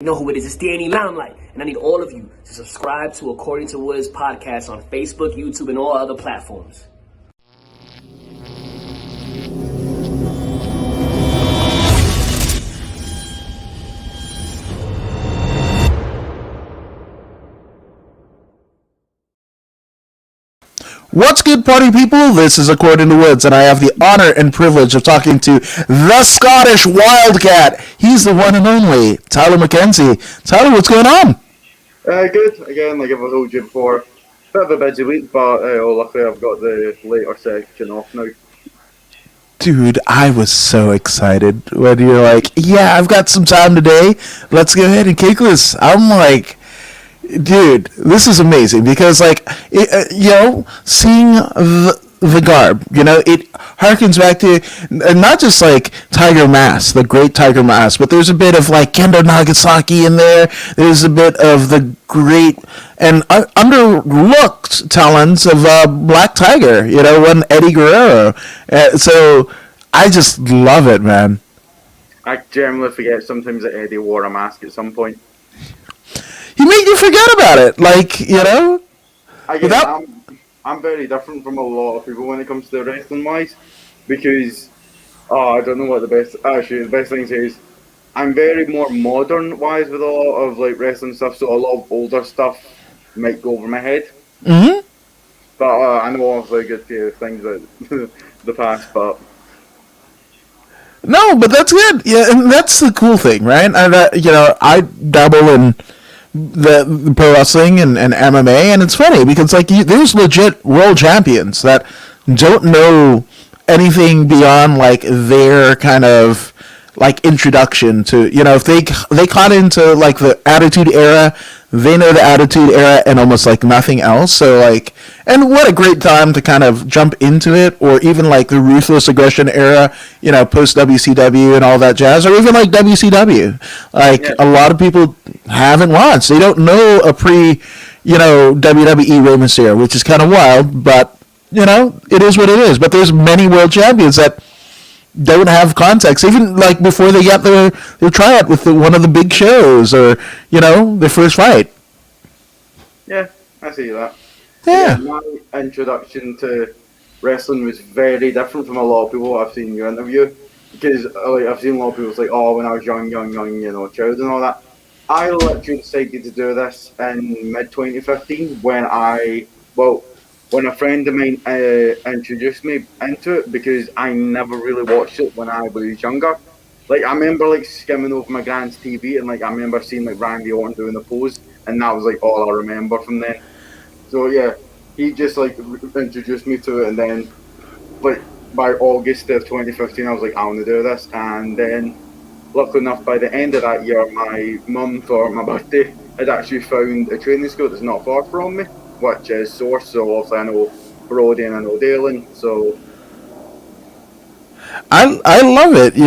You know who it is. It's Danny Limelight. And I need all of you to subscribe to According to Woods podcast on Facebook, YouTube, and all other platforms. What's good, party people? This is According to Woods, and I have the honor and privilege of talking to the Scottish Wildcat. He's the one and only Tyler Mckenzie. Tyler, what's going on? Good. Again, like I've told you before, bit of a busy week, but luckily I've got the later section off now. Dude, I was so excited when you're like, yeah, I've got some time today. Let's go ahead and kick this. I'm like, dude, this is amazing because, like, seeing the garb, it harkens back to not just like Tiger Mask, the great Tiger Mask, but there's a bit of like Kendo Nagasaki in there. There's a bit of the great and underlooked talents of Black Tiger, when Eddie Guerrero. So I just love it, man. I generally forget sometimes that Eddie wore a mask at some point. He made you forget about it, I'm very different from a lot of people when it comes to wrestling wise, because I don't know what the best thing to say is I'm very more modern wise with a lot of like wrestling stuff, so a lot of older stuff might go over my head. Mm-hmm. But I know obviously a good few things about the past, but. No, but that's good. Yeah, and that's the cool thing, right? I dabble in the pro wrestling and MMA, and it's funny because there's legit world champions that don't know anything beyond like their kind of like introduction to if they caught into like the Attitude Era, they know the Attitude Era and almost like nothing else. So and what a great time to kind of jump into it, or even like the Ruthless Aggression Era, post WCW and all that jazz, or even like WCW. A lot of people haven't watched. They don't know a pre, WWE Rey Mysterio, which is kind of wild, but it is what it is. But there's many world champions that don't have context, even like before they got their tryout with one of the big shows, or their first fight. Yeah, I see that. Yeah. My introduction to wrestling was very different from a lot of people I've seen you interview, because I've seen a lot of people say, when I was young, child and all that. I literally decided to do this in mid-2015 when a friend of mine introduced me into it, because I never really watched it when I was younger. I remember skimming over my grand's TV, and I remember seeing Randy Orton doing the pose, and that was all I remember from then. So yeah, he just introduced me to it, and then by August of 2015 I was I want to do this. And then luckily enough, by the end of that year, my mum for my birthday had actually found a training school that's not far from me, which is Source. So also I know Brody and I know Dalen, so I love it,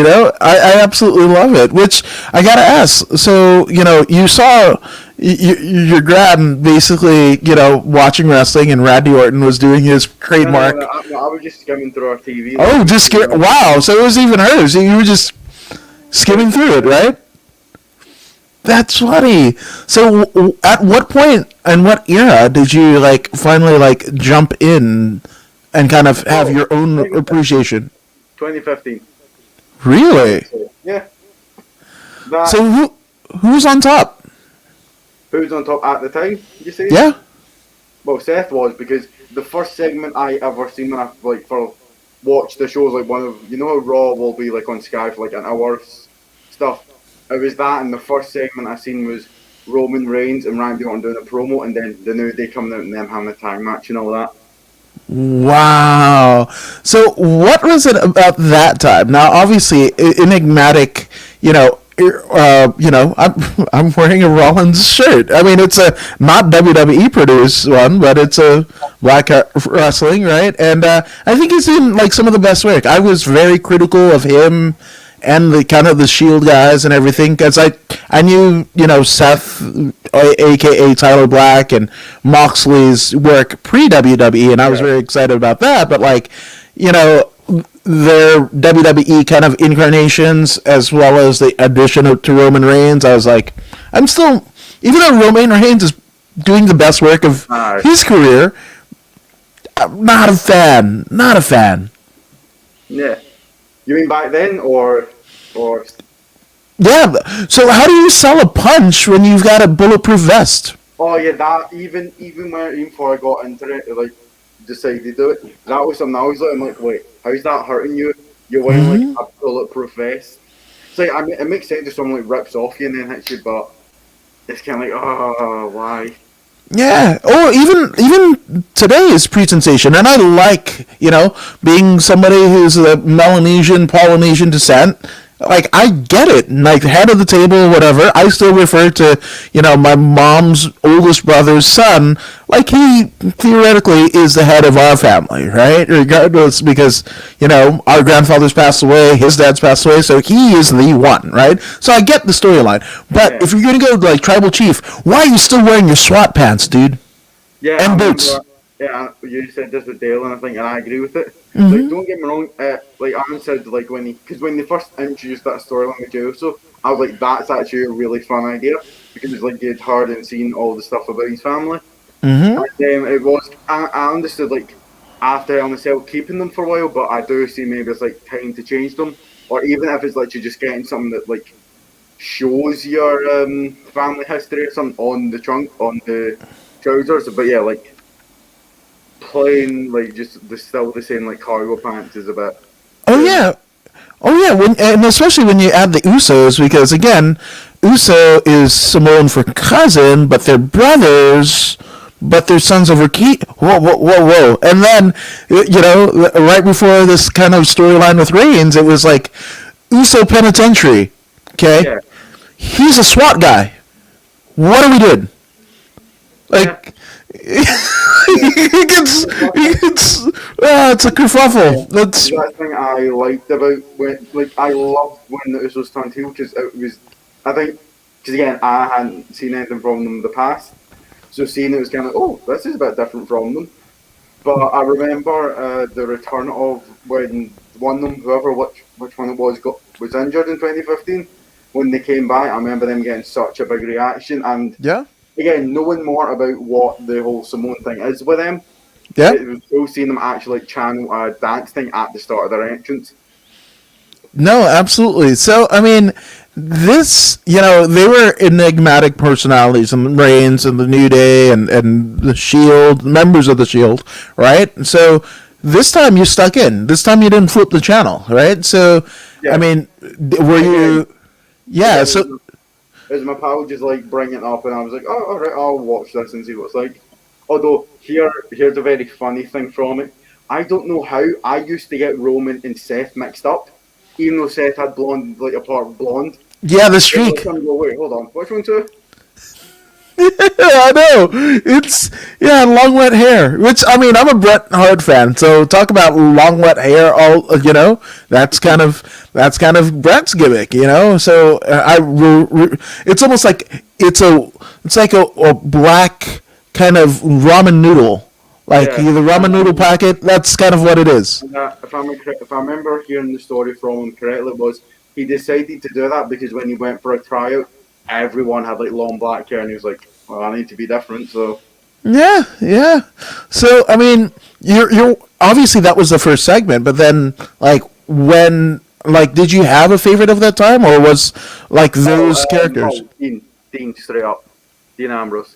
I absolutely love it, which I gotta ask, so you saw your grand basically watching wrestling, and Randy Orton was doing his trademark. No, I was just skimming through our TV. Wow, so it was even hers. You were just skimming through it, right? That's funny. So at what point and what era did you finally jump in and kind of have your own appreciation? 2015. Really? Yeah. So who's on top? Who's on top at the time, you say? Yeah. Well, Seth was, because the first segment I ever seen when I watched the shows, one of, how Raw will be on Sky for an hour stuff. It was that, and the first segment I seen was Roman Reigns and Randy Orton doing a promo, and then the New Day coming out and them having a tag match and all that. Wow. So what was it about that time? Now, obviously, enigmatic, I'm wearing a Rollins shirt. I mean, it's a not WWE produced one, but it's a Black Wrestling, right? And I think he's in some of the best work. I was very critical of him and the kind of the Shield guys and everything, because I knew Seth, aka Tyler Black, and Moxley's work pre WWE, and I was very excited about that. But their WWE kind of incarnations, as well as the addition to Roman Reigns, I was like, I'm still, even though Roman Reigns is doing the best work of his career, I'm not a fan. Not a fan. Yeah. You mean back then, or? Yeah. So how do you sell a punch when you've got a bulletproof vest? Oh yeah, that even before I got into it, like decided to do it. That was something I was like, I'm like, wait, how's that hurting you? You're wearing like a bulletproof vest. It's like, I mean, it makes sense if someone like rips off you and then hits you, but it's kind of like, oh, why? Yeah. Oh, even today's presentation, and I like, being somebody who's a Melanesian, Polynesian descent. Like, I get it. Like, head of the table, whatever. I still refer to, my mom's oldest brother's son. Like, he theoretically is the head of our family, right? Regardless, because, our grandfather's passed away, his dad's passed away, so he is the one, right? So I get the storyline. But if you're going to go, like, tribal chief, why are you still wearing your SWAT pants, dude? Yeah. And boots. Yeah, you said this with Dale, and I agree with it. Like, don't get me wrong. Like Aaron said, like because when they first introduced that storyline with Joe, so I was like, that's actually a really fun idea because it's like you'd heard and seen all the stuff about his family. And it was. I understood like after Hell in a Cell keeping them for a while, but I do see maybe it's like time to change them, or even if it's like you're just getting something that like shows your family history or something on the trunk, on the trousers. But yeah, like. Plain like just still the same like cargo pants is a bit. Oh yeah. And especially when you add the Usos, because again, Uso is Samoan for cousin, but they're brothers, but they're sons of Rikishi. Whoa! And then right before this kind of storyline with Reigns, it was like Uso Penitentiary. Okay, he's a SWAT guy. What are we doing? Like. It's a kerfuffle. That's the thing I liked about I loved when the Usos turned heel because it was, I think, because again I hadn't seen anything from them in the past, so seeing it was kind of this is a bit different from them. But I remember the return of when one of them, which one it was injured in 2015 when they came back. I remember them getting such a big reaction and again, knowing more about what the whole Samoan thing is with them, it was cool seeing them actually channel a dance thing at the start of their entrance. No, absolutely. So, I mean, this, they were enigmatic personalities, and Reigns and the New Day and the Shield, members of the Shield, right? So, this time you stuck in. This time you didn't flip the channel, right? So, I mean, were you... Yeah, so... As my pal just like bring it up, and I was like, oh, all right, I'll watch this and see what it's like. Although here's a very funny thing from it. I don't know how I used to get Roman and Seth mixed up, even though Seth had blonde, like a part of blonde. Yeah, the streak. Wait, hold on, which one too? I know. It's long wet hair. Which I mean, I'm a Bret Hart fan, so talk about long wet hair. That's kind of Bret's gimmick. So it's almost like it's like a black kind of ramen noodle. Like the ramen noodle packet. That's kind of what it is. And if I remember hearing the story from him correctly, was he decided to do that because when he went for a tryout, everyone had like long black hair, and he was like, "Well, I need to be different." So yeah. So I mean, you're obviously that was the first segment, but then like did you have a favorite of that time, or was like those characters? Dean straight up, Dean Ambrose.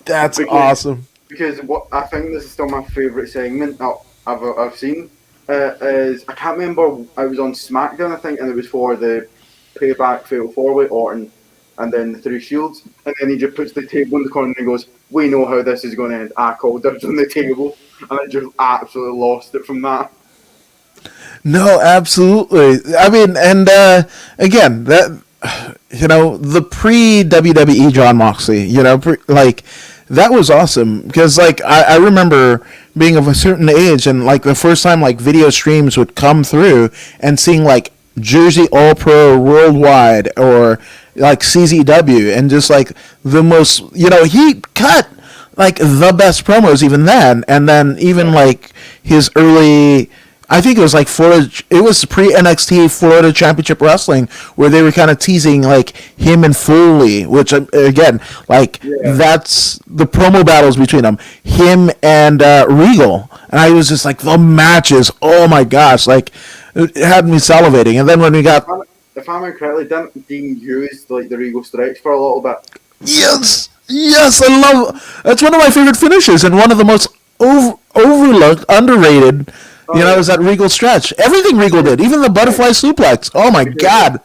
That's awesome. Because what I think this is still my favorite segment I've seen is I can't remember. I was on SmackDown, I think, and it was for the Payback Fatal 4-Way Orton. And then the three Shields, and then he just puts the table in the corner and he goes, "We know how this is going to end." I called dibs on the table, and I just absolutely lost it from that. No, absolutely. I mean, and again, that the pre WWE John Moxley, that was awesome because I remember being of a certain age and like the first time like video streams would come through and seeing like Jersey All Pro Worldwide or like CZW and just like the most, he cut like the best promos even then, and then even like his early I think it was like Florida. It was pre NXT Florida Championship Wrestling where they were kind of teasing like him and Foley, which again, like that's the promo battles between them, him and Regal, and I was just like the matches. Oh my gosh, like it had me salivating. And then when we got, if I'm correctly, didn't Dean use like the Regal stretch for a little bit? yes, I love. That's one of my favorite finishes and one of the most overlooked, underrated. You know, it was that Regal stretch. Everything Regal did, even the butterfly suplex. Oh my god!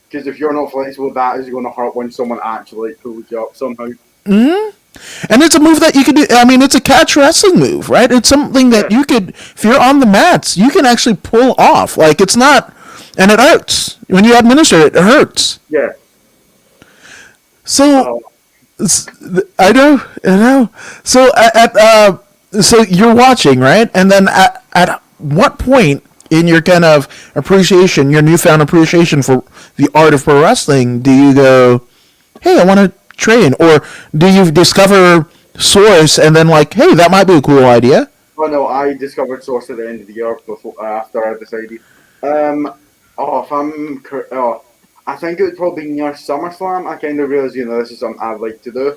Because if you're not flexible, that is going to hurt when someone actually pulls you up somehow. And it's a move that you can do. I mean, it's a catch wrestling move, right? It's something that you could, if you're on the mats, you can actually pull off. Like it's not, and it hurts when you administer it. It hurts. Yeah. So, I know. So so you're watching, right? And then at what point in your kind of appreciation, your newfound appreciation for the art of pro wrestling, do you go, hey, I want to train? Or do you discover Source and then like, hey, that might be a cool idea? Oh no, I discovered Source at the end of the year after I decided. I think it would probably be near SummerSlam. I kind of realized, this is something I'd like to do.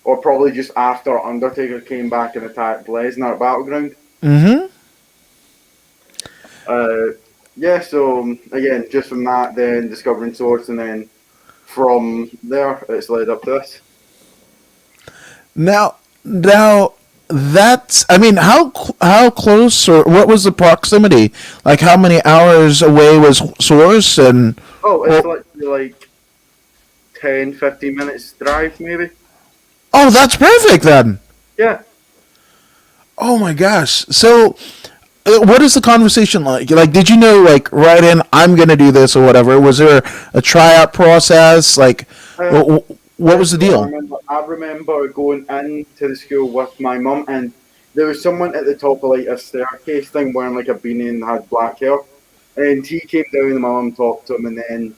Or probably just after Undertaker came back and attacked Lesnar at Battleground. So again, just from that, then discovering Source, and then from there, it's led up to this. Now that's, I mean, how close or what was the proximity? Like, how many hours away was Source? And it's like 10, 15 minutes drive, maybe. Oh, that's perfect then. Yeah. Oh my gosh. So, what is the conversation like? Like, did you know, like, right in, I'm going to do this or whatever? Was there a tryout process? Like, what was the deal? I remember going into the school with my mum, and there was someone at the top of, like, a staircase thing wearing, like, a beanie and had black hair. And he came down and my mum talked to him, and then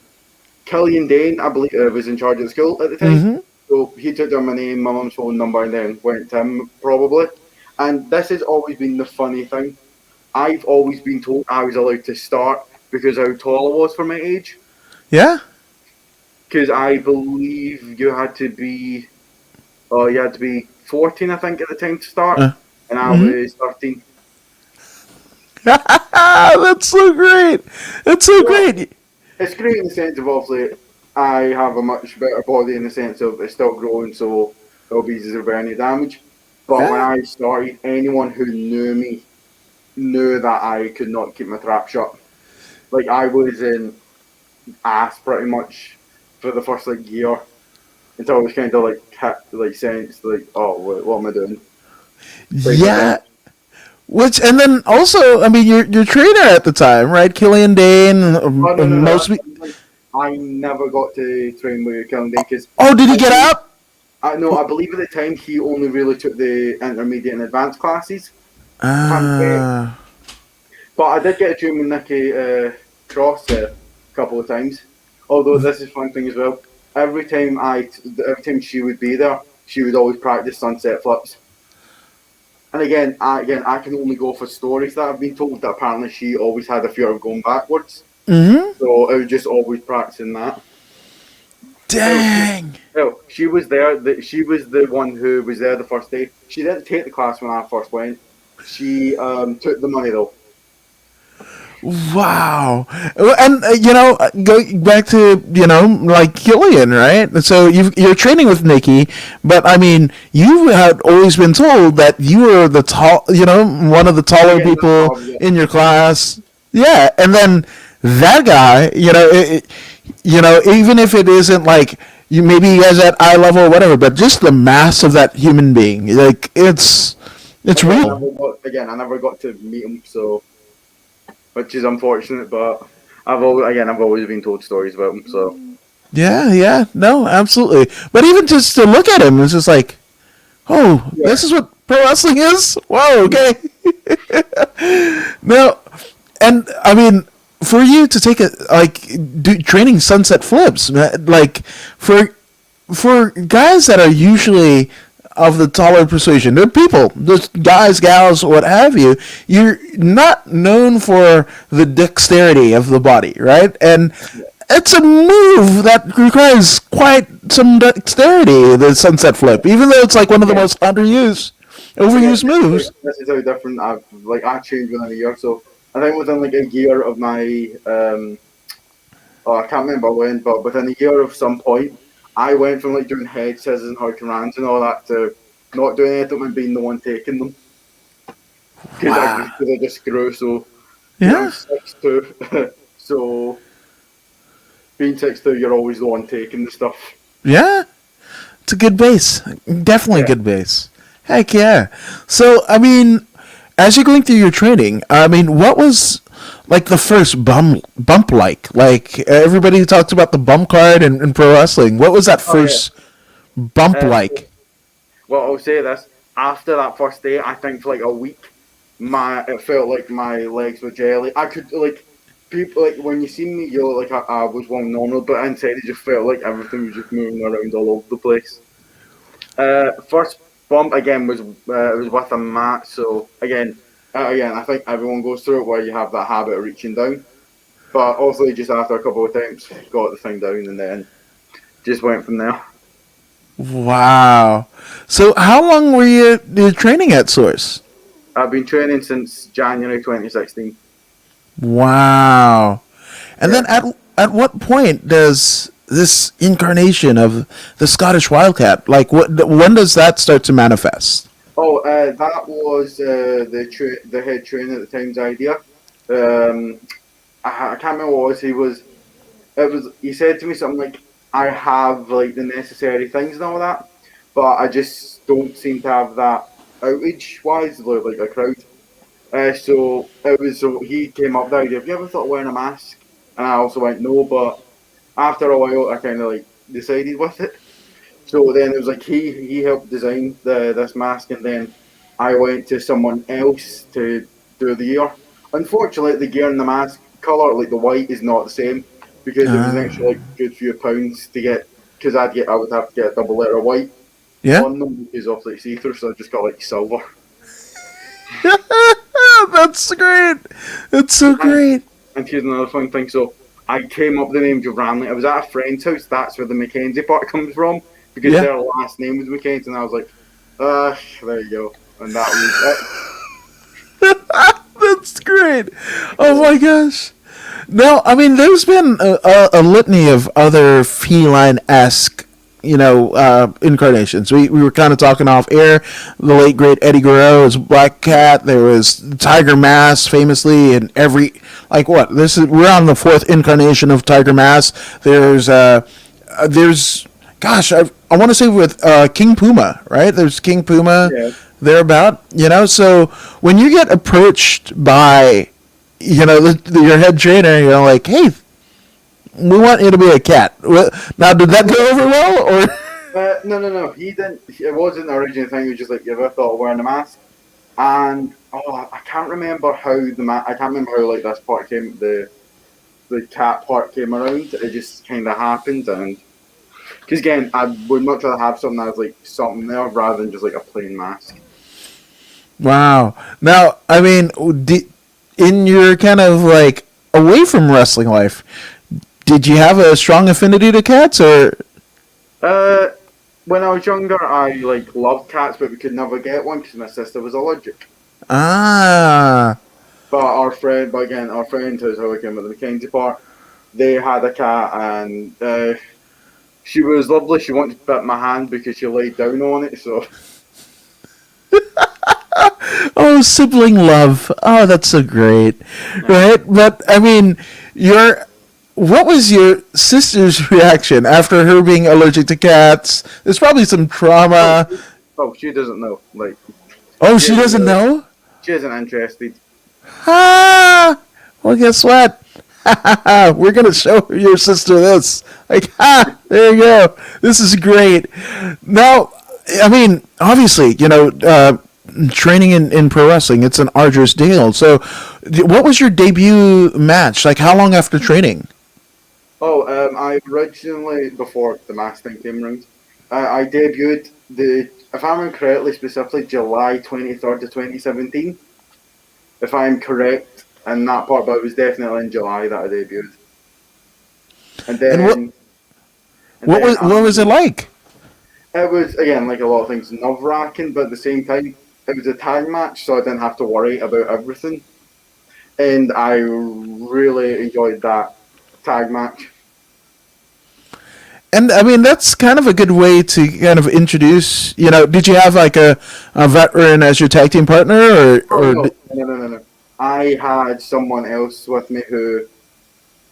Killian Dane, I believe, was in charge of the school at the time. So he took down my name, my mum's phone number, and then went to him, probably. And this has always been the funny thing. I've always been told I was allowed to start because of how tall I was for my age. Yeah? Because I believe you had to be 14, I think, at the time to start. And I was 13. That's so great. That's so great. It's great in the sense of, obviously, I have a much better body in the sense of it's still growing, so it'll be easy to repair any damage. But when I started, anyone who knew me knew that I could not keep my trap shut. Like, I was in ass pretty much for the first year until I was kind of sensed what am I doing? Which, and then also, I mean, your trainer at the time, right? Killian Dane. I never got to train with Killian Dane because. Oh, did he get up? I believe at the time he only really took the intermediate and advanced classes. But I did get a train with Nikki Cross a couple of times. Although this is one thing as well. Every time she would be there, she would always practice sunset flips. And again, I can only go for stories that I've been told that apparently she always had a fear of going backwards. So I was just always practicing that. Dang. Well, she was there. She was the one who was there the first day. She didn't take the class when I first went. She took the money though. Wow. And, going back to, like Killian, right? So you're training with Nikki, but, I mean, you had always been told that you were the tall, one of the taller people in your class. Yeah, and then that guy, even if it isn't like, maybe he has that eye level or whatever, but just the mass of that human being, like, it's real. I never got to meet him, so... Which is unfortunate, but I've always been told stories about him. So yeah, no, absolutely. But even just to look at him, it's just like, this is what pro wrestling is. Whoa, okay. No, and I mean, for you to take training sunset flips, like for guys that are usually of the taller persuasion, they're people, there's guys, gals, what have you. You're not known for the dexterity of the body, right? And it's a move that requires quite some dexterity, the sunset flip, even though it's like one of the most overused moves. This is how different I changed within a year. So I think within like a year of my I can't remember when, but within a year of some point, I went from like doing head scissors and hurricanes and all that to not doing anything and being the one taking them. Because I just grew so. Yeah. I'm 6'2", so being 6'2", you're always the one taking the stuff. Yeah. It's a good base. Definitely a good base. Heck yeah. So, I mean, as you're going through your training, I mean, what was like the first bump like? Like, everybody talks about the bump card in pro wrestling. What was that first bump like? Well, I'll say this. After that first day, I think for like a week, it felt like my legs were jelly. I could, like, people, like, when you see me, you look like I was one normal, but inside it just felt like everything was just moving around all over the place. First bump, again, was with a mat, so, again, I think everyone goes through it where you have that habit of reaching down. But also, just after a couple of times, got the thing down and then just went from there. Wow. So how long were you training at Source? I've been training since January 2016. Wow. And then at what point does this incarnation of the Scottish Wildcat, like when does that start to manifest? Oh, that was the head trainer at the time's idea. I can't remember what it was. He said to me something like, I have like the necessary things and all that, but I just don't seem to have that outage wise, like a crowd. So he came up with the idea, have you ever thought of wearing a mask? And I also went no, but after a while I kind of like decided with it. So then it was like he helped design this mask, and then I went to someone else to do the gear. Unfortunately, the gear and the mask colour, like the white, is not the same because it was an extra like good few pounds to get. Because I would have to get a double letter white on them because of like see through, so I just got like silver. That's great. That's so great. And here's another fun thing. So I came up with the name Giovanni. I was at a friend's house. That's where the Mckenzie part comes from because their last name was Mckenzie, and I was like, there you go. And that was it. That's great. Oh my gosh. Now, I mean, there's been a litany of other feline-esque, incarnations. We were kind of talking off air. The late great Eddie Guerrero was Black Cat. There was Tiger Mask, famously, and we're on the fourth incarnation of Tiger Mask. There's gosh, I want to say with King Puma, right? There's King Puma thereabout. So when you get approached by your head trainer, you're like, hey, we want you to be a cat. Now, did that go over well, or? No. He didn't. It wasn't the original thing. He was just like, you ever thought of wearing a mask? And I can't remember how I can't remember how like this part came. The cat part came around. It just kind of happened, and because again, I would much rather have something that was like something there rather than just like a plain mask. Wow. Now, I mean, in your kind of like away from wrestling life, did you have a strong affinity to cats, or? When I was younger, I like loved cats, but we could never get one because my sister was allergic. Ah. But our friend who's how I came with the Mckenzie part, they had a cat, and she was lovely. She wanted to bite my hand because she laid down on it, so. Oh, sibling love. Oh, that's so great. Right? But, I mean, what was your sister's reaction after her being allergic to cats? There's probably some trauma. Oh, she doesn't know. She doesn't know? She isn't interested. Ah! Well, guess what? We're going to show your sister this. There you go. This is great. Now, I mean, obviously, training in pro wrestling, it's an arduous deal. So, what was your debut match? Like, how long after training? I originally, before the mask thing came around, I debuted if I remember correctly, specifically July 23rd of 2017. If I'm correct in that part, but it was definitely in July that I debuted. And And then, and what then was it like? it was again like a lot of things nerve wracking, but at the same time, it was a tag match, so I didn't have to worry about everything. And I really enjoyed that tag match. And I mean, that's kind of a good way to kind of introduce. Did you have like a veteran as your tag team partner, Oh or no. I had someone else with me who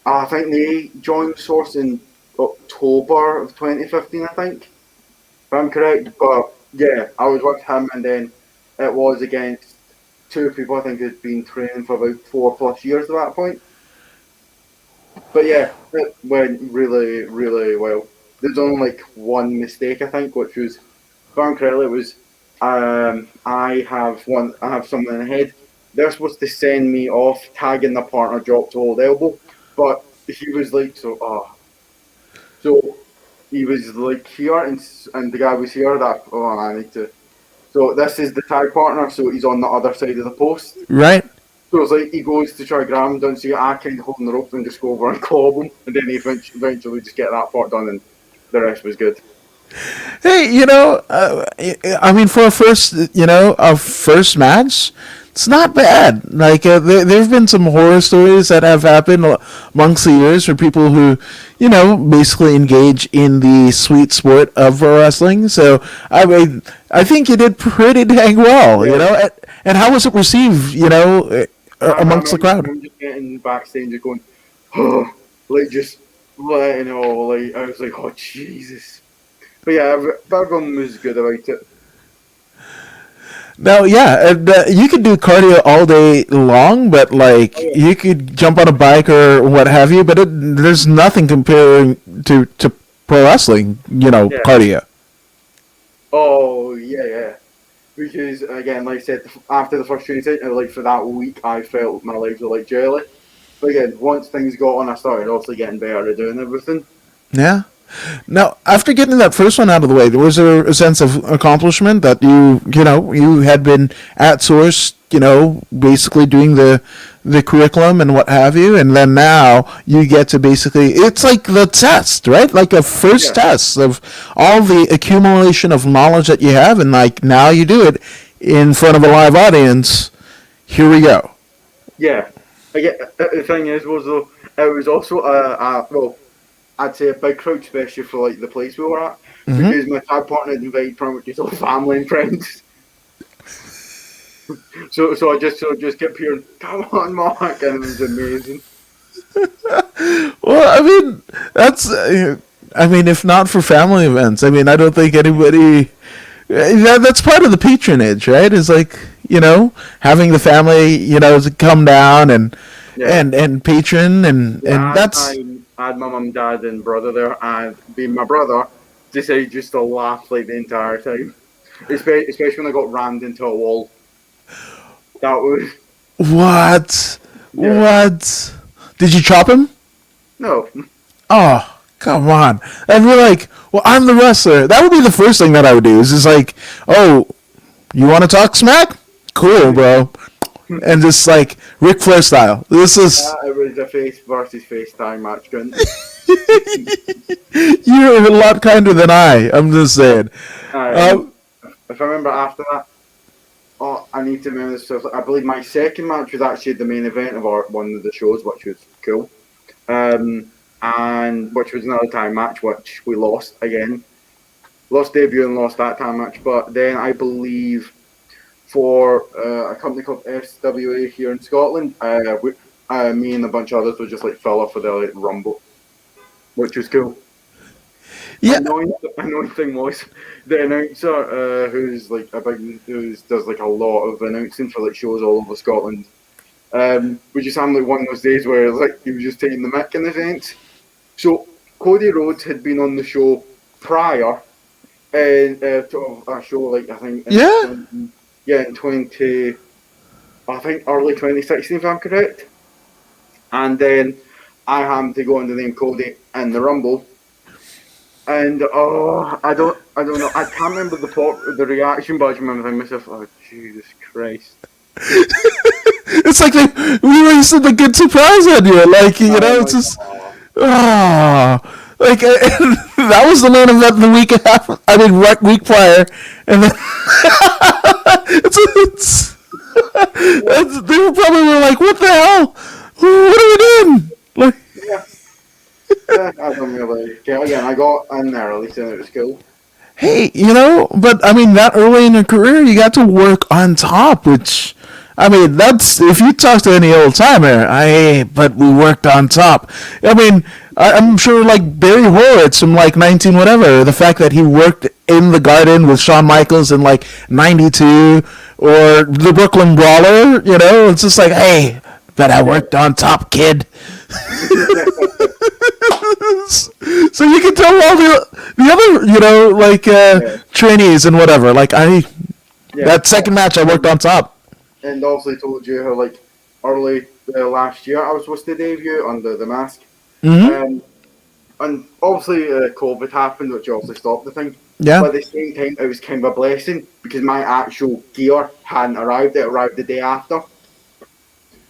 I think they joined Source in October of 2015, I think, if I'm correct. But yeah, I was with him, and then it was against two people I think who'd been training for about 4+ years at that point. But yeah, it went really, really well. There's only like one mistake I think, which was, if I'm correct, it was I have someone in the head. They're supposed to send me off, tagging the partner, drop to hold elbow, but he was like so he was like here, and the guy was here. That I need to. So this is the tag partner. So he's on the other side of the post. right? So it's like he goes to try to grab him, don't see I kind of holding the rope and just go over and club him, and then he eventually just get that part done, and the rest was good. Hey, I mean, for a first match, it's not bad. Like, there've been some horror stories that have happened amongst the years for people who, basically engage in the sweet sport of pro wrestling. So, I mean, I think you did pretty dang well, And how was it received, amongst the crowd? I'm just getting backstage and going, oh, like just letting all like I was like, oh Jesus. But yeah, everyone was good about it. No, yeah, and, you could do cardio all day long, but like Oh yeah. you could jump on a bike or what have you. But there's nothing comparing to pro wrestling, Yeah. cardio. Oh yeah. Because again, like I said, after the first training session, like for that week, I felt my legs were like jelly. But again, once things got on, I started obviously getting better at doing everything. Yeah. Now, after getting that first one out of the way, was there a sense of accomplishment that you had been at Source, basically doing the curriculum and what have you, and then now you get to basically, it's like the test, right? Like a first Yeah. test of all the accumulation of knowledge that you have, and like now you do it in front of a live audience. Here we go. Yeah. Again, the thing is, was though, it was also well, I'd say a big crowd, especially for like the place we were at, because my tag partner had invited pretty much his whole family and friends. So I just kept hearing, "Come on, Mark," and it was amazing. Well, I mean, that's. I mean, if not for family events, I mean, I don't think anybody. That's part of the patronage, right? Is like having the family, to come down and Yeah. and patron and Yeah, that's. I had my mum, dad, and brother there, and being my brother, decided just to laugh like the entire time, especially when I got rammed into a wall. That was What? yeah. What? Did you chop him? No, Oh, come on! And we're like, well, I'm the wrestler. That would be the first thing that I would do. Is just like, oh, you want to talk smack? Cool, bro. And just like Ric Flair style. This is it was a face versus face time match, couldn't you're a lot kinder than I. I'm just saying. um, if I remember after that, oh, I need to remember this stuff. I believe my second match was actually the main event of one of the shows, which was cool. And which was another time match, which we lost again. Lost debut and lost that time match. But then I believe for a company called SWA here in Scotland, me and a bunch of others were just like filler for the like, Rumble, which was cool. Yeah. Annoying thing was the announcer, who does like a lot of announcing for like shows all over Scotland. We just having like one of those days where like he was just taking the mick in a sense. So Cody Rhodes had been on the show prior, and to a show like I think in 20, I think early 2016 if I'm correct. And then I happened to go under the name Cody in the Rumble. And I don't know. I can't remember the reaction, but I just remember thinking to myself, oh Jesus Christ! It's like we wasted a good surprise on you. Like, you know, it's just like that was the main event the week after. I mean, week prior, and then they were like, "What the hell? What are we doing?" Like, I don't really care. Again, I got in there early, so it was cool. hey, you know, but I mean, that early in your career, you got to work on top, which, I mean, that's, if you talk to any old timer, but we worked on top. I mean, I'm sure, like, Barry Horowitz from, like, 19 whatever, the fact that he worked in the Garden with Shawn Michaels in, like, 92, or the Brooklyn Brawler, you know, it's just like, hey, but I worked on top, kid. So you can tell all the other, you know, like, trainees and whatever, like, that second match I worked on top. And obviously told you how, like, early last year I was supposed to debut under the mask. Mm-hmm. And obviously COVID happened, which obviously stopped the thing. Yeah. But at the same time, it was kind of a blessing because my actual gear hadn't arrived. It arrived the day after.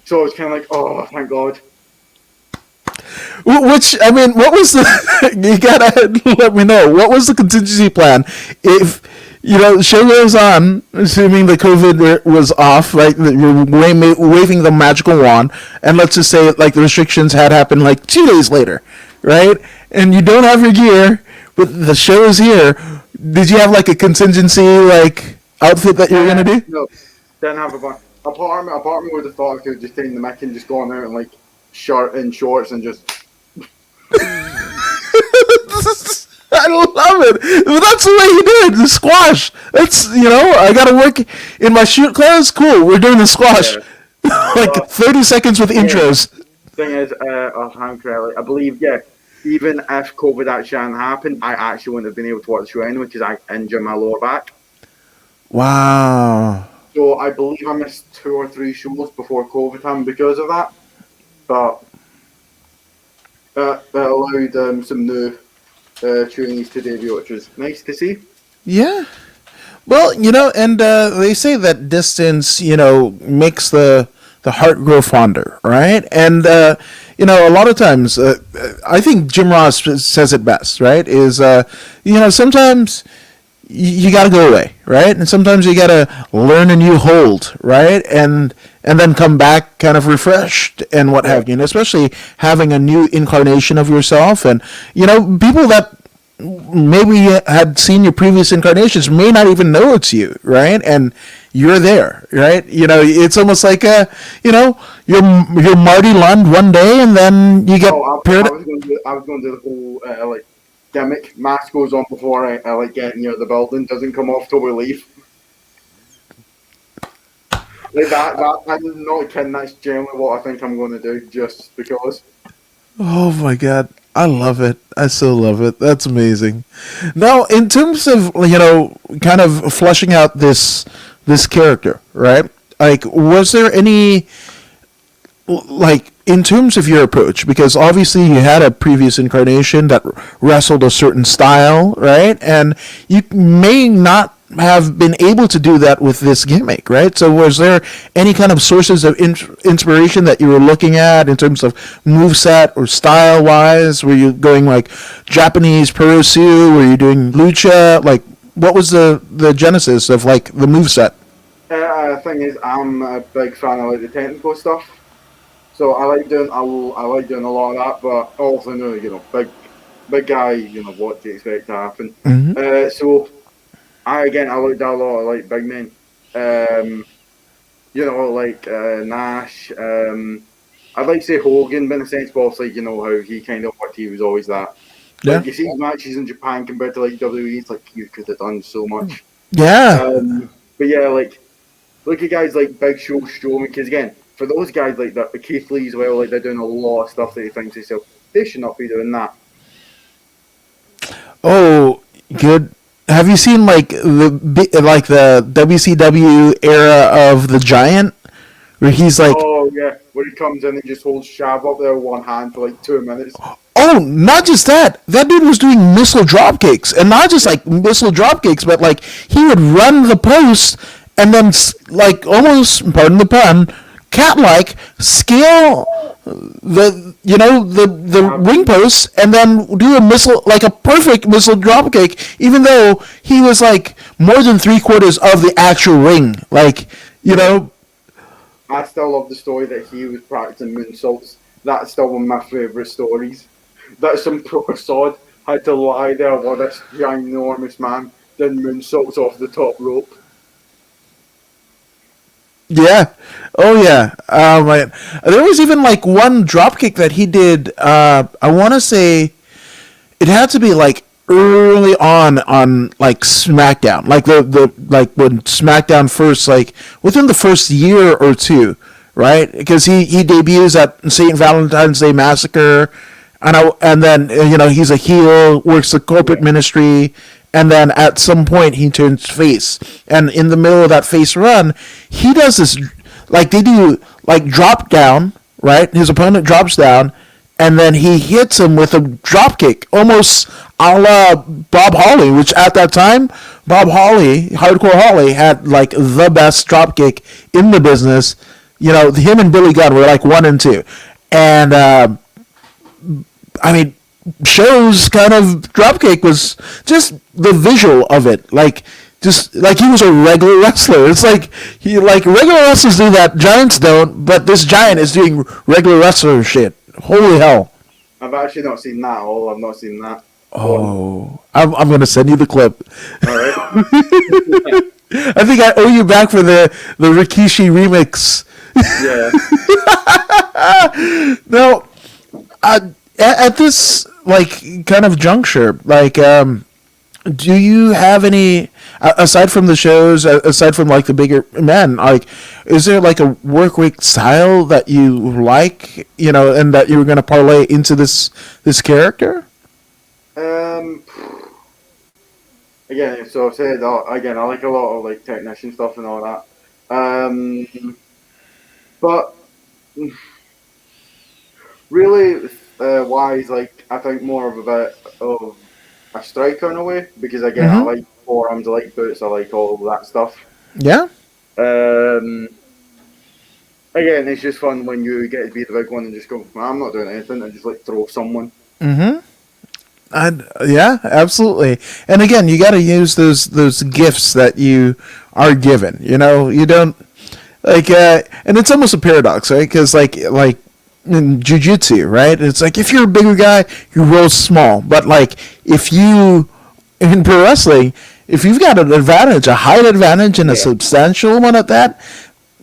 So I was kind of like, oh, thank God. Which, I mean, what was the... You gotta let me know. What was the contingency plan if, you know, the show goes on, assuming the COVID was off, right? You're waving the magical wand, and let's just say, like, the restrictions had happened, like, 2 days later, right? And you don't have your gear, but the show is here. Did you have, like, a contingency, like, outfit that you were gonna do? No, didn't have a bunch. Apart from me would have thought I could have just taken the mic and just gone out in, like, shirt and shorts and just... I love it. That's the way you do it. The squash. That's, you know, I gotta work in my shoot clothes. Cool. We're doing the squash. Yeah. Like 30 seconds with intros. Thing is, I believe, even if COVID actually hadn't happened, I actually wouldn't have been able to watch the show anyway because I injured my lower back. Wow. So I believe I missed 2 or 3 shows before COVID happened because of that. But that allowed some new trainees to debut, which was nice to see. Yeah. Well, you know, and they say that distance, you know, makes the heart grow fonder, right? And, you know, a lot of times, I think Jim Ross says it best, right? Is, you know, sometimes you got to go away, right? And sometimes you got to learn a new hold, right? And then come back kind of refreshed and what have you. And especially having a new incarnation of yourself. And, you know, people that maybe had seen your previous incarnations may not even know it's you, right? And you're there, right? You know, it's almost like you know, you're Marty Lund one day, and then you get paired. I was going to do the whole like gimmick. Mask goes on before I like get near the building. Doesn't come off till we leave. Like that. I'm not kidding. That's generally what I think I'm going to do, just because. Oh my God. I love it. I so love it. That's amazing. Now, in terms of, you know, kind of fleshing out this character, right? Like, was there any, like, in terms of your approach, because obviously you had a previous incarnation that wrestled a certain style, right? And you may not have been able to do that with this gimmick, right? So was there any kind of sources of inspiration that you were looking at in terms of moveset or style-wise? Were you going like Japanese Purosu? Were you doing lucha? Like, what was the genesis of like the moveset? Thing is, I'm a big fan of like the technical stuff, so I like doing a lot of that. But also, you know, big guy, you know, what do you expect to happen? Mm-hmm. So. I looked at a lot of like big men, you know, like Nash. I'd like to say Hogan, but in a sense, but obviously, you know how he kind of worked. He was always that. Yeah. Like, you see his matches in Japan compared to like WWE. It's like you could have done so much. Yeah. But yeah, like look at guys like Big Show, Strowman, because again, for those guys like that, Keith Lee as well, like they're doing a lot of stuff that he thinks himself they should not be doing that. Oh, good. Have you seen like the WCW era of the Giant, where he's like, oh yeah, where he comes in and just holds Shab up there with one hand for like 2 minutes. Oh, not just that. That dude was doing missile drop kicks, and not just like missile drop kicks, but like he would run the post and then like almost, pardon the pun, cat-like scale the ring post and then do a missile, like a perfect missile drop kick, even though he was like more than 3/4 of the actual ring. Like, I still love the story that he was practicing moonsaults. That's still one of my favourite stories. That some proper sod had to lie there while this ginormous man did moonsaults off the top rope. Yeah. Oh, yeah. Man. There was even like one dropkick that he did. I want to say it had to be like early on like SmackDown, like the like when SmackDown first, like within the first year or two, right? Because he debuts at St. Valentine's Day Massacre, and then he's a heel, works the corporate ministry. And then at some point he turns face, and in the middle of that face run, he does this, like they do, like drop down, right? His opponent drops down, and then he hits him with a drop kick, almost a la Bob Holly, which at that time, Bob Holly, Hardcore Holly, had like the best drop kick in the business. Him and Billy Gunn were like 1 and 2, and I mean, Show's kind of dropkick was just the visual of it, like just like he was a regular wrestler. It's like regular wrestlers do that, giants don't, but this giant is doing regular wrestler shit. Holy hell! I've actually not seen that. I've not seen that. Oh, I'm gonna send you the clip. All right. I think I owe you back for the Rikishi remix. Yeah. No, at this like kind of juncture, like do you have any, aside from the shows, aside from like the bigger men, like is there like a work week style that you like, and that you were going to parlay into this character? Again, so I've said again, I like a lot of like technician stuff and all that. But really, wise, like I think more of a bit of a striker in a way, because again, I like forearms, I like boots, I like all of that stuff. Yeah. Again, it's just fun when you get to be the big one and just go, I'm not doing anything, and just like throw someone. Yeah, absolutely. And again, you got to use those gifts that you are given. You don't like, and it's almost a paradox, right? Because like in jiu-jitsu, right? It's like if you're a bigger guy, you roll small. But like if you in pro wrestling, if you've got an advantage, a height advantage, and a substantial one at that,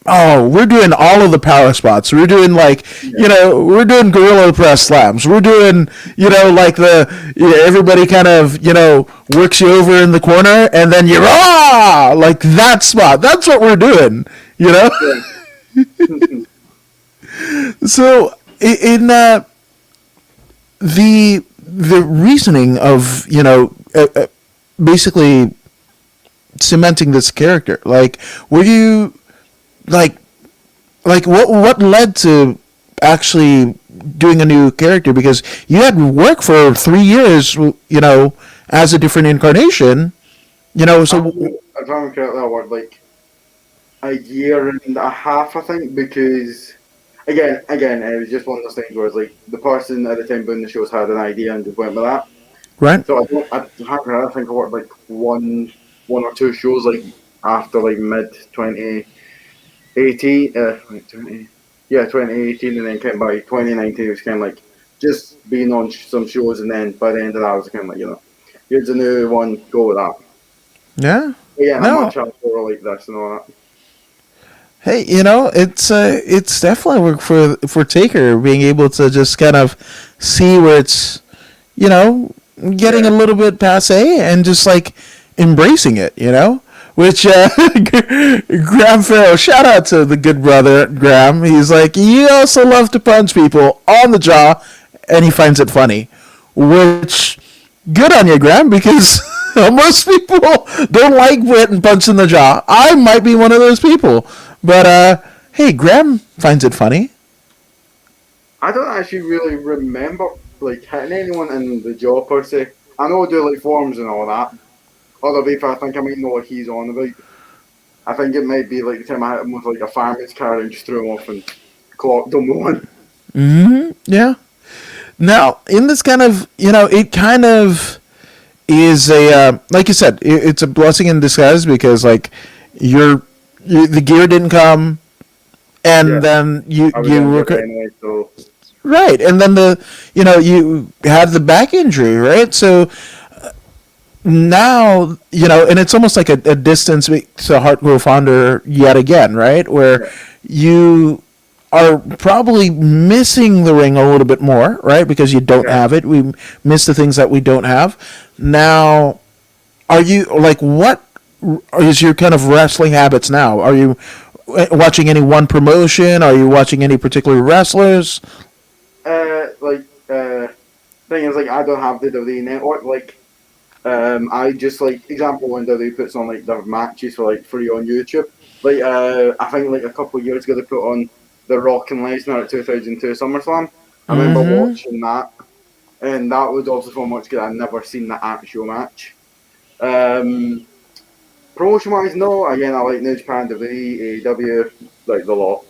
we're doing all of the power spots. We're doing like we're doing gorilla press slams. We're doing like everybody kind of works you over in the corner, and then you're like that spot. That's what we're doing. So in the reasoning of basically cementing this character, like were you like what led to actually doing a new character? Because you had worked for 3 years as a different incarnation, so if I'm correct, I worked like a year and a half, I think, because Again, it was just one of those things where it's like the person at the time doing the shows had an idea and just went with that. Right. So I think I worked like one or two shows like after like mid 2018, 2018, and then came by 2019. It was kind of like just being on some shows, and then by the end of that, I was kind of like, here's a new one, go with that. Yeah. But yeah, I'm not trying to like this and all that. Hey, it's definitely work for Taker, being able to just kind of see where it's, getting a little bit passé and just like embracing it, Which Graham Farrell, shout out to the good brother Graham. He's like, you also love to punch people on the jaw, and he finds it funny. Which, good on you, Graham, because most people don't like getting punched in the jaw. I might be one of those people. But, hey, Graham finds it funny. I don't actually really remember like hitting anyone in the jaw per se. I know I do like forms and all that. Other people, I think I might know what he's on about. I think it might be like the time I hit him with like a fireman's carry and just threw him off and clocked him one. Yeah. Now, in this kind of, it kind of is like you said, it's a blessing in disguise because like the gear didn't come, and then you were anyway, so. right, and then you had the back injury, right? So now and it's almost like a distance to Heart Grow Founder yet again, right? Where you are probably missing the ring a little bit more, right? Because you don't have it. We miss the things that we don't have. Now, are you like what is your kind of wrestling habits now? Are you watching any one promotion? Are you watching any particular wrestlers? Thing is, like, I don't have the WWE network. Like, I just like example when WWE puts on like their matches for like free on YouTube. Like, I think like a couple of years ago they put on The Rock and Lesnar at 2002 SummerSlam. I remember watching that, and that was also so much good. I'd never seen the actual match. Promotion wise, no. Again, I like New Japan, WWE, AEW, like the lot.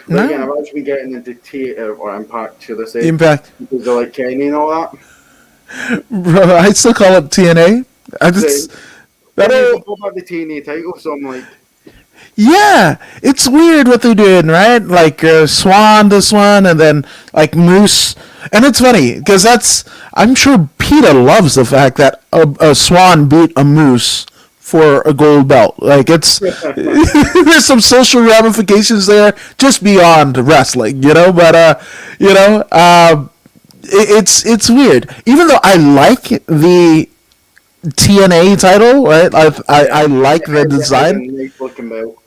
But again, I've actually been getting into theatre or Impact, should I say? Impact. Because I like Kenny and all that. Bro, I still call it TNA. I just I don't go about the TNA title, so I'm like, yeah, it's weird what they're doing, right? Like Swan, this one, and then like Moose, and it's funny because I'm sure PETA loves the fact that a Swan beat a Moose for a gold belt. Like it's there's some social ramifications there just beyond wrestling, but it's weird. Even though I like the TNA title, right? I like the design.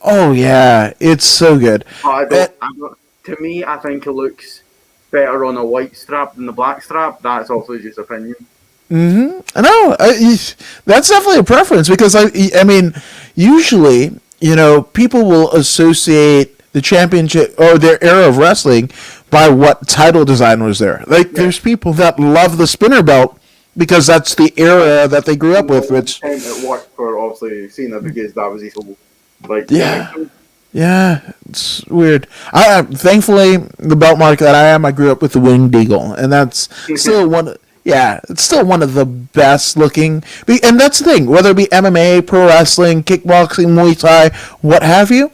Oh yeah, it's so good. To me, I think it looks better on a white strap than the black strap. That's also just opinion. No, that's definitely a preference because I mean, usually, people will associate the championship or their era of wrestling by what title design was there. Like, there's people that love the spinner belt because that's the era that they grew up with. Which it worked for obviously Cena because that was his whole yeah, it's weird. Thankfully the belt market that I am, I grew up with the Winged Eagle, and that's still one. Yeah, it's still one of the best looking. And that's the thing, whether it be MMA, pro wrestling, kickboxing, Muay Thai, what have you.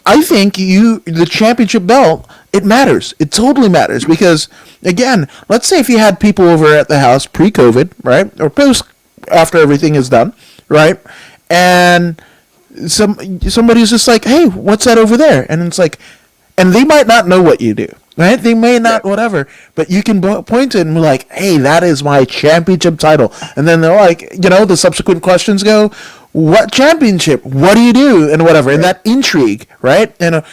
I think the championship belt, it matters. It totally matters because, again, let's say if you had people over at the house pre-COVID, right, or post after everything is done, right, and somebody's just like, hey, what's that over there? And it's like, and they might not know what you do. Right? They may not, whatever, but you can point to it and be like, hey, that is my championship title. And then they're like, the subsequent questions go, what championship? What do you do? And whatever. And that intrigue, right? And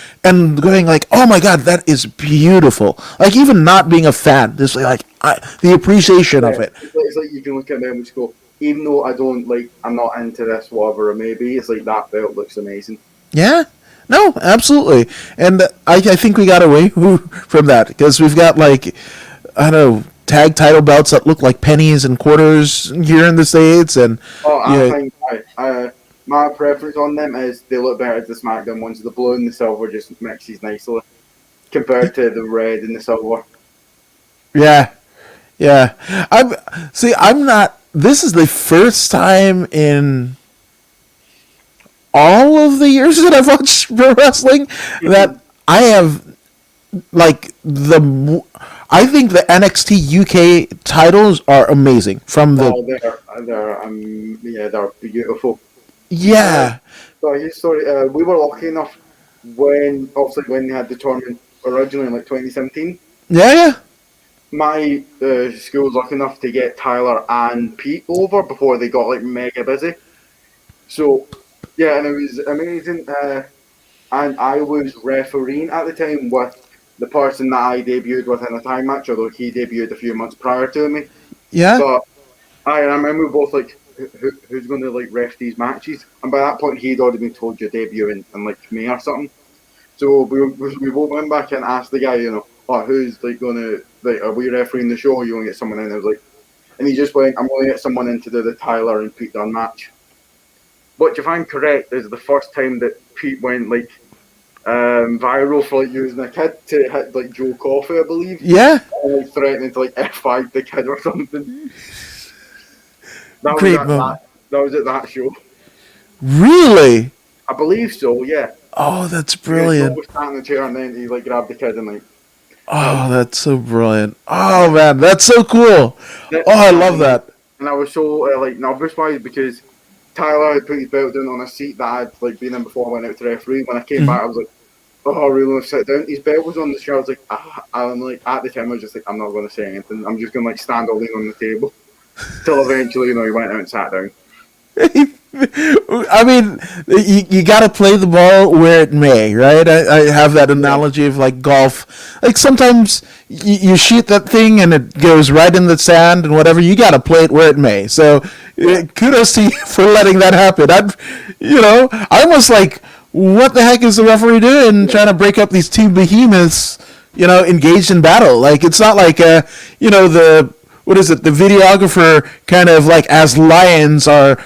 going like, oh my God, that is beautiful. Like, even not being a fan, just like the appreciation of it. It's like you can look at them and just go, even though I'm not into this, whatever it may be, it's like that belt looks amazing. Yeah. No, absolutely, and I think we got away from that because we've got like, I don't know, tag title belts that look like pennies and quarters here in the States, and I think my preference on them is they look better as the SmackDown ones. The blue and the silver just mixes nicely compared to the red and the silver. Yeah. I'm not. This is the first time in all of the years that I've watched pro wrestling that I have like I think the NXT UK titles are amazing from the they're beautiful. Yeah. We were lucky enough when they had the tournament originally in like 2017. Yeah. My school was lucky enough to get Tyler and Pete over before they got like mega busy. So yeah, and it was amazing. And I was refereeing at the time with the person that I debuted with in a time match, although he debuted a few months prior to me. Yeah. But I remember we both like, who's going to like ref these matches? And by that point, he'd already been told you're debuting in like May or something. So we both went back and asked the guy, "Oh, who's like gonna like? Are we refereeing the show? Or you want to get someone in?" I was like, and he just went, "I'm going to get someone in to do the Tyler and Pete Dunne match." Which, if I'm correct, is the first time that Pete went like viral for like using a kid to hit like Joe Coffey, I believe. Yeah. And, like, threatening to like F5 the kid or something. Great moment. That was at that show. Really? I believe so. Yeah. Oh, that's Joe brilliant. was sat in the chair and then he like grabbed the kid and like. Oh, that's so brilliant. Oh man, that's so cool. Oh, I love that. And I was so like nervous by it because Tyler had put his belt down on a seat that I'd like been in before I went out to referee. When I came back, I was like, "Oh, I really want to sit down." His belt was on the chair. I was like, I'm like at the time I was just like, I'm not going to say anything. I'm just going to like stand or lean on the table. Till eventually, he went out and sat down. I mean, you got to play the ball where it may, right? I have that analogy of like golf. Like sometimes you shoot that thing and it goes right in the sand and whatever. You got to play it where it may. So kudos to you for letting that happen. I almost like, what the heck is the referee doing trying to break up these two behemoths, engaged in battle? Like it's not like, what is it? The videographer kind of like as lions are,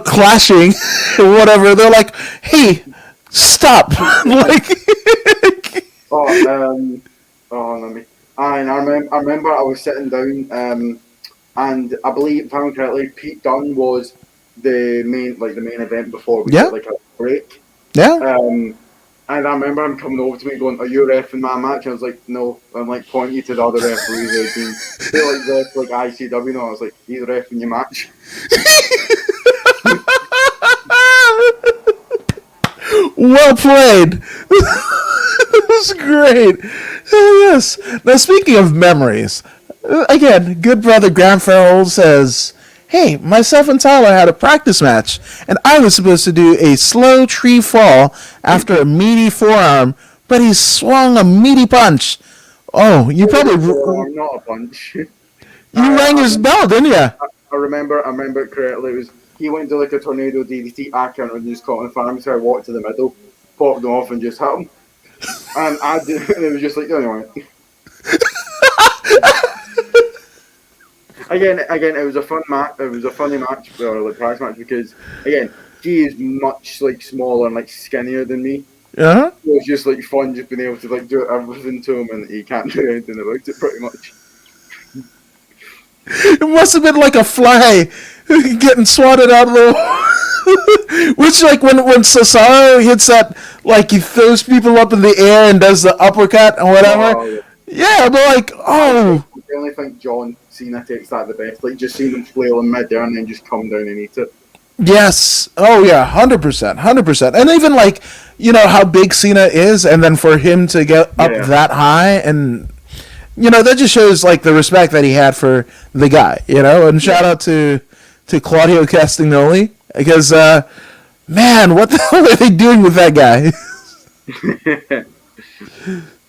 clashing or whatever. They're like, "Hey, stop!" Like, let me. I remember I was sitting down, and I believe, if I'm correctly, Pete Dunne was the main event before we did like a break. Yeah. And I remember him coming over to me going, "Are you refing my match?" And I was like, "No." I'm like pointing to the other referees they're like this, like ICW. And I was like, "He's refing your match." Well played. That was great. Yes. Now, speaking of memories, again, good brother Graham Farrell says, "Hey, myself and Tyler had a practice match, and I was supposed to do a slow tree fall after a meaty forearm, but he swung a meaty punch. Oh, you probably... Not a punch. You rang his bell, didn't you? I remember it correctly. It was he went to like a tornado DDT. I can't remember, just caught on fire. So I walked to the middle, popped him off, and just hit him. And I did. And it was just like anyway. Again, it was a fun match. It was a funny match, or like prize match, because again, he is much like smaller and like skinnier than me. Yeah. It was just like fun, just being able to like do everything to him, and he can't do anything about it, pretty much. It must have been like a fly getting swatted out of the... Which, like, when Cesaro hits that, like, he throws people up in the air and does the uppercut and whatever. Oh, yeah, but like, oh... I only think John Cena takes that the best. Like, just seeing him flail in mid-air and then just come down and eat it. Yes. Oh, yeah, 100%. And even, like, how big Cena is, and then for him to get up that high, and... that just shows like the respect that he had for the guy, and shout out to Claudio Castagnoli because man, what the hell are they doing with that guy?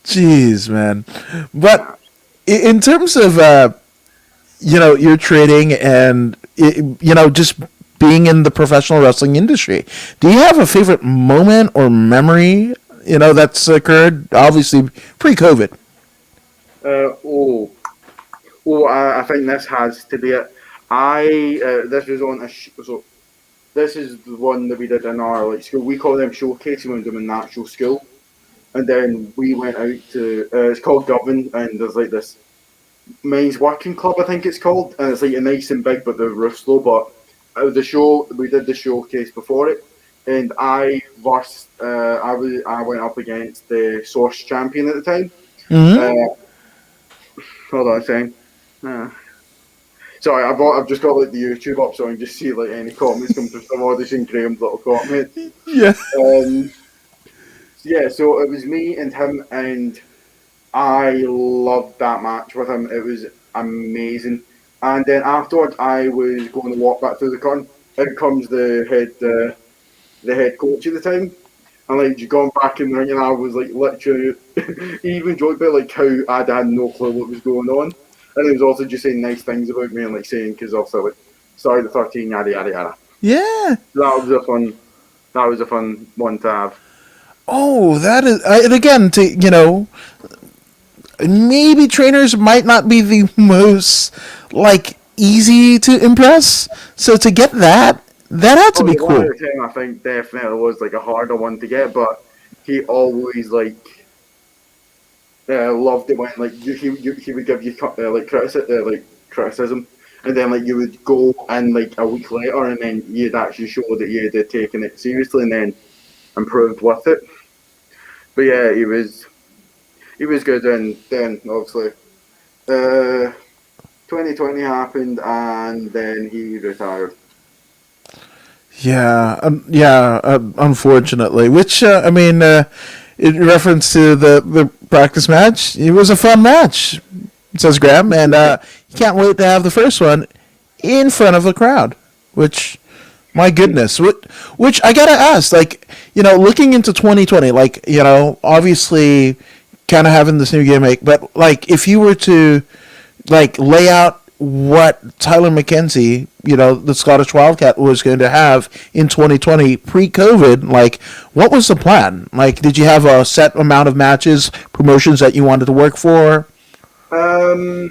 Jeez, man. But in terms of your training and just being in the professional wrestling industry, do you have a favorite moment or memory that's occurred obviously pre-COVID? I think this has to be it. This was on so this is the one that we did in our like school. We call them showcase. We went to them in the actual school, and then we went out to it's called Govan, and there's like this men's working club, I think it's called, and it's like nice and big, but the roof's low. But it was the show. We did the showcase before it, and I went up against the Source champion at the time. Mm-hmm. Hold on a second. Sorry, I've just got like the YouTube up so I can just see like any comments come through. Some audition Graham's little comment. Yeah. So it was me and him, and I loved that match with him. It was amazing. And then afterwards, I was going to walk back through the curtain. Out comes the head coach at the time. And like gone back in the ring, and I was like literally, he even joked about like how I had no clue what was going on, and he was also just saying nice things about me and like saying because also like sorry the 13 yada yada yada. Yeah, that was a fun one to have. Oh, that is, and again, to maybe trainers might not be the most like easy to impress. So to get that had to be The one cool. at the time I think definitely was like a harder one to get, but he always like loved it when like he would give you like criticism, and then like you would go and like a week later, and then you'd actually show that you had taken it seriously and then improved with it. But yeah, he was good, and then obviously, 2020 happened, and then he retired. Yeah, unfortunately. Which I mean, in reference to the practice match, it was a fun match, says Graham, and he can't wait to have the first one in front of a crowd. Which, my goodness, which I gotta ask, like, looking into 2020, like, obviously, kind of having this new gimmick, but like, if you were to like lay out what Tyler Mckenzie, the Scottish Wildcat, was going to have in 2020 pre-COVID, like, what was the plan? Like, did you have a set amount of matches, promotions that you wanted to work for? I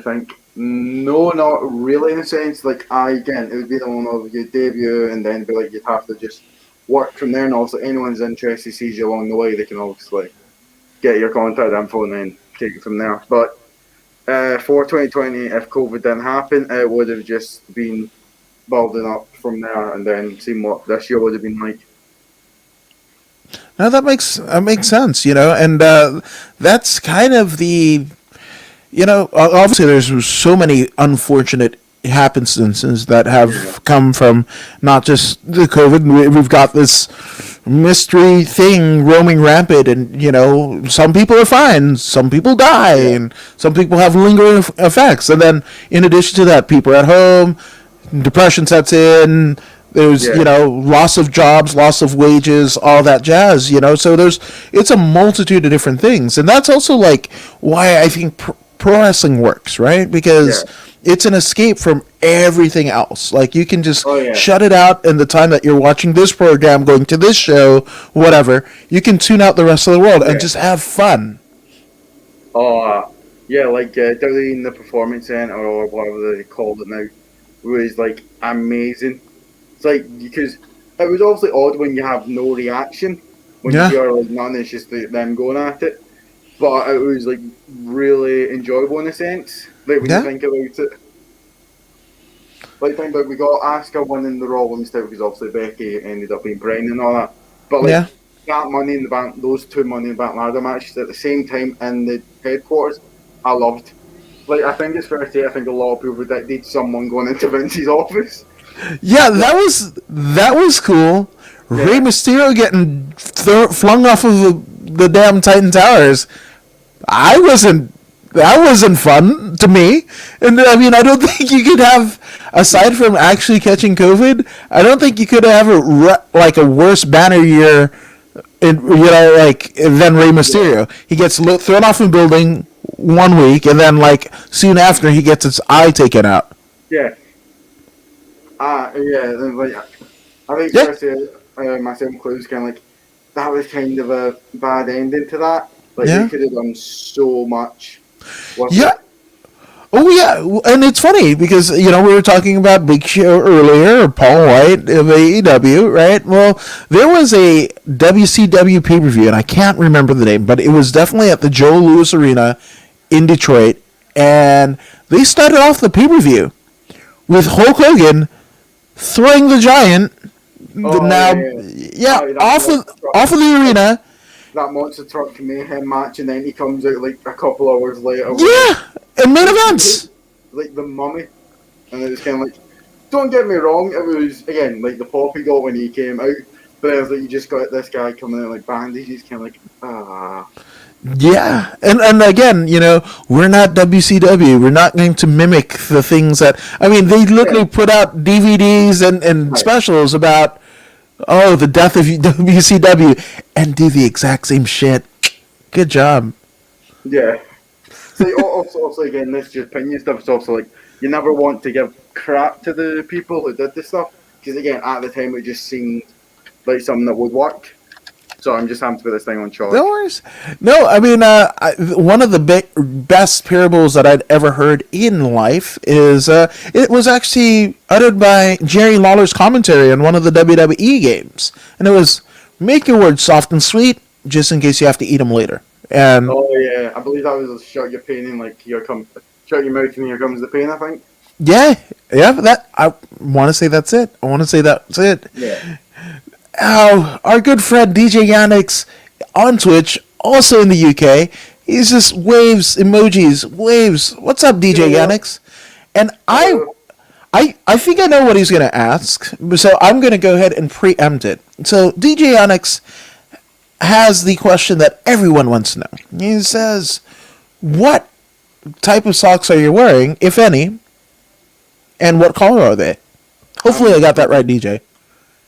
think no, not really in a sense. Like, again, it would be the one of your debut, and then be like you'd have to just work from there. And also, anyone's interested sees you along the way, they can obviously get your contact info and then take it from there. But for 2020, if COVID didn't happen, it would have just been building up from there, and then seeing what this year would have been like. Now that makes sense, and that's kind of the, obviously there's so many unfortunate happenstances that have come from not just the COVID. We've got this mystery thing roaming rampant, and some people are fine, some people die, and some people have lingering effects. And then in addition to that, people are at home, depression sets in. There's loss of jobs, loss of wages, all that jazz. So it's a multitude of different things, and that's also like why I think pro wrestling works, right? Because it's an escape from everything else. Like, you can just shut it out in the time that you're watching this program, going to this show, whatever. You can tune out the rest of the world and just have fun. Like Dudley in the Performance Center, or whatever they called it now, was like amazing. It's like, because it was obviously odd when you have no reaction, when you hear like none, it's just them going at it. But it was like really enjoyable in a sense. Like, when you think about it. Like, think about, we got Asuka winning the Raw Women's title because obviously Becky ended up being pregnant and all that. But like that Money in the Bank, those two Money in the Bank ladder matches at the same time in the headquarters, I loved. Like, I think it's fair to say, I think a lot of people predicted someone going into Vince's office. Yeah, that was cool. Rey Mysterio getting flung off of the damn Titan Towers. That wasn't fun to me. And I mean, I don't think you could have, aside from actually catching COVID, I don't think you could have a worse banner year, than Rey Mysterio. He gets thrown off a building 1 week, and then like soon after he gets his eye taken out. Yeah. Like, I think myself Clue's kind of like, that was kind of a bad ending to that. Like, they could have done so much. Oh yeah, and it's funny because we were talking about Big Show earlier, Paul White of AEW, right? Well, there was a WCW pay-per-view, and I can't remember the name, but it was definitely at the Joe Louis Arena in Detroit, and they started off the pay-per-view with Hulk Hogan throwing the Giant off of the arena. That Monster Truck Mayhem match, and then he comes out like a couple hours later. Yeah, and main events. Like the Mummy. And it was kind of like, don't get me wrong, it was, again, like the pop he got when he came out, but it was like, you just got this guy coming out like bandages, kind of like, Yeah, and again, we're not WCW. We're not going to mimic the things that, I mean, they literally put out DVDs and specials about, the death of WCW, and do the exact same shit. Good job. Yeah. So also, again, this is just opinion stuff. It's also like, you never want to give crap to the people who did this stuff, because again, at the time, it just seemed like something that would work. So I'm just having to put this thing on charge. No worries. No, I mean, one of the best parables that I'd ever heard in life is it was actually uttered by Jerry Lawler's commentary on one of the WWE games, and it was make your words soft and sweet, just in case you have to eat them later. And oh yeah, I believe that was a shut your pain in, like here comes, shut your mouth and here comes the pain. I think. yeah, that I want to say that's it. I want to say that's it. Yeah. Our good friend DJ Yannick's on Twitch, also in the UK. He's just waves, emojis, waves. What's up, DJ Yannick's? And I think I know what he's gonna ask, so I'm gonna go ahead and preempt it. So DJ Yannick's has the question that everyone wants to know. He says, "What type of socks are you wearing, if any, and what color are they?" Hopefully, I got that right, DJ.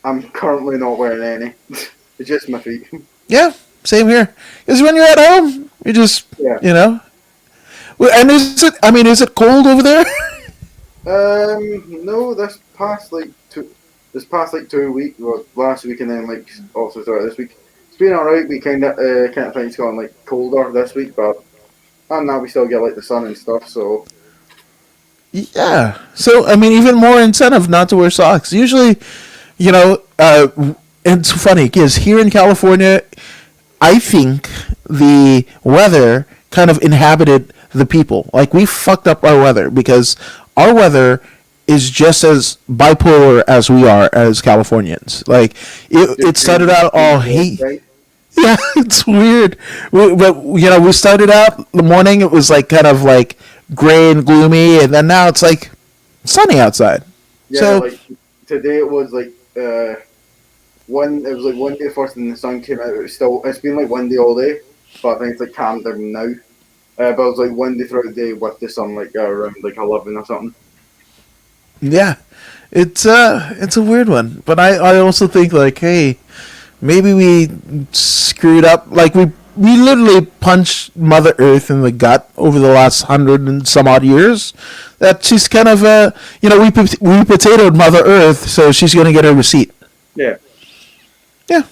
I'm currently not wearing any. It's just my feet. Yeah, same here. Because when you're at home, you just, Yeah. you know. Well, and is it cold over there? No, this past 2 weeks, well, last week and then like also started this week. It's been alright. We kind of think it's gotten like colder this week, but and now we still get like the sun and stuff. So Yeah. So, I mean, even more incentive not to wear socks. Usually, you know, it's funny because here in California, I think the weather kind of inhabited the people. Like, we fucked up our weather because our weather is just as bipolar as we are as Californians. Like, it started out all hate. right? Yeah, it's weird. But, you know, we started out the morning, it was like kind of like gray and gloomy, and then now it's like sunny outside. Yeah, So, like today it was like windy first and the sun came out. It's been like windy all day, but I think it's like calmed down now. But it was like windy throughout the day with the sun like around like 11 or something. yeah, it's a weird one. But I also think like, hey, maybe we screwed up. Like we literally punched Mother Earth in the gut over the last 100 and some odd years. That she's kind of you know, we potatoed Mother Earth, so she's gonna get her receipt. Yeah. Yeah.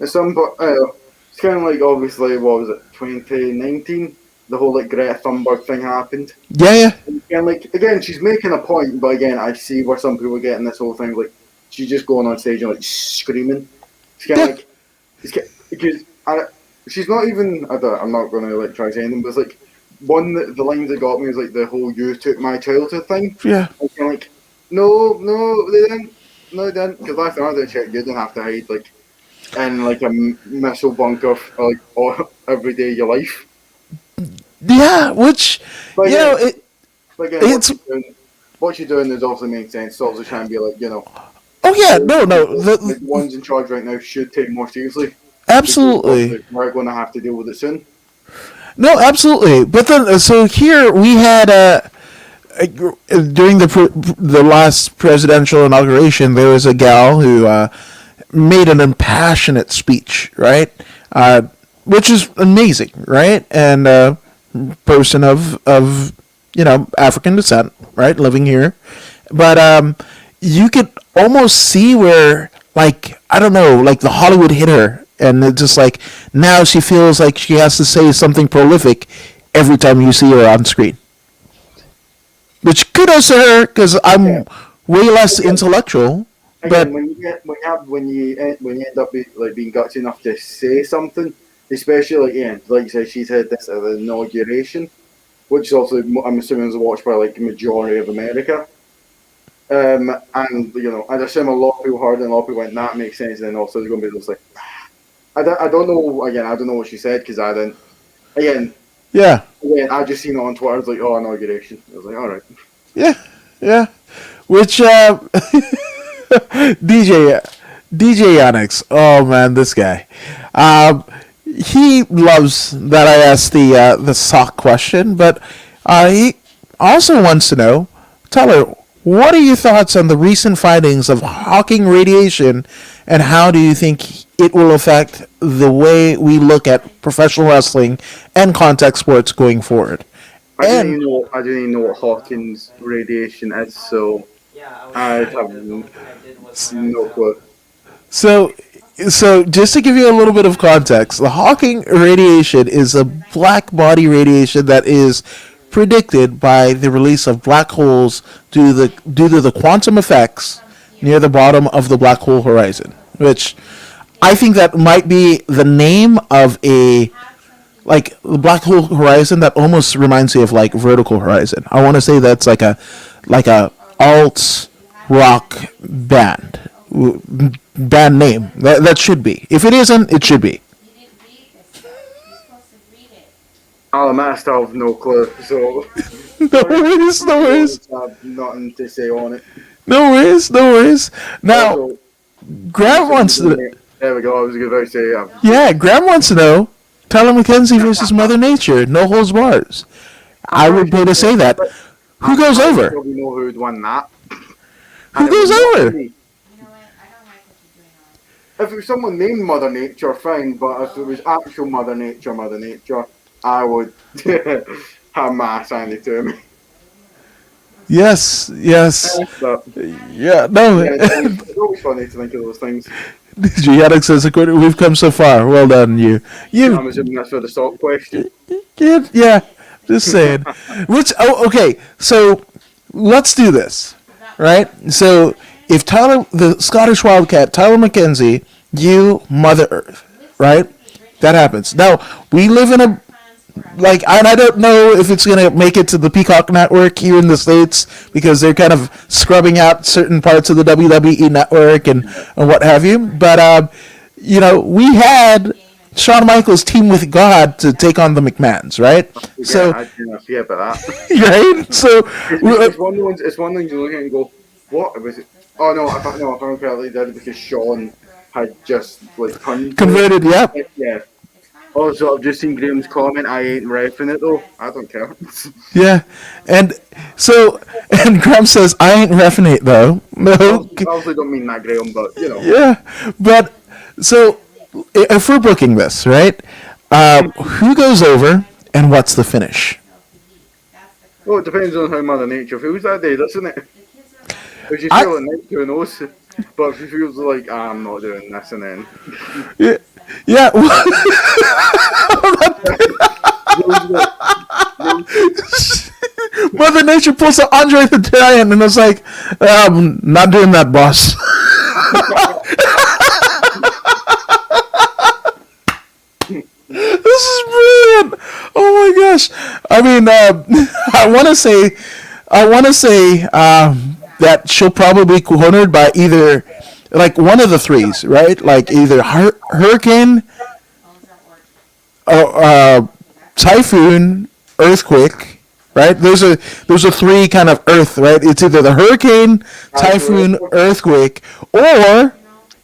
At some point, it's kind of like obviously what was it 2019? The whole like Greta Thunberg thing happened. Yeah. And like again, she's making a point, but again, I see where some people are getting this whole thing like she's just going on stage and like screaming. It's kind of like because she's not even. I'm not going to like try saying them, but it's like the lines that got me was like the whole "you took my childhood" thing. Yeah. I'm kind of like, no, they didn't. No, they didn't. Because last time I did check, you didn't have to hide like in like a missile bunker like every day of your life. Yeah, which But you know But again, it's. what you're doing is also makes sense. It's also trying to be like, you know, Oh yeah, no, the ones in charge right now should take more seriously. absolutely. We're going to have to deal with it soon. No, absolutely. But then, so here we had during the last presidential inauguration, there was a gal who made an impassionate speech, right? Which is amazing, right? And person of you know, African descent, right, living here, but you could almost see where, like, I don't know, like the Hollywood hit her, and it's just like now she feels like she has to say something prolific every time you see her on screen. Which kudos to her, because I'm way less intellectual. But Again, when you end up being gutsy enough to say something, especially like you said, she's had this at the inauguration, which is also I'm assuming was watched by like the majority of America. And you know, I'd assume a lot of people heard it and a lot of people went, that makes sense. And then also there's going to be just like, I don't know. Again, I don't know what she said because I didn't. Again, I just seen it on Twitter. I was like, oh, inauguration. I was like, all right. yeah. Which DJ Onyx. Oh man, this guy. He loves that I asked the sock question, but he also wants to know, Tyler, what are your thoughts on the recent findings of Hawking radiation, and how do you think it will affect the way we look at professional wrestling and contact sports going forward? I didn't even know what Hawkins radiation is, so I have no clue. So So, just to give you a little bit of context, the Hawking radiation is a black body radiation that is predicted by the release of black holes due to the quantum effects near the bottom of the black hole horizon, which I think that might be the name of a like the black hole horizon that almost reminds me of like vertical horizon. I want to say that's like a alt rock band name. That should be. If it isn't, it should be. I still have no clue, so No worries, no worries. I have nothing to say on it. No worries, no worries. Now, Also, Graham wants to. there we go. I was going to say, Yeah, Graham wants to know. Tyler Mckenzie versus Mother Nature, no holds bars. I would be to say that. Who goes over? We know who would win that. Who goes over? If it was someone named Mother Nature, fine. But if it was actual Mother Nature, I would have my ass handed to me. Yes, yes. But, Yeah, no. yeah, it's always funny to think of those things. Yannick says, we've come so far. Well done, you. I'm assuming that's for the stock question. Yeah, just saying. Okay, so let's do this, right? So if the Scottish Wildcat, Tyler Mckenzie, you, Mother Earth, right? That happens. Now, we live in a, and I don't know if it's going to make it to the Peacock Network here in the States because they're kind of scrubbing out certain parts of the WWE Network and what have you. But, we had Shawn Michaels team with God to take on the McMahons, right? Yeah, So, I didn't forget about that. right? So, It's one of the ones. It's one thing you look at and go, "What was it?" Oh no, I found correctly did it because Shawn had just turned converted, yeah. Yeah. Also, I've just seen Graham's comment. I ain't reffing it though. I don't care. Yeah, and Graham says, I ain't reffing it though. No. Obviously, don't mean that, Graham, but Yeah, but so if we're booking this, right? Who goes over and what's the finish? Well, it depends on how Mother Nature feels that day, doesn't it? If she's I- feeling nice, who knows? But if she feels like I'm not doing this, and then Yeah. Mother Nature pulls an Andre the Giant and it's like, I'm not doing that, boss. This is brilliant. Oh my gosh. I mean, I want to say that she'll probably be cornered by either one of the threes, right? Like either hurricane, typhoon, earthquake, right? Those are three kind of earth, right? It's either the hurricane, typhoon, earthquake, or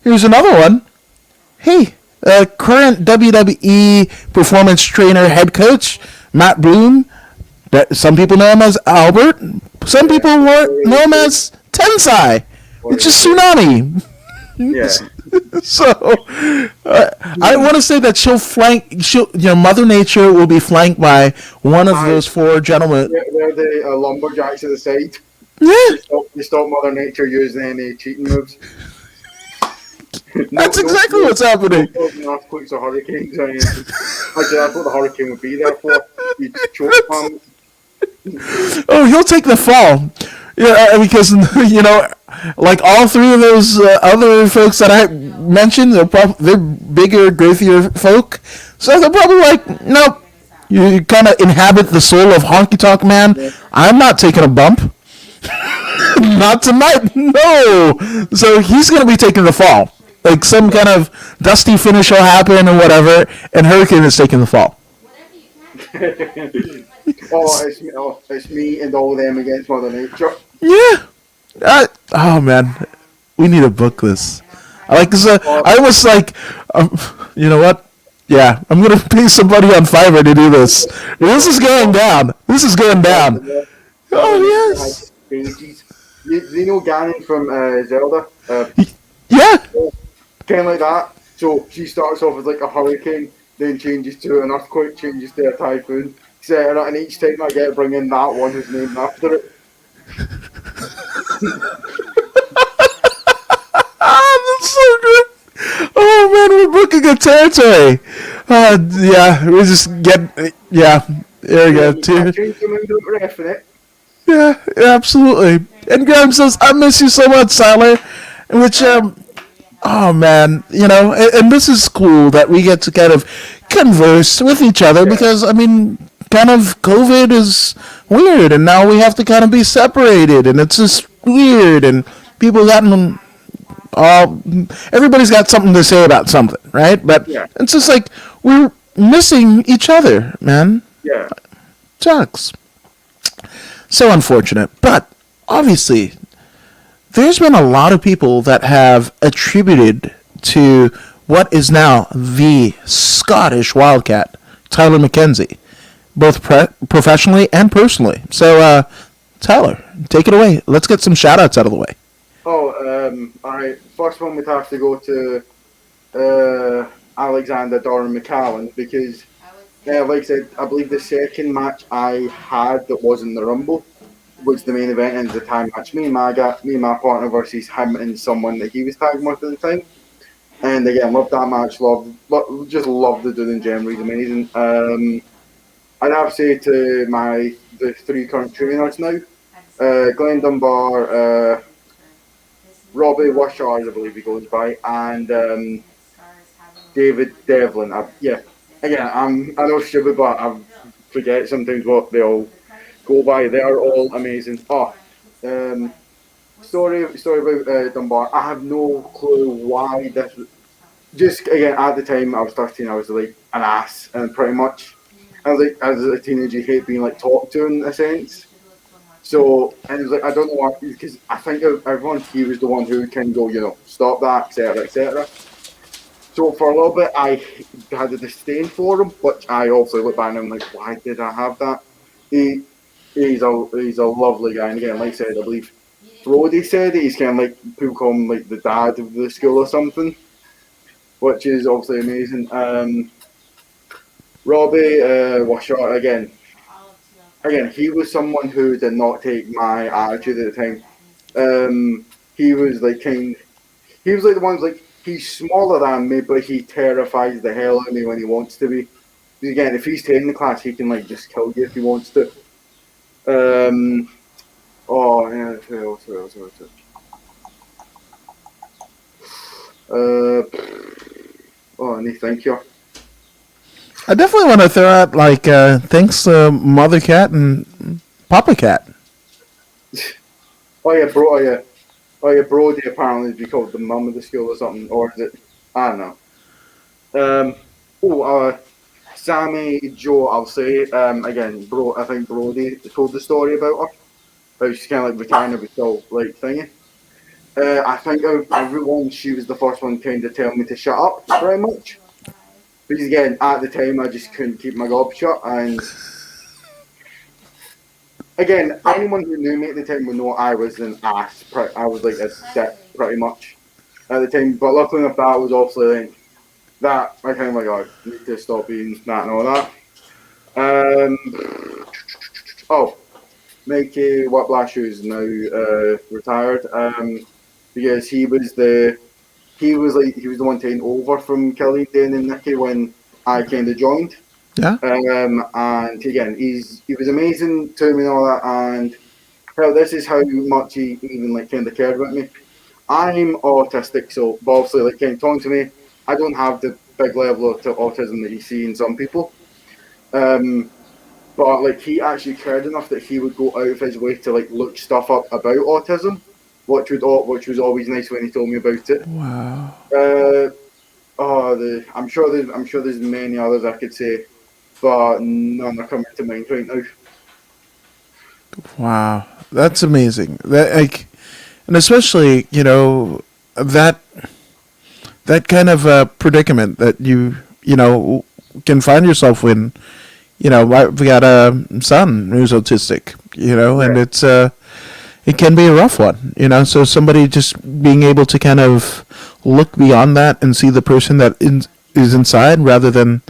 here's another one. Hey, current WWE performance trainer head coach Matt Bloom. That some people know him as Albert. Some people know him as Tensai, which is Tsunami. yeah. So, I want to say that Mother Nature will be flanked by one of those four gentlemen. They're the lumberjacks at the side. Yeah, They stop Mother Nature using any cheating moves. that's exactly what's happening. No earthquakes or hurricanes or anything. Actually, that's what the hurricane would be there for. You choke pump. Oh, he'll take the fall. Yeah, because like all three of those other folks that I mentioned, they're bigger, girthier folk. So they're probably like, nope. You kind of inhabit the soul of Honky Tonk Man. Yeah. I'm not taking a bump. Not tonight. No. So he's going to be taking the fall. Like some kind of dusty finish will happen or whatever, and Hurricane is taking the fall. It's me and all of them against Mother Nature. Yeah. Oh man, we need to book this. I was like, you know what? Yeah, I'm gonna pay somebody on Fiverr to do this. This is going down. This is going down. Oh yes. You know Ganon from Zelda? Yeah. Kind of like that. So she starts off as like a hurricane, then changes to an earthquake, changes to a typhoon, etc. And each time I get bring in that one who's named after it. That's so good. Oh we're booking a territory. Yeah, we just get. Yeah, there we go. I changed your mind about ref in it. Yeah, absolutely. And Graham says, "I miss you so much, Tyler." Which, oh man, and this is cool that we get to kind of converse with each other because I mean, kind of COVID is weird, and now we have to kind of be separated, and it's just weird, and people gotten everybody's got something to say about something, right? But Yeah. it's just like we're missing each other, man. Yeah. Sucks. So unfortunate. But obviously, there's been a lot of people that have attributed to what is now the Scottish Wildcat, Tyler Mckenzie, both professionally and personally. So, Tyler, take it away. Let's get some shout-outs out of the way. Alright. First one would have to go to Alexander Doran McCallan because, like I said, I believe the second match I had that wasn't the Rumble was the main event and the time match. Me and my partner versus him and someone that he was tagging with at the time. And again, loved that match. Just loved the dude in general. He's amazing. I'd have to say to the three current trainers now, Glenn Dunbar, Robbie Wishart, I believe he goes by, and David Devlin. Again, I know stupid, but I forget sometimes what they all go by. They are all amazing. Story about Dunbar. I have no clue why this. Just again, at the time I was 13, I was like an ass, and pretty much, I was like as a teenager, you hate being like talked to in a sense. So, and it was like, I don't know why, because I think everyone, he was the one who can go, stop that, etc., etc. So for a little bit, I had a disdain for him, but I also look back and I'm like, why did I have that? He's a lovely guy, and again, like I said, I believe Brody said he's kind of like, people call him like the dad of the school or something, which is obviously amazing. Robbie Wishart, again, he was someone who did not take my attitude at the time. He was like the one who's like, he's smaller than me, but he terrifies the hell out of me when he wants to be. Because again, if he's taking the class, he can like just kill you if he wants to. Who else? I need to think here. I definitely want to throw out, thanks to Mother Cat and Papa Cat. Brody apparently is called the mum of the school or something, or is it? I don't know. Sammy Joe, I'll say, again, I think Brody told the story about her. How she's kind of like retiring but still like thingy. I think of everyone, she was the first one kind of tell me to shut up, very much. Because again, at the time, I just couldn't keep my gob shut. And again, anyone who knew me at the time would know I was an ass. I was like a dick, pretty much, at the time. But luckily enough, that was obviously like, that, I kind of like, I need to stop eating that and all that. Mikey Whiplash, who's now retired, because he was the one taking over from Kelly, Dane, and Nicky when I kind of joined. Yeah. And again, he was amazing to me and all that. And hell, this is how much he even like kind of cared about me. I'm autistic, so obviously, like kind of talking to me, I don't have the big level of autism that you see in some people. But like he actually cared enough that he would go out of his way to like look stuff up about autism, which was always nice when he told me about it. Wow. I'm sure there's many others I could say, but none are coming to mind right now. Wow, that's amazing. And especially that kind of predicament that you can find yourself in. We got a son who's autistic, and it's it can be a rough one, So somebody just being able to kind of look beyond that and see the person that is inside rather than,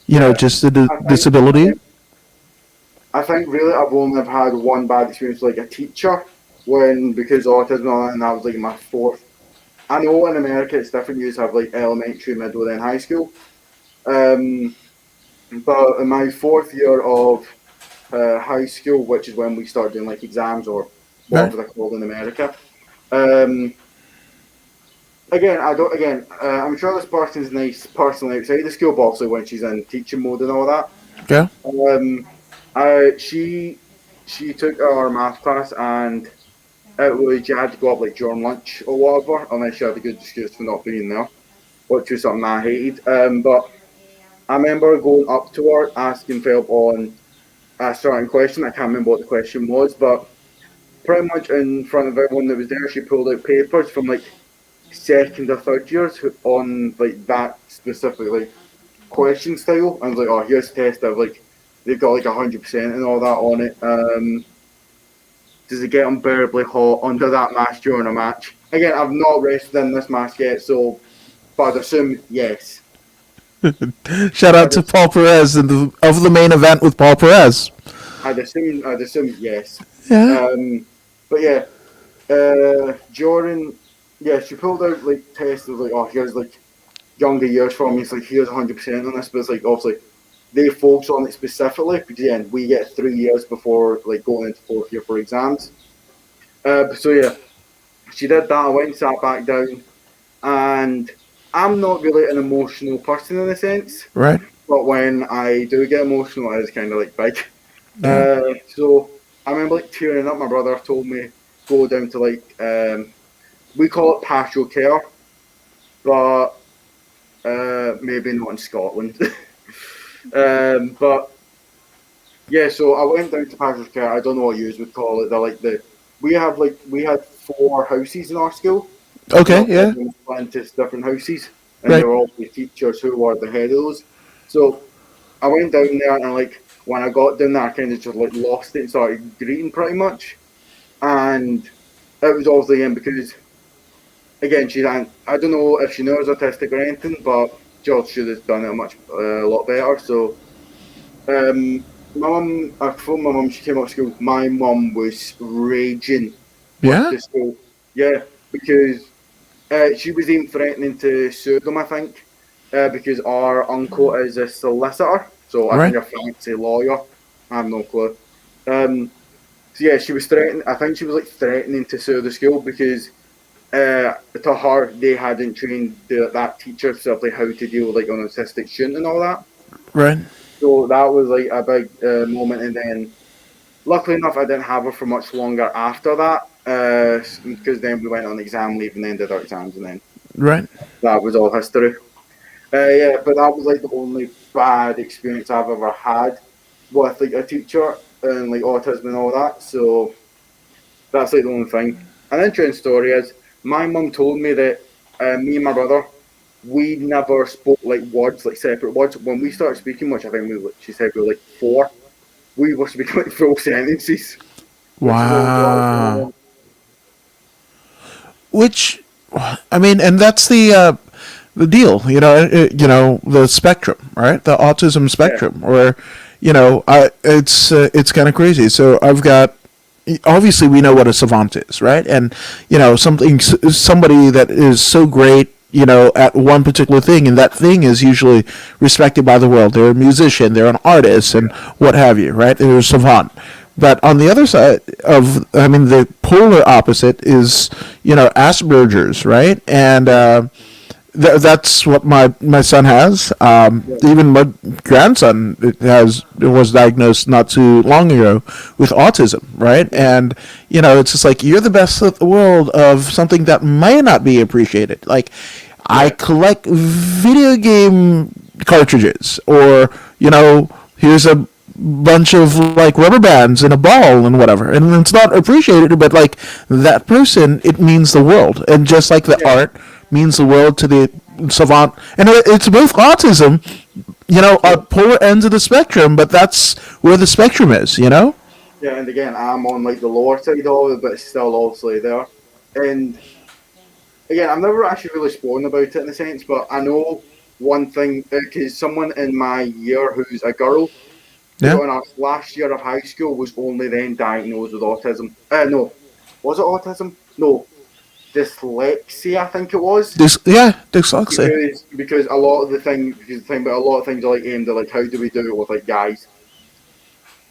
just the disability. I think really I've only ever had one bad experience with like a teacher because of autism and all that, and that was like my fourth I know in America it's different. You have like elementary, middle, then high school. Um, but in my fourth year of high school, which is when we start doing like exams or Right. whatever they're called in America. Um, again, I don't. Again, I'm sure this person's nice personally outside the school, but also when she's in teaching mode and all that. Yeah. She took our math class and it was you had to go up like during lunch or whatever, unless you had a good excuse for not being there, which was something I hated. But I remember going up to her asking for help on a certain question. I can't remember what the question was, but pretty much in front of everyone that was there, she pulled out papers from like second or third years on like that specific like question style, and was like, "Oh, here's a test of like they've got like 100% and all that on it." Does it get unbearably hot under that mask during a match? Again, I've not rested in this mask yet, so but I'd assume yes. Shout out I'd, to Paul Perez of the main event with Paul Perez. I'd assume yes. Yeah. But yeah, Jordan, yeah, she pulled out like tests of like, oh, here's like younger years from me. It's like here's 100% on this, but it's like obviously they focus on it specifically because again we get 3 years before like going into fourth year for exams. So yeah, she did that. I went and sat back down, and I'm not really an emotional person in a sense, Right. but when I do get emotional, it is kind of like big. Yeah. So I remember like tearing up. My brother told me go down to like we call it pastoral care, but maybe not in Scotland. But yeah, so I went down to pastoral care. I don't know what you would call it. They're like we had 4 houses in our school. Okay. Yeah. Split into different houses, and Right. there were all the teachers who were the head of those. So I went down there, and like when I got down there, I kind of just like lost it and started greeting pretty much. And it was obviously in because again I don't know if she knows autistic or anything, but George should have done it a lot better. So my mum, I phoned my mum. She came up to school. My mum was raging with Yeah. the school. Yeah, because she was even threatening to sue them. I think because our uncle is a solicitor, so I Right. think a fancy lawyer. I have no clue. Um, so yeah, she was threatening. I think she was like threatening to sue the school because to her they hadn't trained that teacher specifically how to deal with like an autistic student and all that. Right. So that was like a big moment. And then, luckily enough, I didn't have her for much longer after that because then we went on exam leave and then did our exams, and then Right. that was all history. Yeah, but that was like the only bad experience I've ever had with like a teacher and like autism and all that. So that's like the only thing. An interesting story is my mum told me that me and my brother we never spoke like words like separate words. When we started speaking, which I think she said we were like 4, we were speaking like full sentences, which is Wow. all. Which, I mean, and that's the deal. The spectrum, right? The autism Yeah, spectrum, where it's kind of crazy. So I've got obviously we know what a savant is, right? And somebody that is so great, at one particular thing, and that thing is usually respected by the world. They're a musician, they're an artist, and what have you, right? They're a savant. But on the other side the polar opposite is, Asperger's, right? And that's what my son has. yeah, Even my grandson was diagnosed not too long ago with autism, right? And it's just like you're the best of the world of something that might not be appreciated. Like I yeah, collect video game cartridges, or here's a bunch of like rubber bands and a ball and whatever, and it's not appreciated, but like that person, it means the world. And just like the yeah, art means the world to the savant, and it's both autism, yeah, polar ends of the spectrum, but that's where the spectrum is. yeah. And again, I'm on like the lower side of it, but it's still obviously there. And again, I've never actually really spoken about it in a sense, but I know one thing because someone in my year who's a girl Yeah. who in our last year of high school was only then diagnosed with autism. No, was it autism? No, dyslexia, I think it was. Dyslexia. Because a lot of the thing, but a lot of things are like aimed at like how do we do it with like guys?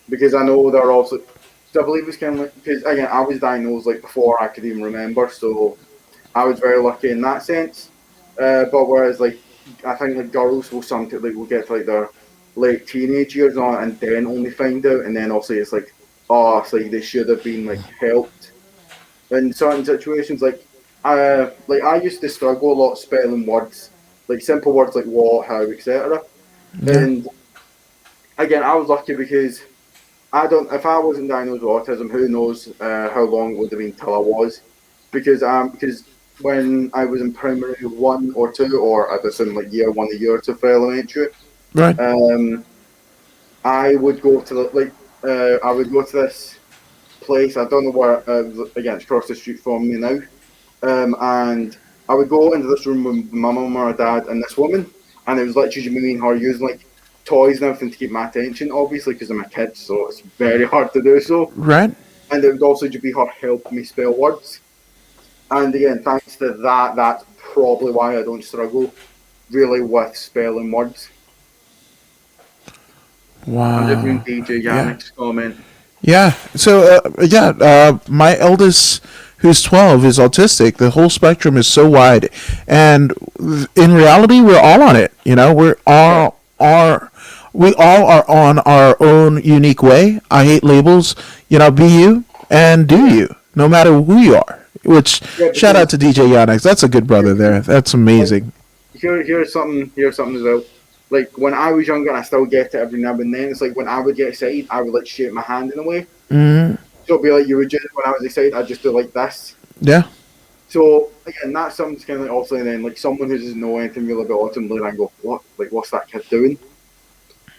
Because I know they're also, so I believe it's kind of like, because again I was diagnosed like before I could even remember, so I was very lucky in that sense. But whereas like I think like girls will sometimes like will get to like their late teenage years on and then only find out, and then also it's like, oh, it's like they should have been like helped in certain situations. Like I used to struggle a lot spelling words, like simple words like what, how, etc. Yeah. And again, I was lucky because I don't. If I wasn't diagnosed with autism, who knows how long it would have been till I was, because when I was in primary 1 or 2, or I was in like year 1 or year 2 for elementary, Right. I would go to I would go to this place. I don't know where. Again, it's across the street from me now, and I would go into this room with my mum or my dad and this woman, and it was literally just me and her using like toys and everything to keep my attention, obviously because I'm a kid, so it's very hard to do so. Right. And it would also just be her helping me spell words. And again, thanks to that, that's probably why I don't struggle really with spelling words. Wow. I'm just doing DJ Yannick's comment. Yeah. So, my eldest, who's 12, is autistic. The whole spectrum is so wide, and in reality, we're all on it. You know, we all are on our own unique way. I hate labels. You know, be you and do you, no matter who you are. Which shout out to DJ Yannick. That's a good brother there. That's amazing. Here's something as well. Like when I was younger, I still get it every now and then. It's like when I would get excited, I would like shake my hand in a way. Mm-hmm. So it'd be like you would just when I was excited, I'd just do like this. Yeah. So again, that's something kind of like also, and then like someone who doesn't know anything really about autism, and go, what? Like what's that kid doing?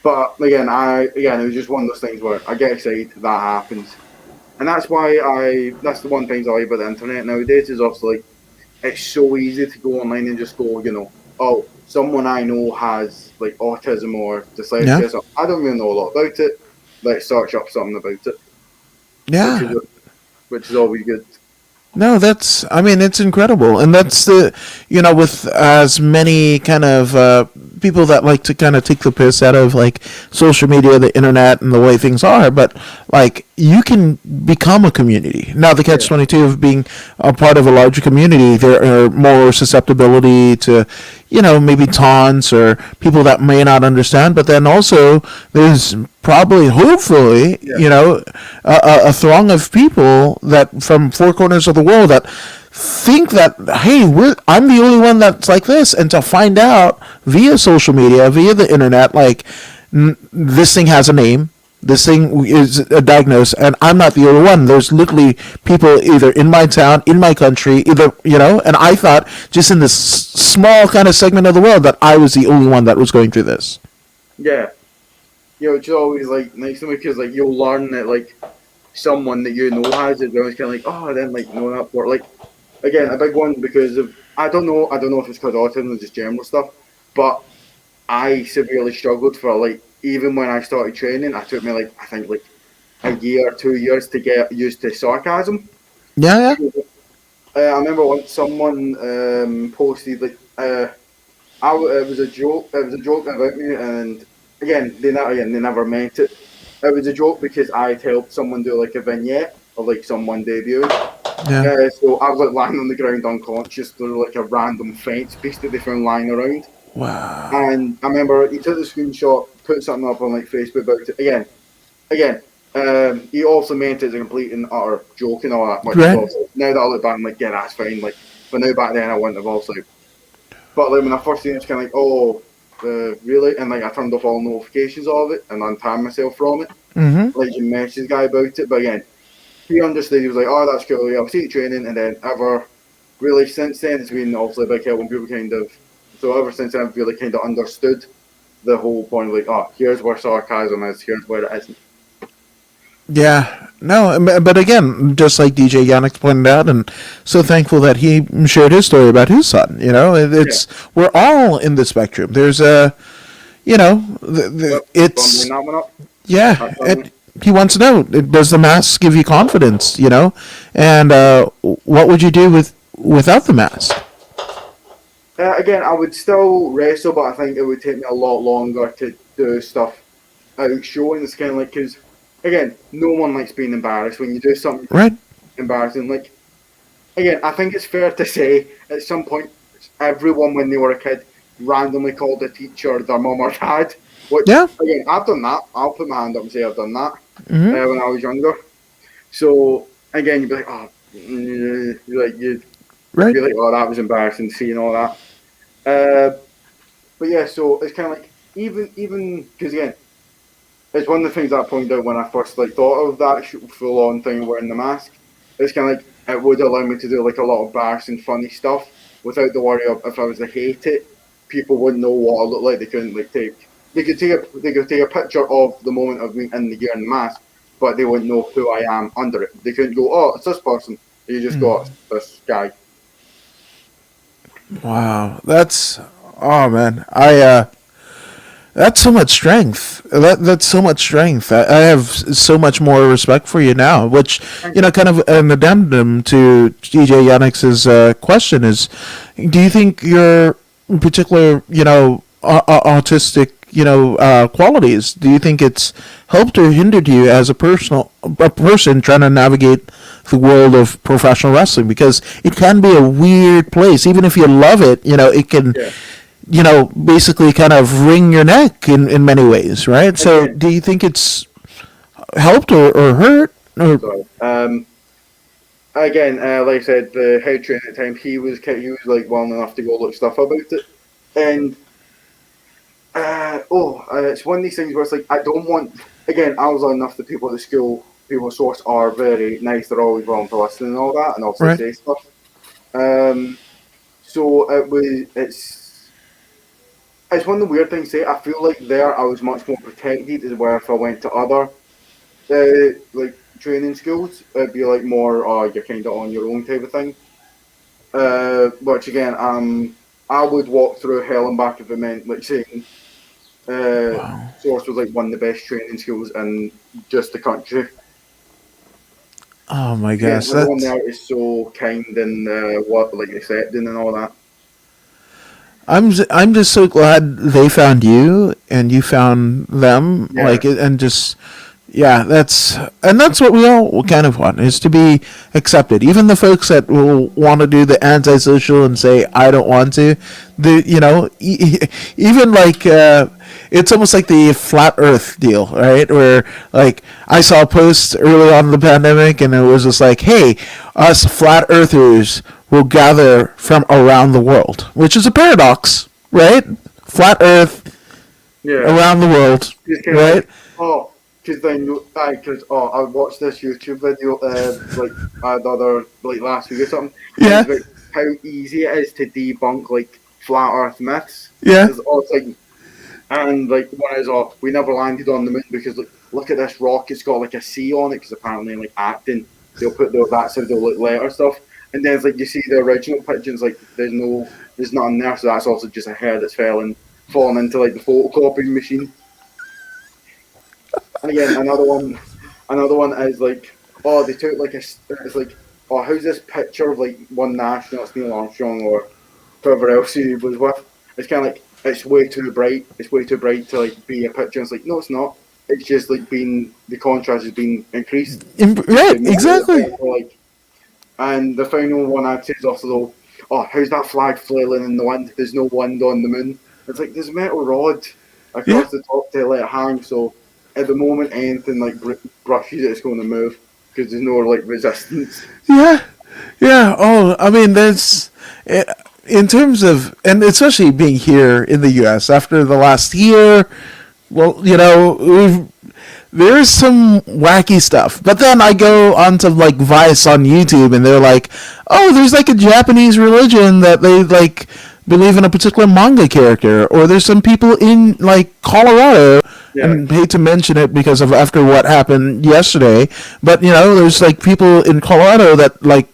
But again, it was just one of those things where I get excited, that happens, and that's why that's the one thing I like about the internet nowadays is also like it's so easy to go online and just go, oh, someone I know has like autism or dyslexia. Yeah. So I don't really know a lot about it. Let's search up something about it. Yeah. Which is always good. No, it's incredible. And that's with as many kind of people that like to kind of take the piss out of like social media, the internet, and the way things are, but like you can become a community. Now, the catch-22 of being a part of a larger community, there are more susceptibility to, maybe taunts or people that may not understand, but then also there's probably, hopefully, a throng of people that from four corners of the world that think that, hey, I'm the only one that's like this, and to find out via social media, via the internet, like this thing has a name, this thing is diagnosed, and I'm not the only one. There's literally people either in my town, in my country, and I thought just in this small kind of segment of the world that I was the only one that was going through this. Yeah. Which is always like nice to me because like you'll learn that like someone that you know has it, it's kind of like, oh, I didn't like know that before. Like again, a big one because of I don't know if it's because of autism or just general stuff, but I severely struggled for like even when I started training, it took me like I think like a year or 2 years to get used to sarcasm. Yeah. I remember once someone posted like it was a joke. It was a joke about me, and again they never meant it. It was a joke because I'd helped someone do like a vignette of like someone debuting. Yeah. So I was like lying on the ground unconscious through like a random fence piece that they found lying around. Wow. And I remember he took the screenshot, put something up on like Facebook about it. Again, he also meant it as a complete and utter joke and all that. Which Right. also, now that I look back, I'm like, yeah, that's fine. Like, but now back then I wouldn't have also. But like when I first seen it, it's kind of like, oh, really? And like I turned off all notifications of it and untimed myself from it. Mm-hmm. Like you messaged the guy about it, but again, he understood. He was like, oh, that's cool. Yeah, I'll see you training, and then really since then it's been obviously a big help when people kind of. So ever since then, I've really kind of understood the whole point of like, oh, here's where sarcasm is, here's where it isn't. Yeah, no, but again, just like DJ Yannick pointed out, and so thankful that he shared his story about his son. We're all in the spectrum. There's it's he wants to know, does the mask give you confidence? And what would you do without the mask? Again, I would still wrestle, but I think it would take me a lot longer to do stuff out showing. It's kind of like, because, again, no one likes being embarrassed when you do something Right. embarrassing. Like, again, I think it's fair to say at some point, everyone when they were a kid randomly called a teacher their mum or dad. Which, Yeah. again, I've done that. I'll put my hand up and say I've done that Mm-hmm. when I was younger. So, again, you'd be like, oh, you'd Right. be like, oh, that was embarrassing, seeing all that. But yeah, so it's kind of like, even because again, it's one of the things that I pointed out when I first thought of that full on thing wearing the mask. It's kind of like it would allow me to do like a lot of embarrassing, funny stuff without the worry of if I was to hate it, people wouldn't know what I look like. They couldn't they could take a picture of the moment of me in the gear and the mask, but they wouldn't know who I am under it. They couldn't go, oh, it's this person. You just go, "It's this guy." Wow. That's oh man. That's so much strength. That's so much strength. I have so much more respect for you now. Which kind of an addendum to DJ Yannick's question is: do you think your particular, autistic, qualities? Do you think it's helped or hindered you as a person trying to navigate the world of professional wrestling? Because it can be a weird place, even if you love it. It can. Yeah. Basically kind of wring your neck in many ways, right? So do you think it's helped or hurt? Or... Sorry. Again, like I said, the head trainer at the time, he was like well enough to go look stuff about it. And, it's one of these things where it's like, I don't want, again, I was enough that people at the school, people at Source are very nice, they're always willing to listen and all that, and also say stuff. So it's one of the weird things to say. I feel like there I was much more protected as where if I went to other training schools, it'd be like more you're kind of on your own type of thing. Which again, I would walk through hell and back if it meant like saying Source was like one of the best training schools in just the country. Oh my gosh, everyone there is so kind and accepting and all that. I'm just so glad they found you and you found them. Yeah. That's what we all kind of want, is to be accepted. Even the folks that will want to do the antisocial and say I don't want to, even it's almost like the flat Earth deal, right? Where like I saw a post early on in the pandemic, and it was just like, hey, us flat Earthers will gather from around the world, which is a paradox, right? Flat Earth, around the world, right? Because I watched this YouTube video last week or something. Yeah. About how easy it is to debunk like flat Earth myths. Yeah. And like one is we never landed on the moon because look at this rock, it's got like a C on it, because apparently like acting they'll put that's how they'll letter stuff. And then it's like you see the original pictures, like there's nothing there, so that's also just a hair that's fallen into like the photocopying machine. And again, another one is like, they took like it's like, how's this picture of like one national, it's Neil Armstrong or whoever else he was with. It's kind of like, it's way too bright. It's way too bright to like be a picture. It's like, no, it's not. It's just like the contrast has been increased. Right, exactly. And the final one I'd say is also, how's that flag flailing in the wind? There's no wind on the moon. It's like, there's a metal rod across the top to let it hang, so at the moment anything like brushes it's going to move because there's no like resistance. Yeah. Oh, I mean, there's in terms of, and especially being here in the U.S. after the last year, well, there's some wacky stuff. But then I go onto like Vice on YouTube, and they're like, oh, there's like a Japanese religion that they like believe in a particular manga character, or there's some people in like Colorado. Yeah. And hate to mention it because of after what happened yesterday, but there's like people in Colorado that like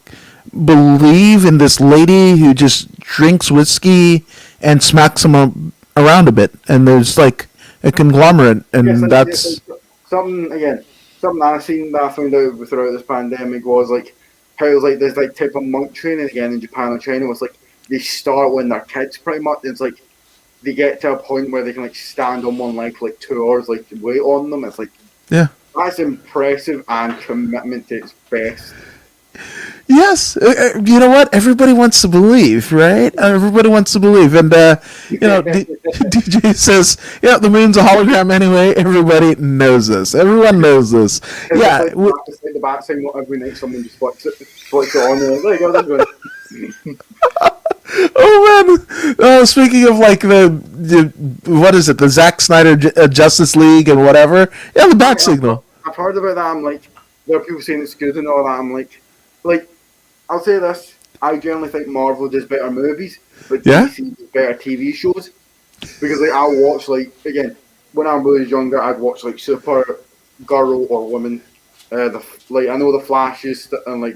believe in this lady who just drinks whiskey and smacks them around a bit, and there's like a conglomerate, and that's something I seen that I found out throughout this pandemic was like how like there's like type of monk training again in Japan and China. It's like they start when they're kids, pretty much. It's like they get to a point where they can like stand on one leg for like 2 hours, like weight on them. It's like Yeah. that's impressive and commitment to its best. Yes, you know what? Everybody wants to believe, right? Everybody wants to believe, and DJ says, "Yeah, the moon's a hologram anyway." Everybody knows this. Everyone knows this. Yeah. It's like the bat saying, "What every night someone just flicks it on." And there you go. Oh man! Speaking of like the what is it? The Zack Snyder Justice League and whatever. Yeah, the bat signal. I've heard about that. I'm like, there are people saying it's good and all that. I'm like, I'll say this: I generally think Marvel does better movies, but DC does better TV shows. Because like I'll watch again when I was younger, I'd watch like Super Girl or Woman. I know the Flashes and the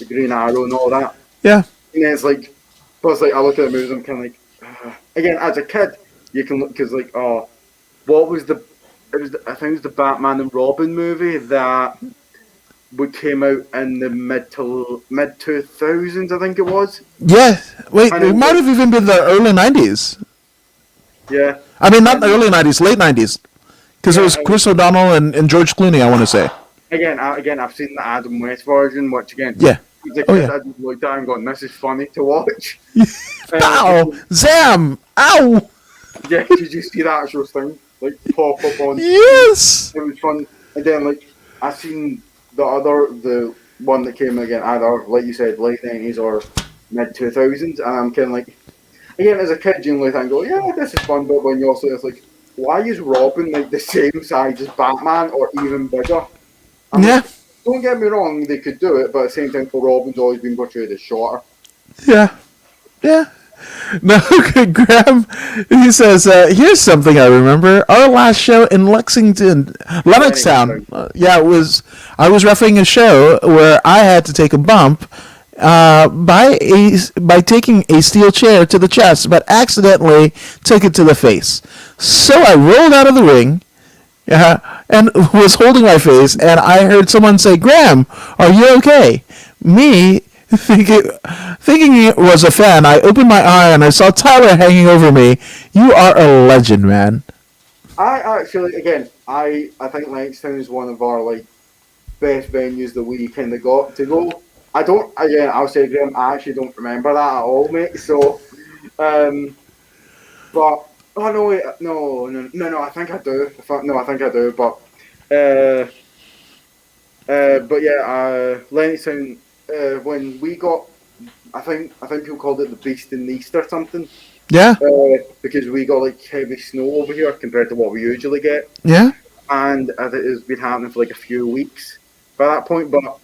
Green Arrow and all that. Yeah. And then it's like, plus I look at the movies, I'm kind of like, again as a kid, you can look because what was I think it was the Batman and Robin movie that came out in the mid 2000s, I think it was. Yeah. Wait, it might have even been the early 90s. Yeah. I mean, not the early 90s, late 90s. Because it was Chris O'Donnell and George Clooney, I want to say. Again, I've seen the Adam West version, which again, yeah. As a kid, I just looked at and gone, this is funny to watch. Ow! Zam! Ow! Yeah, did you see that actual thing? Like, pop up on... Yes! It was fun. And then, I seen the one that came again, either, like you said, late 90s or mid 2000s, and I'm kind of like, again, as a kid, you look and go, yeah, this is fun, but when you also, it's like, why is Robin, the same size as Batman, or even bigger? Yeah. Don't get me wrong, they could do it, but at the same time, Robin's always been portrayed as shorter. Yeah. Yeah. No, okay, Graham, he says, here's something I remember. Our last show in Lennoxtown. I was refereeing a show where I had to take a bump by taking a steel chair to the chest, but accidentally took it to the face. So I rolled out of the ring, and was holding my face, and I heard someone say, "Graham, are you okay?" Me, thinking it was a fan, I opened my eye and I saw Tyler hanging over me. You are a legend, man. I actually, again, I think Lennoxtown is one of our best venues that we kind of got to go. I'll say, Graham, I actually don't remember that at all, mate. So, but oh no, wait, no, I think I do. I think I do, but yeah, Lennoxtown. When we got, I think people called it the Beast in the East or something. Yeah. Because we got heavy snow over here compared to what we usually get. Yeah. And it has been happening for a few weeks by that point, but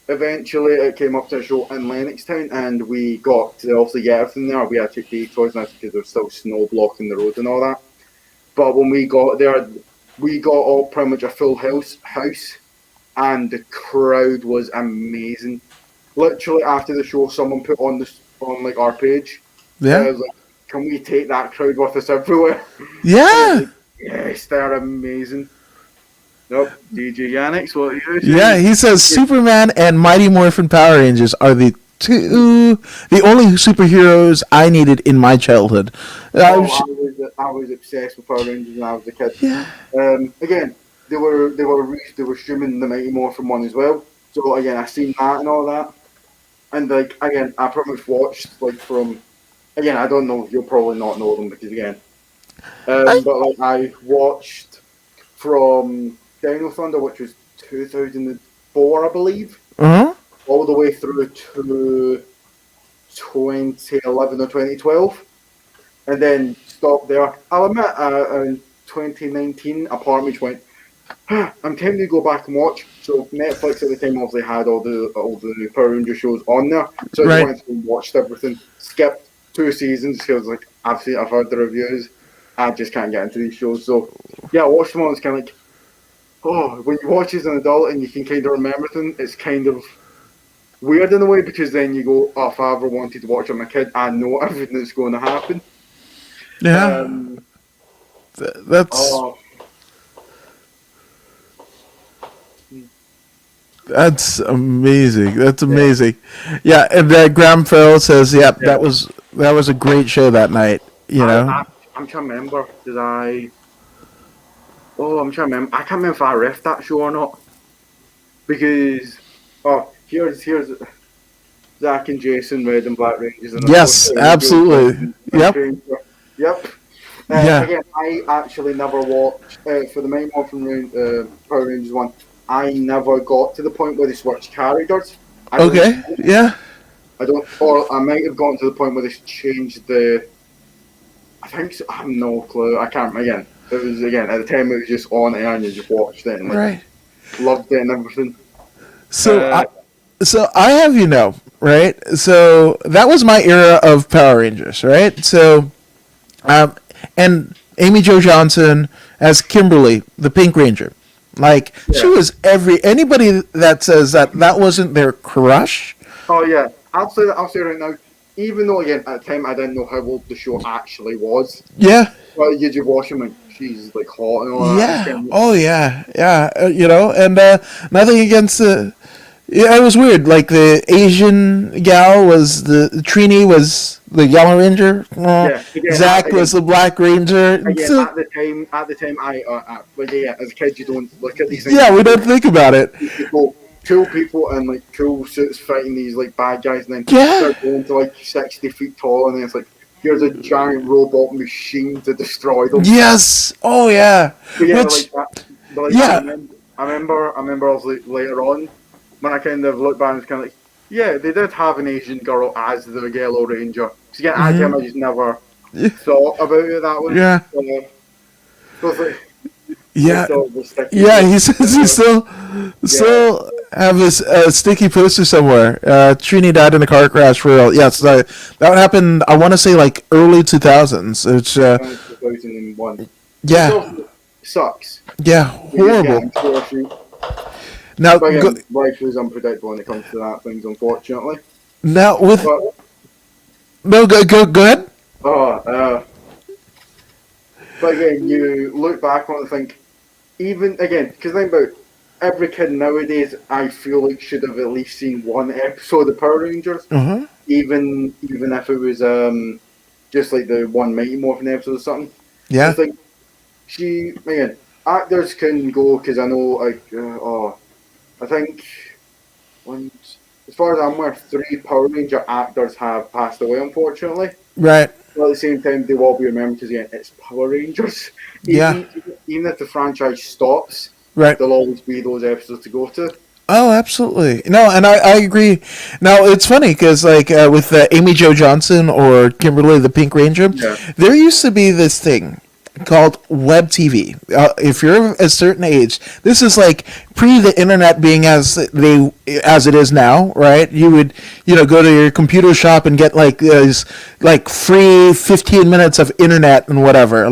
eventually it came up to a show in Lennoxtown, and we got to obviously get everything there. We had to take detours and that's because there was still snow blocking the road and all that. But when we got there, we got all pretty much a full house, and the crowd was amazing. Literally after the show, someone put on our page. Yeah. I was like, can we take that crowd with us everywhere? Yeah. Yes, they're amazing. Nope, DJ Yannick's what are you saying? Yeah, he says Superman and Mighty Morphin Power Rangers are the only superheroes I needed in my childhood. I was obsessed with Power Rangers when I was a kid. Yeah. Again, they were streaming the Mighty Morphin one as well. So again, I seen that and all that, and again, I pretty much watched from. Again, I don't know. You'll probably not know them because again, but I watched from Dino Thunder, which was 2004, I believe, all the way through to 2011 or 2012, and then stopped there. I'll admit, in 2019, a part of me went, I'm tempted to go back and watch. So Netflix at the time obviously had all the new Power Ranger shows on there, so I went and watched everything. Skipped 2 seasons because I've heard the reviews. I just can't get into these shows. So yeah, I watched them all. It's kind of like, oh, when you watch as an adult and you can kind of remember them, it's kind of weird in a way because then you go, oh, if I ever wanted to watch it with my kid, I know everything that's going to happen. Yeah, that's. That's amazing. That's amazing. Yeah, and Graham Farrell says, "Yep, Yeah. that was a great show that night." You know. I'm trying to remember. Did I? Oh, I'm trying to remember. I can't remember if I ref that show or not. Because, here's Zach and Jason, Red and Black Rangers. And Yes, absolutely. Yep. Yep. Yeah. Again, I actually never watched for the Mighty Morphin Power Rangers one. I never got to the point where they switched characters. Okay. Yeah. Or I might have gotten to the point where they changed the. I think so, I have no clue. I can't. Again, it was at the time it was just on air and you just watched it and Right. loved it and everything. So I have right. So that was my era of Power Rangers, right? So, and Amy Jo Johnson as Kimberly, the Pink Ranger. Like, she was anybody that says that wasn't their crush. Oh yeah, I'll say right now. Even though again at the time I didn't know how old the show actually was. Yeah. Well, you just watch him and she's like hot and all that. Yeah. Oh yeah. Yeah. And nothing against the. Yeah, it was weird. Like the Asian gal was Trini was the Yellow Ranger. Zach was the Black Ranger. Again, at the time, as a kid, you don't look at these things. Yeah, we don't think about it. You go, cool people in like cool suits fighting these like bad guys, and then they're going to like 60 feet tall, and then it's like here's a giant robot machine to destroy them. Yes. Oh yeah. But yeah, like that. But, like, I remember also later on. When I kind of look back, and it's kind of like, yeah, they did have an Asian girl as the Yellow Ranger. Because again, at the time, I just never thought about it that way. Yeah. So it's like, yeah. He says he still have this sticky poster somewhere. Trini died in a car crash for real. Yes, that happened. I want to say like early 2000s. It's 2001. Yeah. Sucks. Yeah, horrible. Now, life is unpredictable when it comes to that things, unfortunately. Now, go ahead. But again, you look back on it and think, even again, because think about every kid nowadays, I feel like should have at least seen one episode of Power Rangers, even if it was just like the one Mighty Morphin episode or something. Yeah. I think actors can go because I know I think as far as I'm aware, 3 Power Ranger actors have passed away, unfortunately. Right. But at the same time, they will be remembered because again, it's Power Rangers. Even if the franchise stops, right, there'll always be those episodes to go to. Oh, absolutely. No, and I agree. Now, it's funny because, like, with Amy Jo Johnson or Kimberly the Pink Ranger, there used to be this thing called web TV. If you're a certain age, this is like pre the internet being as it is now, right? You would go to your computer shop and get like free 15 minutes of internet and whatever.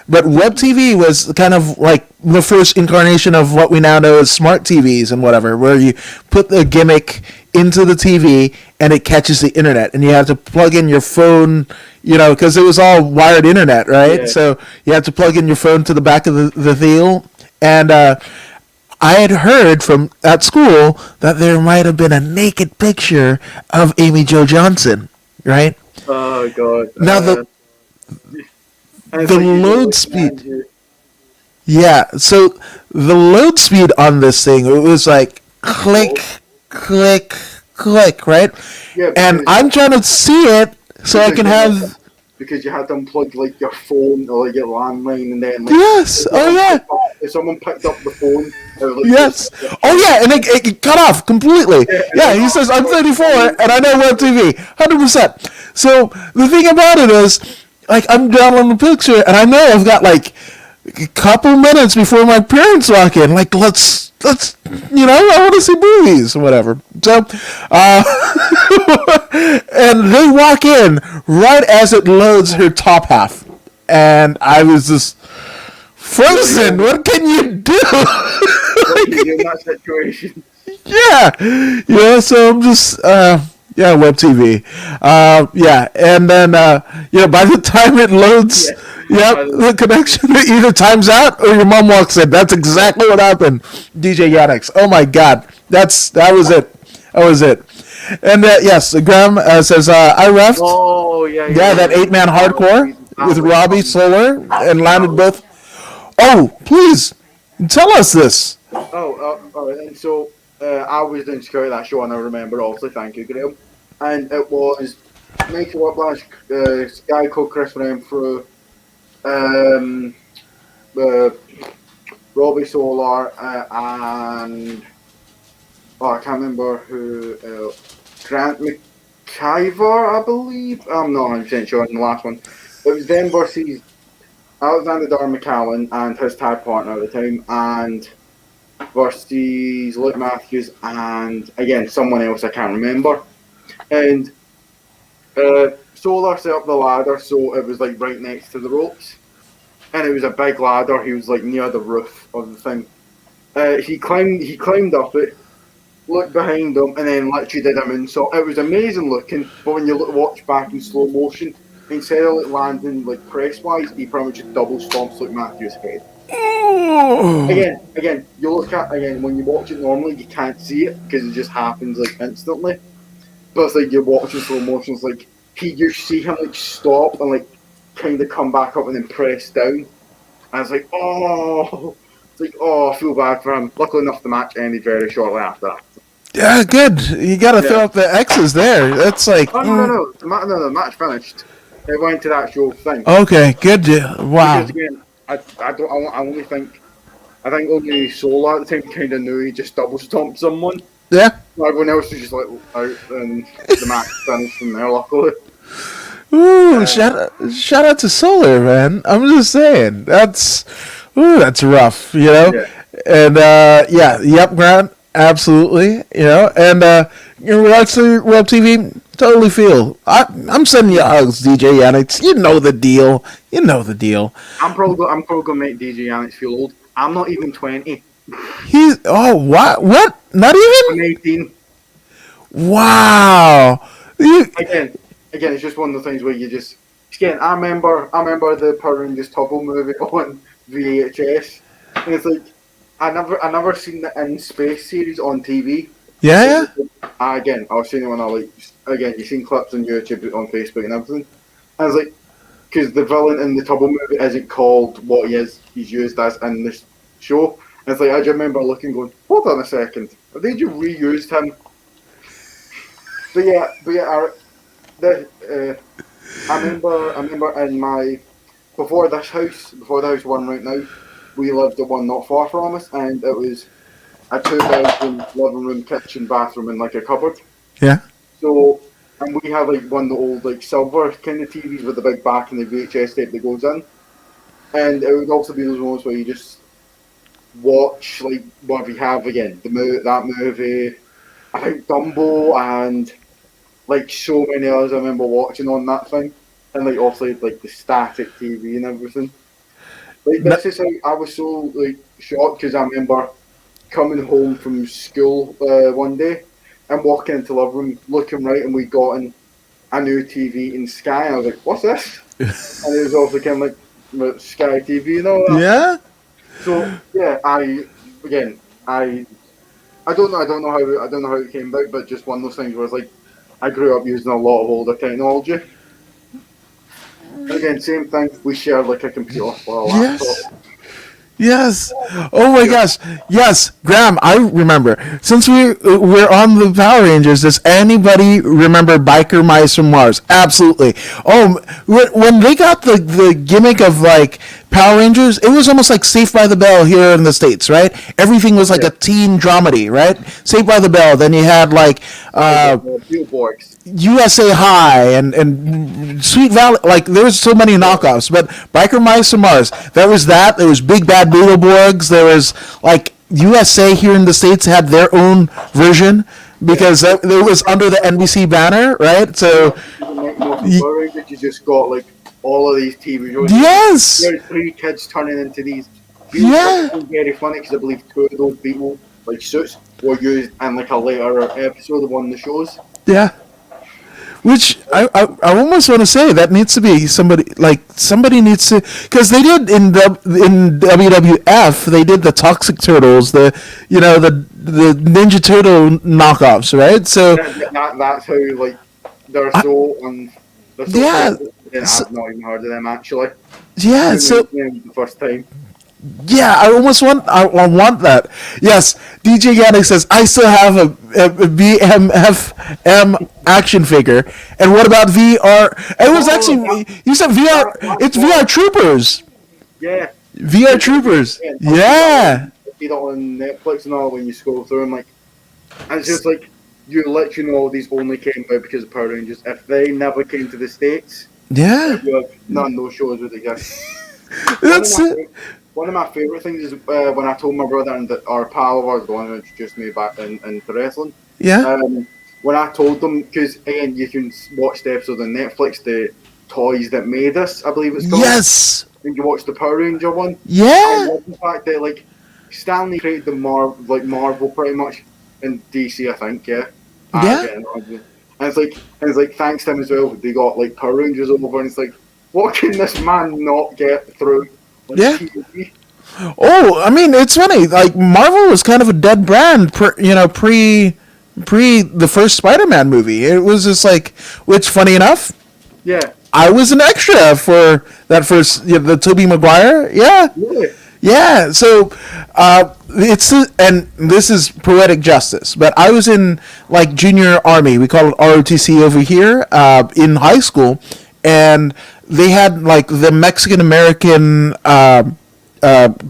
But web TV was kind of like the first incarnation of what we now know as smart TVs and whatever, where you put the gimmick into the TV and it catches the internet, and you have to plug in your phone, because it was all wired internet, right? Yeah. So you have to plug in your phone to the back of the deal. And I had heard from at school that there might have been a naked picture of Amy Jo Johnson, right? Oh God! Now the load speed. Yeah, so the load speed on this thing, it was like click, click, click, right? Yeah, and I'm trying to see it so I can have. Because you had to unplug like your phone or like your landline, and then yes, if someone picked up the phone. Yes. And it cut off completely. Yeah, he says I'm 34 and I know web TV, 100%. So the thing about it is, like, I'm downloading the picture and I know I've got like a couple minutes before my parents walk in. Like, let's I want to see movies or whatever. So, and they walk in right as it loads her top half, and I was just frozen. What can you do? In that situation. Yeah. So I'm just web TV. And then by the time it loads. The connection either times out or your mom walks in. That's exactly what happened, DJ Yannick's. Oh my God. That was it. That was it. And yes, Graham says I refed. Oh yeah, Yeah, that 8-man hardcore with Robbie Solar and landed both. Oh, please tell us this. All right. And so I was doing scout that show, and I remember obviously. Thank you, Graham. And it was Michael Whiplash, this guy called Chris Renfrew, uh, Robbie Solar, and I can't remember who. Grant McIver, I believe. I'm not 100% sure on the last one. It was them versus Alexander Darmacallan and his tag partner at the time, and versus Luke Matthews and again someone else I can't remember. And Solar set up the ladder so it was like right next to the ropes, and it was a big ladder. He was like near the roof of the thing. He climbed up it, looked behind him, and then literally did a moonsault. It was amazing looking, but when you watch back in slow motion, instead of like landing like press wise, he pretty much just double stomps Luke Matthews' head. Again, you look at when you watch it normally, you can't see it because it just happens like instantly. But it's like you're watching slow motion. It's like you see him like stop and like kind of come back up and then press down. And it's like, I feel bad for him. Luckily enough, the match ended very shortly after that. Yeah, good. You got to throw up the X's there. That's like. No. The match finished. It went to the actual thing. Okay, good. Wow. Because again, I think only Solar at the time kind of knew he just double stomped someone. Yeah. Everyone else was just like out, and the match finished from there. Luckily. Ooh, shout out to Solar, man. I'm just saying that's rough, you know. Yeah. And Grant, absolutely, you know. And in regards to Web TV, totally feel. I'm sending you hugs, DJ Yannick. You know the deal. I'm probably gonna make DJ Yannick feel old. I'm not even 20. What? Not even? I'm 18. Wow. Again, it's just one of the things where you just. Again, I remember the Power Rangers Tubble movie on VHS, and it's like I never seen the In Space series on TV. Yeah. Again, I was seeing it when you've seen clips on YouTube, on Facebook, and everything. And it's like because the villain in the Tubble movie isn't called what he is. He's used as in this show. And it's like I just remember looking, going, hold on a second, have they just reused him? But yeah. I remember in my before the house one right now, we lived at one not far from us, and it was a 2-bedroom living room, kitchen, bathroom, and like a cupboard. Yeah. So, and we have like one of the old like silver kind of TVs with the big back and the VHS tape that goes in, and it would also be those moments where you just watch like what we have again that movie, I think Dumbo and. Like so many others I remember watching on that thing, and like obviously like the static TV and everything. Like this is how I was so like shocked because I remember coming home from school one day and walking into the living room, looking right, and we got in a new TV in Sky. And I was like, "What's this?" And it was also kind of like Sky TV and all that. Yeah. So yeah, I don't know how it came about, but just one of those things where it's like. I grew up using a lot of older technology. Again, same thing. We shared like a computer or a laptop. Yes. Oh my gosh. Yes, Graham. I remember. Since we're on the Power Rangers, does anybody remember Biker Mice from Mars? Absolutely. Oh, when they got the gimmick of like Power Rangers, it was almost like Saved by the Bell here in the States, right? Everything was like a teen dramedy, right? Saved by the Bell. Then you had like USA High and Sweet Valley. Like there was so many knockoffs, but Biker Mice from Mars. There was that. There was Big Bad Beetleborgs. There was like USA here in the States had their own version because it was under the NBC banner, right? So you just got like all of these TV shows. Yes. There's 3 kids turning into these. Very funny because I believe 2 of those people like suits were used in like a later episode of one of the shows. Yeah. Which I almost want to say that needs to be somebody needs to, because they did in WWF, they did the Toxic Turtles, the Ninja Turtle knockoffs, right? So that's how like they're so yeah, I've not even heard of them actually. Yeah, so The first time. yeah, I want that. Yes, DJ Yannick says I still have a BMFM action figure. And what about VR? It was actually you said VR. It's VR Troopers. Yeah. VR Troopers. Yeah. You know, on Netflix and all when you scroll through them, like, and it's just like you let you know these only came out because of Power Rangers. If they never came to the States, Yeah. none of those shows would exist. That's it. One of my favourite things is when I told my brother and our pal of ours, the one who introduced me back into wrestling. Yeah. When I told them, because again, you can watch the episode on Netflix, the Toys That Made Us, I believe it's called. Yes. And you watch the Power Ranger one. Yeah. I love the fact that like Stanley created the Marvel pretty much, in DC, I think. Yeah. Yeah. And it's like thanks to him as well, they got like Power Rangers over, and it's like, what can this man not get through? Yeah. Oh, I mean, it's funny. Like Marvel was kind of a dead brand, pre the first Spider-Man movie. It was just like, which funny enough, Yeah. I was an extra for that first, the Tobey Maguire. Yeah. Really? Yeah. So, and this is poetic justice, but I was in like junior army. We call it ROTC over here, in high school, and they had like the Mexican American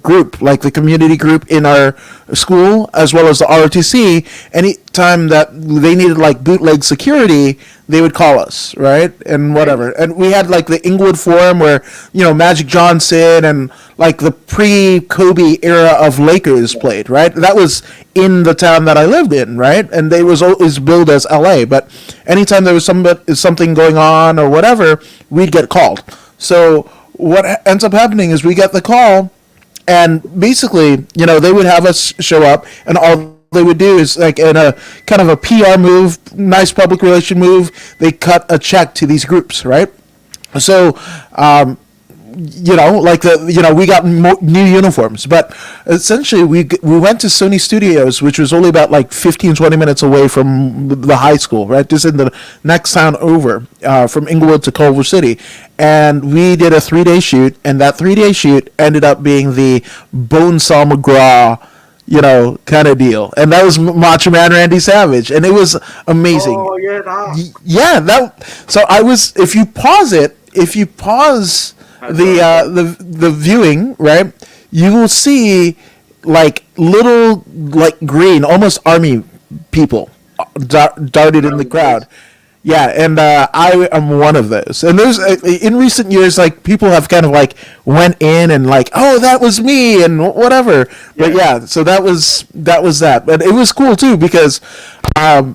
group, like the community group in our school, as well as the ROTC. Anytime that they needed like bootleg security, they would call us, right? And whatever. And we had like the Inglewood Forum where, Magic Johnson and like the pre-Kobe era of Lakers played, right? That was in the town that I lived in, right? And they was always billed as LA. But anytime there was something going on or whatever, we'd get called. So what ends up happening is we get the call, and basically, they would have us show up, and all they would do is, like, in a kind of a PR move, nice public relation move, they cut a check to these groups, right? So, we got new uniforms, but essentially we went to Sony Studios, which was only about like 15-20 minutes away from the high school, right? Just in the next town over, from Inglewood to Culver City, and we did a 3-day shoot, and that 3-day shoot ended up being the Bonesaw McGraw, kind of deal, and that was Macho Man Randy Savage, and it was amazing. Oh yeah, that. Yeah, so if you pause the viewing, right, you will see like little, like, green, almost army people darted in the crowd. Yeah, and I am one of those. And there's in recent years, like, people have kind of like went in and like, oh, that was me and whatever. But yeah, so that was that. But it was cool too because, I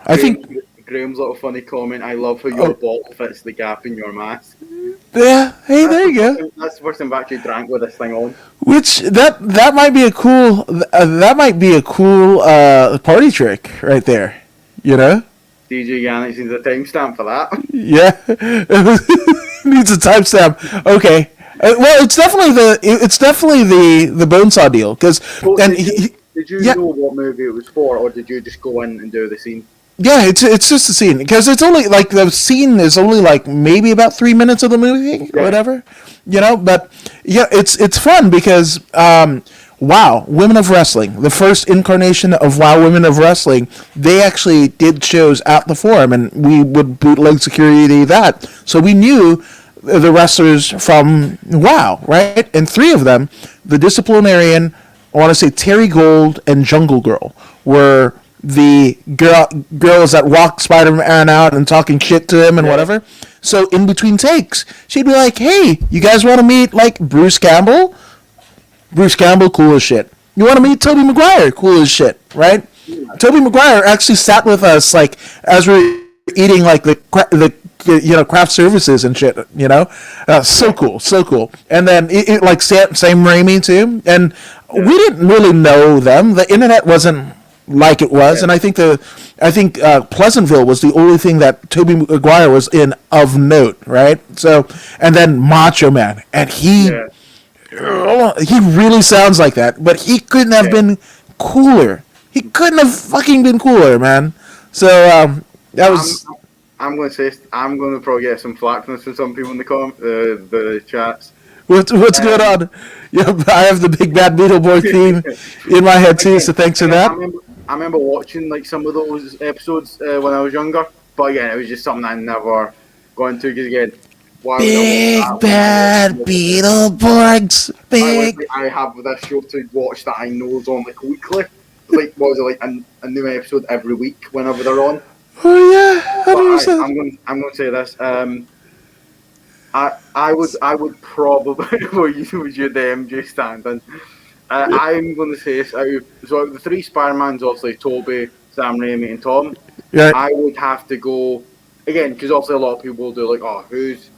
think. Graham's little funny comment. I love how your ball fits the gap in your mask. Yeah. Hey, there you go. That's the first time I've actually drank with this thing on. Which that might be a cool party trick right there. DJ Yannick needs a timestamp for that. Yeah, needs a timestamp. Okay. Well, it's definitely the Bonesaw deal because. Did you know what movie it was for, or did you just go in and do the scene? Yeah, it's just a scene because it's only like the scene is only like maybe about 3 minutes of the movie or whatever, But yeah, it's fun because WoW Women of Wrestling, the first incarnation of WoW Women of Wrestling, they actually did shows at the Forum, and we would bootleg security that, so we knew the wrestlers from WoW, right? And 3 of them, the Disciplinarian, I want to say Terry Gold and Jungle Girl, were the girls that walked Spider-Man out and talking shit to him and whatever. So in between takes, she'd be like, hey, you guys want to meet, like, Bruce Campbell? Bruce Campbell, cool as shit. You want to meet Tobey Maguire? Cool as shit, right? Tobey Maguire actually sat with us, like, as we were eating, like, the craft services and shit, so cool. And then it like Sam Raimi too, and we didn't really know them. The internet wasn't like it was, and I think Pleasantville was the only thing that Tobey Maguire was in of note, right? So, and then Macho Man, and he really sounds like that, but he couldn't have been cooler. He couldn't have fucking been cooler, man. So that was. I'm going to say I'm going to probably get some flack from some people in the chats. What's going on? Yeah, I have the Big Bad Beetle Boy theme in my head too, so thanks for that. I remember watching like some of those episodes when I was younger, but again, it was just something I never got into because again, Big Bad Beetleborgs, big. I have this show to watch that I know is on like weekly. Like what was it like a new episode every week whenever they're on. Oh yeah, I'm going to say this. I would probably use your the MJ standing. I'm going to say so the three Spider-Mans, obviously Tobey, Sam Raimi, and Tom. Yeah. I would have to go again because obviously a lot of people will do like, oh, who's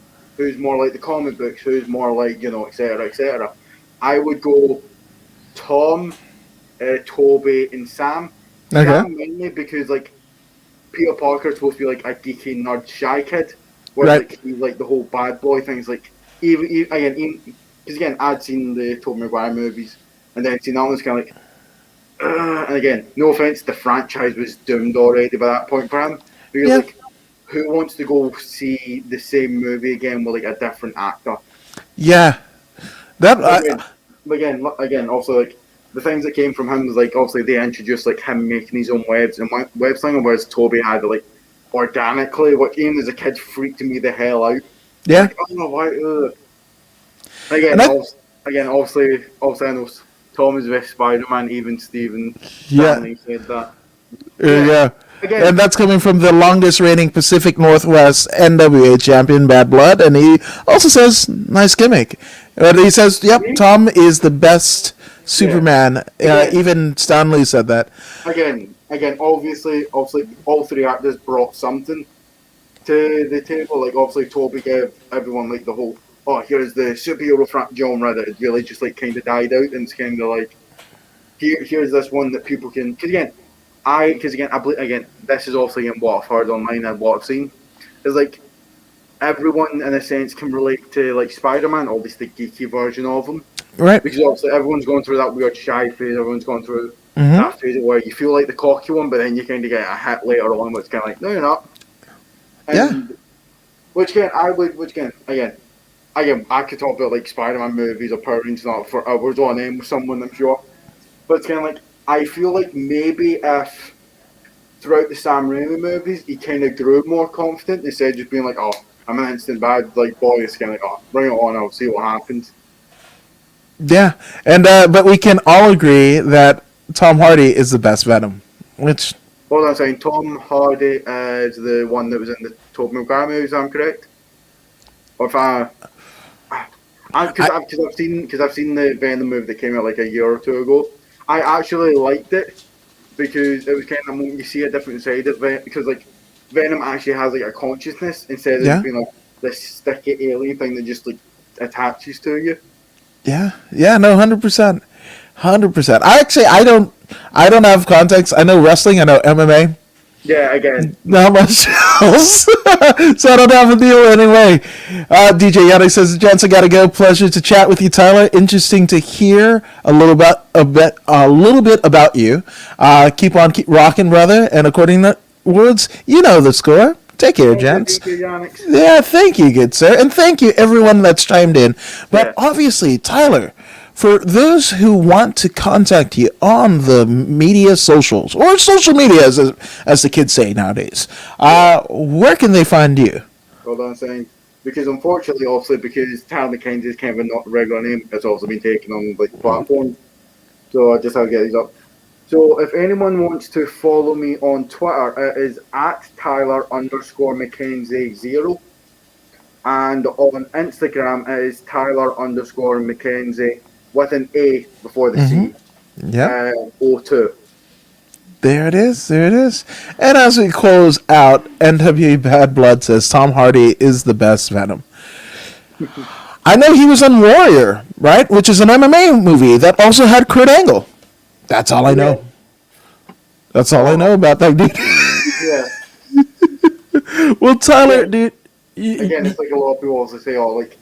more like the comic books, who's more like etc. etc. I would go Tom, Tobey, and Sam. Okay. Sam mainly because like Peter Parker's supposed to be like a geeky nerd shy kid. Where like he's like the whole bad boy things, like even because again I'd seen the Tobey Maguire movies and then seen that one's kind of like, and again no offense, the franchise was doomed already by that point for him. Because like, who wants to go see the same movie again with like a different actor? Yeah, again, also like the things that came from him was like obviously they introduced like him making his own webs and web slinging, whereas Tobey had like. Organically, which even as a kid freaked me the hell out. Yeah. Like, I don't know why. Again, obviously, I know Tom is with Spider-Man. Even Steven Stanley said that. Yeah. Again, and that's coming from the longest reigning Pacific Northwest NWA champion, Bad Blood, and he also says, "Nice gimmick." But he says, "Yep, Tom is the best Superman." Even Stanley said that. Again, obviously, all three actors brought something to the table. Like, obviously, Tobey gave everyone like the whole, oh, here's the superhero genre that it really just like kind of died out, and it's kind of like, here's this one that people can. Because I believe this is obviously in what I've heard online and what I've seen, is like everyone in a sense can relate to like Spider-Man, or at least the geeky version of him, right? Because obviously everyone's going through that weird shy phase. Everyone's going through. That phase where you feel like the cocky one, but then you kind of get a hit later on, which kind of like, no, you're not. And Which again, I could talk about like Spider-Man movies or Power Rangers for hours on end with someone, I'm sure. But it's kind of like, I feel like maybe if throughout the Sam Raimi movies, he kind of grew more confident instead of just being like, oh, I'm an instant bad like boy. It's kind of like, oh, bring it on, I'll see what happens. Yeah, and but we can all agree that Tom Hardy is the best Venom. Which Hold on a second, Tom Hardy is the one that was in the Tobey Maguire movies, I'm correct? Or if I've seen the Venom movie that came out like a year or two ago. I actually liked it because it was kind of you see a different side of it, because like Venom actually has like a consciousness instead of just being like this sticky alien thing that just like attaches to you. Yeah, no, 100%. I don't have context. I know wrestling. I know MMA. Yeah, again. Not much else. So I don't have a deal anyway. DJ Yannick says, "Gents, I gotta go. Pleasure to chat with you, Tyler. Interesting to hear a little bit about you. Keep rocking, brother. And according to words, you know the score. Take care, gents." Yeah, thank you, good sir, and thank you everyone that's chimed in. But obviously, Tyler, for those who want to contact you on the media socials, or social media as the kids say nowadays, where can they find you? Hold on a second. Because unfortunately, obviously, because Tyler Mckenzie is kind of not a regular name, it's also been taken on like platforms. So I just have to get these up. So if anyone wants to follow me on Twitter, it is at Tyler_Mckenzie0. And on Instagram, it is Tyler_Mckenzie with an A before the C. Yeah. 02. There it is. And as we close out, NWA Bad Blood says Tom Hardy is the best Venom. I know he was on Warrior, right? Which is an MMA movie that also had Kurt Angle. That's all I know. That's all I know about that, dude. Yeah. Well, Tyler, Yeah. dude. Again, it's like a lot of people also say, oh, like,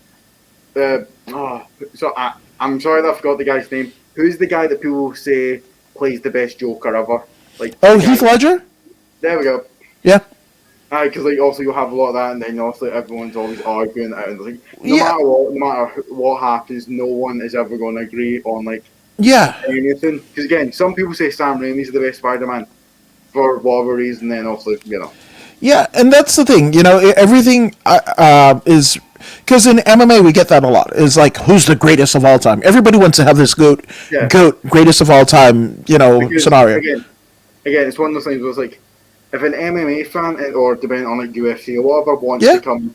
so I'm sorry that I forgot the guy's name. Who's the guy that people say plays the best Joker ever? Like, Oh, the guy- Heath Ledger? There we go. Yeah. Because like also you have a lot of that, and then also everyone's always arguing it, and like Yeah. no matter what happens, no one is ever going to agree on like Yeah. anything. Because again, some people say Sam Raimi's the best Spider-Man for whatever reason, then also Yeah, and that's the thing. Everything is because in MMA we get that a lot. Is like who's the greatest of all time. Everybody wants to have this goat greatest of all time. Because, Scenario. Again, it's one of those things where it's like if an MMA fan or depending on like UFC or whatever wants to come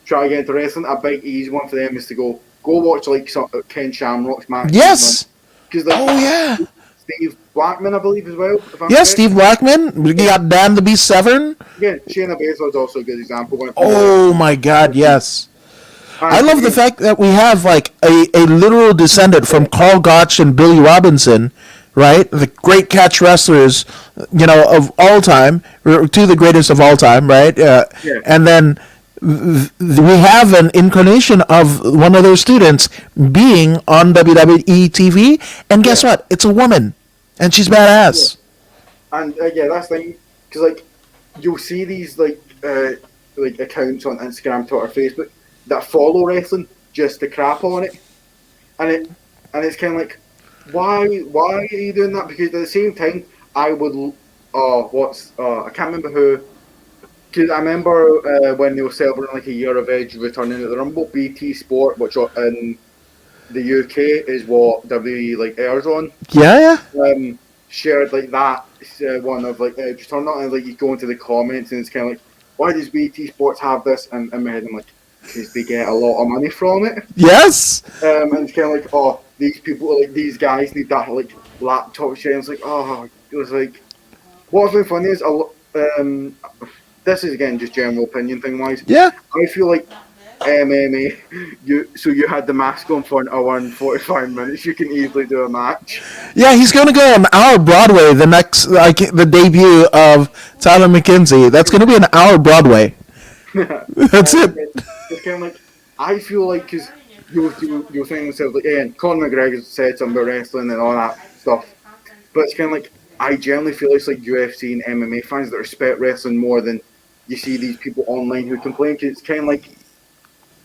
try to get into wrestling, a big easy one for them is to go watch like Ken Shamrock's match. Yes. Because like Steve Blackman, I believe, as well. Yes, Steve Blackman. We got Dan the Beast Severn. Again, Shayna Baszler's also a good example. Oh my God, yes. I love the fact that we have like a literal descendant from Carl Gotch and Billy Robinson, right? The great catch wrestlers, of all time, to the greatest of all time, right? And then we have an incarnation of one of those students being on WWE TV, and guess what? It's a woman, and she's badass. Yeah. And that's the thing, because like you'll see these like accounts on Instagram, Twitter, Facebook that follow wrestling just to crap on it, and it's kind of like, why are you doing that? Because at the same time, I would I can't remember who. Because I remember when they were celebrating like a year of Edge returning at the Rumble, BT Sport, which in the UK is what WWE like airs on. Yeah. Shared like that one of like Edge returning, and like you go into the comments and it's kind of like, why does BT Sports have this? And in my head I'm like, because they get a lot of money from it. Yes. And it's kind of like, oh, these people, like these guys need that like laptop share. And it's like, oh, it was like, what's been funny is this is again just general opinion thing wise. Yeah. I feel like MMA, you had the mask on for an hour and 45 minutes. You can easily do a match. Yeah, he's going to go on our Broadway the next, the debut of Tyler Mckenzie. That's going to be an hour Broadway. That's it. It's kind of like, I feel like, because you're saying yourself, like, again, Conor McGregor said something about wrestling and all that stuff, but it's kind of like, I generally feel it's like UFC and MMA fans that respect wrestling more than you see these people online who complain, because it's kind of like,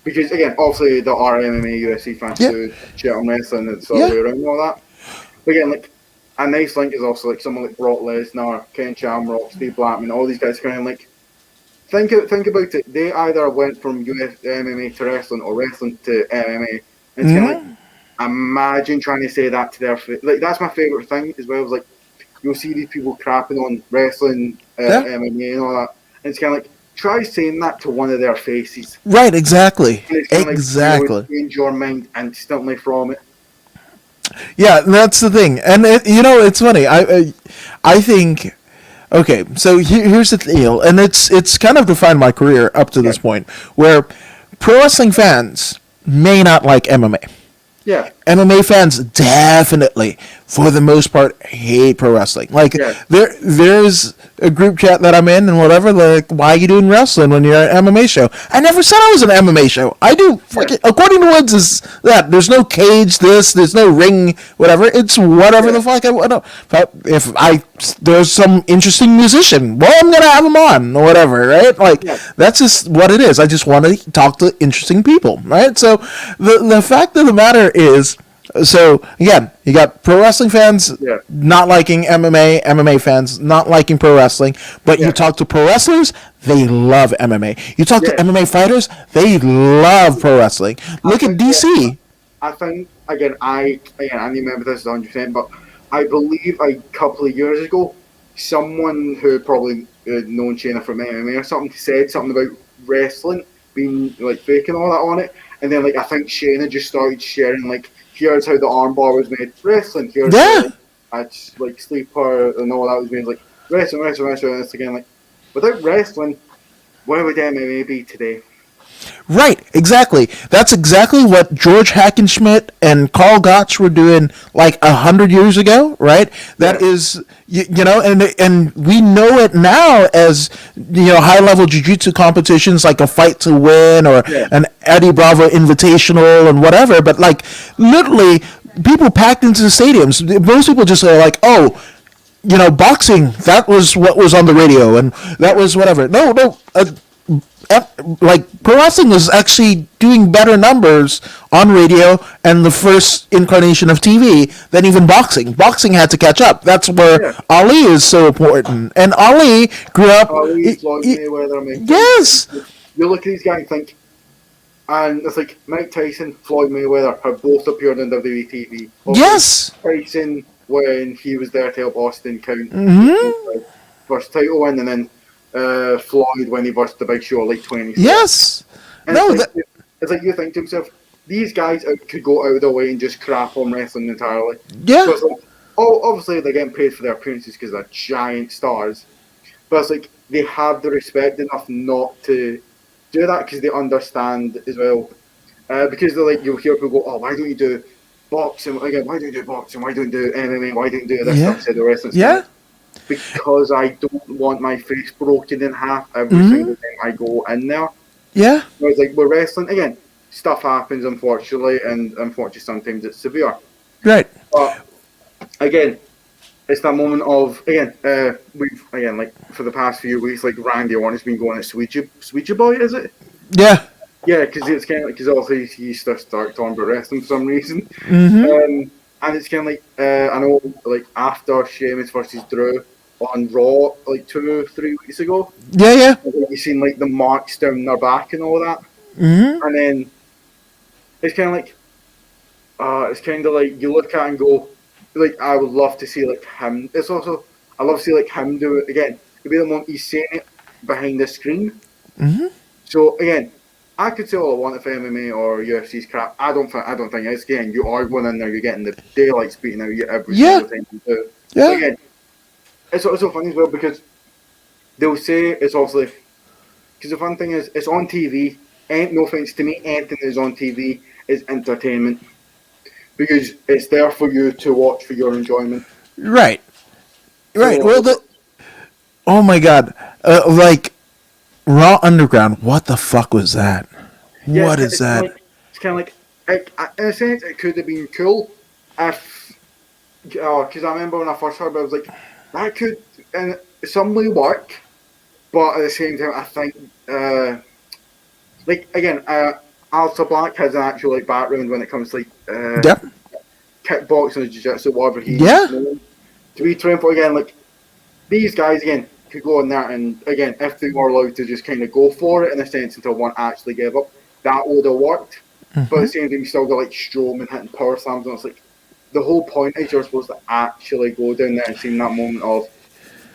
because again, obviously there are MMA, UFC fans who shit on wrestling and it's all the way around and all that. But again, like, a nice link is also like someone like Brock Lesnar, Ken Shamrock, Steve Blackman, all these guys kind of like, think about it. They either went from MMA to wrestling or wrestling to MMA. And it's kind of like, imagine trying to say that to their face. Like, that's my favourite thing as well. Is like, you'll see these people crapping on wrestling, MMA and all that. And it's kind of like, try saying that to one of their faces. Right, exactly. Exactly. Like, you change your mind instantly from it. Yeah, that's the thing. And, it's funny. I think... Okay, so here's the deal, and it's kind of defined my career up to this point, where pro wrestling fans may not like MMA. Yeah. MMA fans definitely, for the most part, hate pro wrestling. Like, there's a group chat that I'm in and whatever, like, why are you doing wrestling when you're at an MMA show? I never said I was an MMA show. I do, according to Woods, is that there's no cage, there's no ring, whatever. It's whatever the fuck I want to. If there's some interesting musician, well, I'm going to have him on, or whatever, right? Like, that's just what it is. I just want to talk to interesting people, right? So, the fact of the matter is, so again, you got pro wrestling fans not liking MMA fans not liking pro wrestling, but you talk to pro wrestlers, they love MMA. You talk to MMA fighters, they love pro wrestling. Look at DC. I think I remember this 100%, but I believe a couple of years ago, someone who probably known Shayna from MMA or something said something about wrestling being like fake and all that on it, and then like I think Shayna just started sharing like, here's how the armbar was made wrestling. Here's how like sleeper and all that was made like wrestling. And it's again like, without wrestling, where would MMA be today? Right, exactly. That's exactly what George Hackenschmidt and Carl Gotch were doing like 100 years ago, right? That Yeah. is, and we know it now as high level jiu-jitsu competitions like a Fight to Win or Yeah. an Eddie Bravo Invitational and whatever. But like literally, people packed into the stadiums. Most people just are like, oh. Boxing, that was what was on the radio, and that was whatever. No, like pro wrestling was actually doing better numbers on radio and the first incarnation of TV than even boxing. Boxing had to catch up. That's where Ali is so important. And Ali grew up. Ali, Floyd Mayweather, Mike Yes. Tyson. You look at these guys and think, and it's like Mike Tyson, Floyd Mayweather have both appeared on WWE TV. Yes. Tyson, when he was there to help Austin count first title win, and then Floyd when he burst the Big Show like 20. Yes. And it's like you think to yourself, these guys could go out of their way and just crap on wrestling entirely. Yeah. So it's like, obviously they're getting paid for their appearances because they're giant stars, but it's like they have the respect enough not to do that because they understand as well. Because they're like, you'll hear people go, oh, why don't you do boxing again? Why don't you do boxing? Why don't you do MMA? Why don't you do this stuff? Said the wrestling. Yeah. Because I don't want my face broken in half every single time I go in there. Yeah. Whereas like with wrestling, again, stuff happens unfortunately, and unfortunately sometimes it's severe. Right. But again, it's that moment of we've like for the past few weeks, like Randy Orton's been going at Sweetie Boy, is it? Yeah. Yeah, because it's kind of like, because obviously he started talking about wrestling for some reason. Mm-hmm. And it's kind of like, I know, like, after Sheamus versus Drew on Raw, like 2-3 weeks ago, Yeah. you seen, like, the marks down their back and all that. Mm-hmm. And then it's kind of like, you look at it and go, like, I would love to see, like, him. It's also, I love to see, like, him do it again. It'd be the moment he's saying it behind the screen. Mm-hmm. So, again, I could say all I want if MMA or UFC's crap. I don't think it's again. You are going in there, you're getting the daylights beaten out of you every single time you do. Yeah. So again, it's also funny as well because they'll say it's obviously because the fun thing is it's on TV. And no offense to me, anything that is on TV is entertainment because it's there for you to watch for your enjoyment. Right. Right. So, Well, oh my God, like Raw Underground. What the fuck was that? yeah, What is that? It's kind of like, in a sense, it could have been cool if, because I remember when I first heard it, I was like, that could in some way work, but at the same time, I think, like again, Alistair Black has an actual like background when it comes to like kickboxing, jiu-jitsu, whatever he's known to be trained for. Again, like these guys again could go in there and again, if they were allowed to just kind of go for it in a sense until one actually gave up, that would have worked. Mm-hmm. But at the same time, you still got like Strowman hitting power slams, and it's like the whole point is you're supposed to actually go down there and see that moment of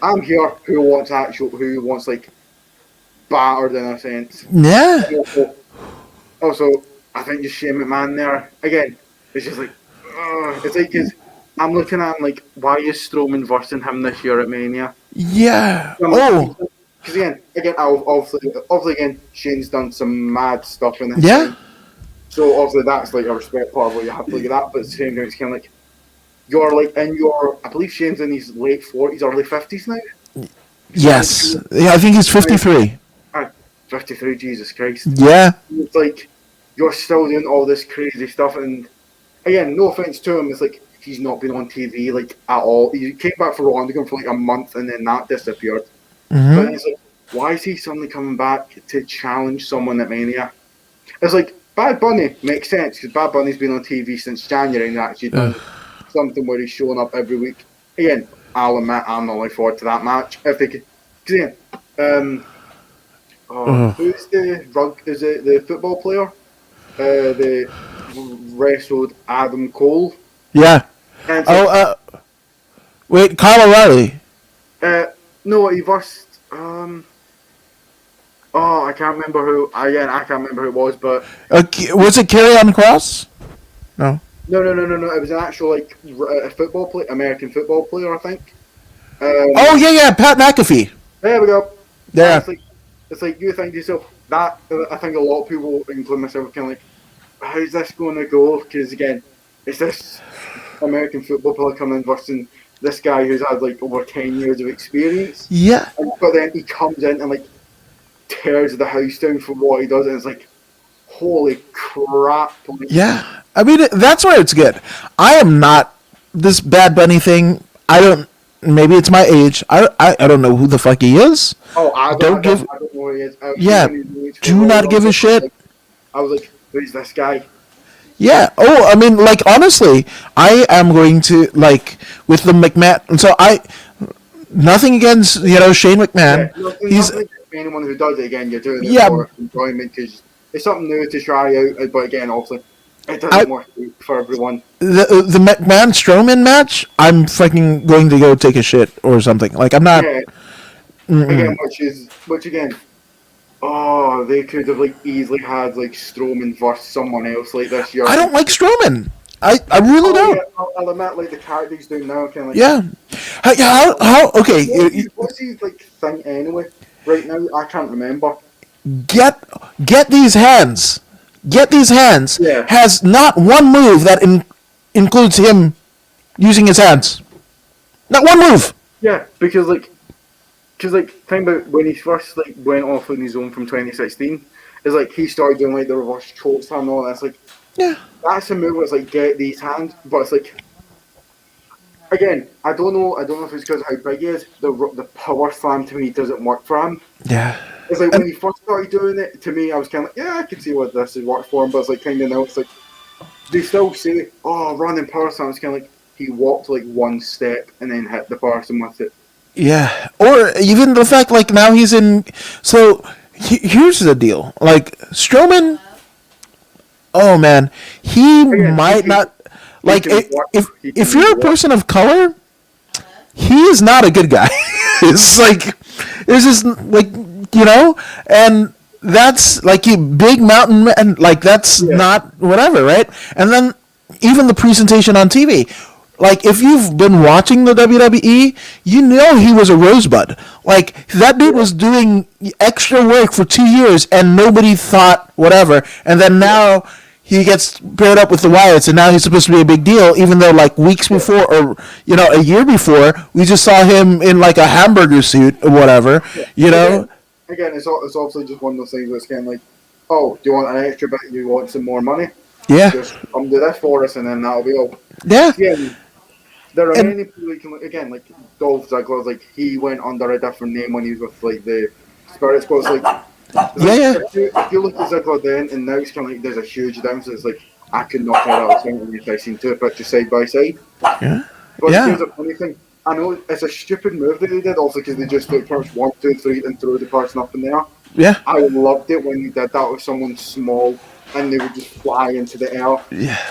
I'm here. Who wants like battered in a sense. Yeah. Also, I think just Shane McMahon there again. It's just like it's like because I'm looking at him like, why is Strowman versing him this year at Mania? Yeah. Because again, obviously, again, Shane's done some mad stuff in this. Yeah. So obviously that's like a respect part of what you have to look at that. But at the same time, it's kind of like you're like in your. I believe Shane's in his late 40s, early 50s now. Yes. Yeah, I think he's 53. 53. Jesus Christ. Yeah. It's like you're still doing all this crazy stuff, and again, no offense to him, it's like he's not been on TV like at all. He came back for Raw Underground for like a month, and then that disappeared. Mm-hmm. But it's like, why is he suddenly coming back to challenge someone at Mania? It's like Bad Bunny makes sense because Bad Bunny's been on TV since January and actually done something where he's showing up every week. Again, I'll admit I'm not looking forward to that match if they could. Because again, who's is it the football player? The wrestled Adam Cole. Yeah. And wait, Kyle O'Reilly. No, he versed. I can't remember who. Again, I can't remember who it was, but Was it Karrion Kross? No. No. It was an actual like a football player, American football player, I think. Pat McAfee. There we go. Yeah. It's like you think to yourself that I think a lot of people, including myself, kind of like, how's this going to go? Because again, it's this American football player coming in versus this guy who's had like over 10 years of experience. Yeah. But then he comes in and like tears the house down for what he does, and it's like, holy crap! Like, Yeah. I mean, that's where it's good. I am not this Bad Bunny thing. I don't. Maybe it's my age. I don't know who the fuck he is. oh, I don't know who he is. Yeah. Do not give a shit. I was like, who's this guy? Yeah. Oh, I mean, like honestly, I am going to like with the McMahon. So nothing against Shane McMahon. Yeah, He's nothing against anyone who does it again. You're doing it Yeah. for enjoyment because it's something new to try out. But again, also, it doesn't work for everyone. the McMahon Strowman match. I'm fucking going to go take a shit or something. Like I'm not. Yeah. Again, which again, oh, they could have like easily had like Strowman versus someone else like this year. I don't like Strowman. I really don't. Yeah, I'll admit, like the character he's doing now, kind of like. Yeah. How okay. What's his like thing anyway? Right now, I can't remember. Get these hands. Get these hands. Yeah. Has not one move that includes him using his hands. Not one move. Yeah, because think about when he first like went off on his own from 2016. It's like he started doing like the reverse choke slam and all that. It's like, Yeah. that's a move where it's like get these hands, but it's like, again, I don't know if it's because of how big he is. The power slam to me doesn't work for him. Yeah. It's like when he first started doing it, to me, I was kind of like, yeah, I can see what this has worked for him, but it's like kind of now it's like they still say, oh, running power slam. It's kind of like he walked like one step and then hit the person with it. Yeah. Or even the fact like now he's in. So here's the deal. Like Strowman. Oh man, he might not. Like if you're a person of color, he is not a good guy. It's just like and that's like a big mountain man. Like that's not whatever, right? And then even the presentation on TV. Like if you've been watching the WWE, you know he was a rosebud. Like that dude was doing extra work for 2 years and nobody thought whatever. And then now he gets paired up with the Wyatts, and now he's supposed to be a big deal, even though like weeks before or a year before, we just saw him in like a hamburger suit or whatever. Again, it's obviously just one of those things where it's kind of like, oh, do you want an extra bit? You want some more money? Yeah. Just come do this for us, and then that'll be all. Yeah. There are many people who can, again, like Dolph Ziggler, like he went under a different name when he was with like the Spirit Squad. Like, If you look at Ziggler then and now, it's kind of like there's a huge difference. It's like I could not tell that was something if I seen two pictures side by side. Yeah. But here's a funny thing. I know it's a stupid move that they did, also because they just took first 1, 2, 3 and threw the person up in the air. Yeah. I loved it when they did that with someone small and they would just fly into the air. Yeah.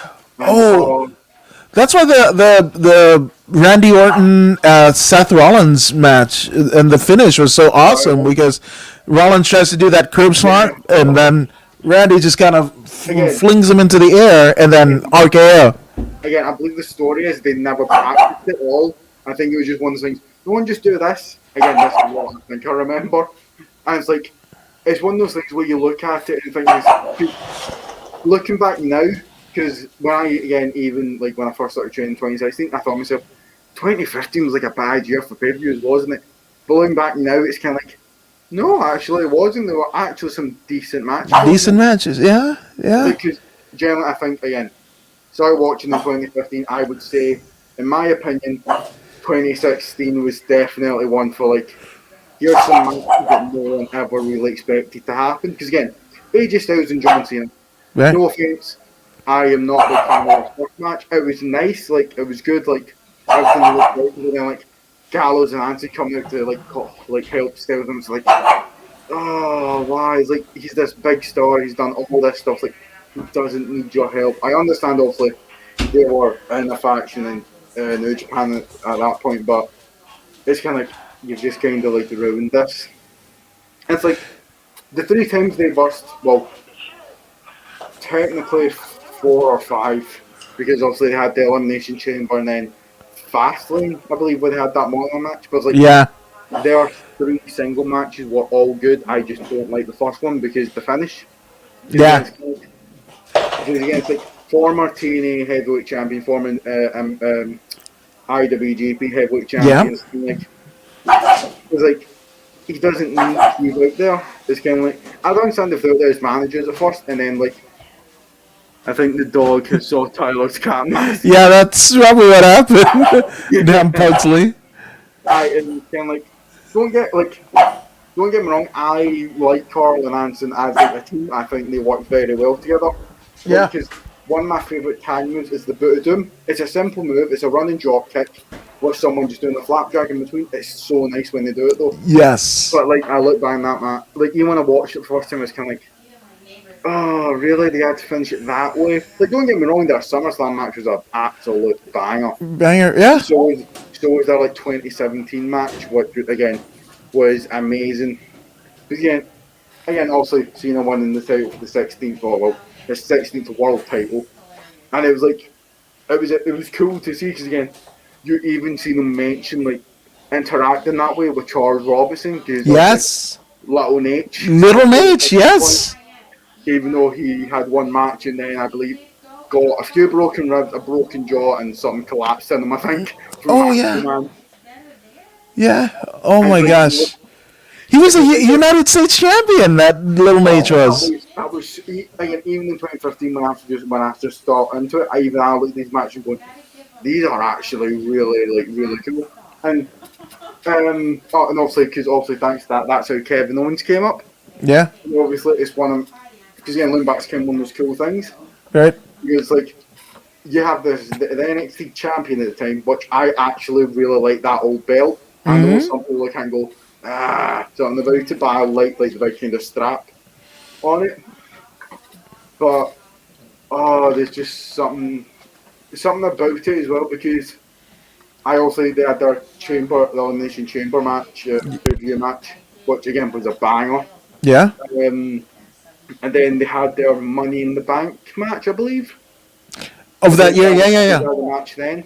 That's why the Randy Orton Seth Rollins match and the finish was so awesome because Rollins tries to do that curb stomp and then Randy just kind of flings him into the air and then RKO. Again, I believe the story is they never practiced it all. I think it was just one of those things. No one just do this. Again, this is what I think I remember. And it's like, it's one of those things where you look at it and think, looking back now, because when I first started training in 2016, I thought to myself, 2015 was like a bad year for pay-per-views, wasn't it? But looking back now, it's kind of like, no, actually it wasn't. There were actually some decent matches. Yeah. Because generally, I think, again, started watching in 2015, I would say, in my opinion, 2016 was definitely one for like, here's some matches that no one ever really expected to happen. Because again, AJ Styles and John Cena, no offense, I am not a fan of the first match. It was nice, like it was good, like everything looked great. And then like Gallows and Ancy coming out to like help Styles, and it's like, oh, why? It's like he's this big star, he's done all this stuff, like he doesn't need your help. I understand, obviously, they were in a faction in New Japan at that point, but it's kind of like you've just kind of like ruined this. It's like the 3 times they burst, well, technically 4 or 5, because obviously they had the Elimination Chamber and then Fastlane, I believe, where they had that Money match. But it's like, their 3 single matches were all good. I just don't like the first one because the finish. Because again, it's like former TNA heavyweight champion, former IWGP heavyweight Yeah. champion. It's like he doesn't need to be out there. It's kind of like I don't understand if they're out there as managers at first, and then like I think the dog has saw Tyler's cat mask. Yeah, that's probably what happened. Damn Pugsley. And kind of like don't get me wrong. I like Carl and Anson as like a team. I think they work very well together. Yeah. Because one of my favourite tag moves is the boot of doom. It's a simple move. It's a running drop kick with someone just doing a flapjack in between. It's so nice when they do it though. Yes. But like I look back on that match, like even when I watched it the first time, it's kind of like, oh really? They had to finish it that way. Like don't get me wrong, their SummerSlam match was an absolute banger. Banger, yeah. So was their like 2017 match, which again was amazing. But again, also Cena winning the title for the 16th, his 16th world title, and it was like, it was cool to see because again, you even see them mention like interacting that way with Charles Robinson. Yes. Little Nate. Little Nate, yes. Even though he had one match and then I believe got a few broken ribs, a broken jaw, and something collapsed in him. I think. Oh yeah. Yeah. Oh my gosh. He was a United States champion. That Little Nate was. That was again, even in 2015 when I just start into it, I look at these matches going, these are actually really cool. And and obviously thanks to that, that's how Kevin Owens came up. Yeah. And obviously it's one of because looking back, it's kind of one of those cool things. Right. Because like you have the NXT champion at the time, which I actually really like that old belt. I know some people can't go something about it, but I like the big kind of strap on it. But there's just something about it as well because they had their the Elimination Chamber match, pay-per-view match, which again was a banger. Yeah. And then they had their Money in the Bank match, I believe. Of that year, yeah. The match then.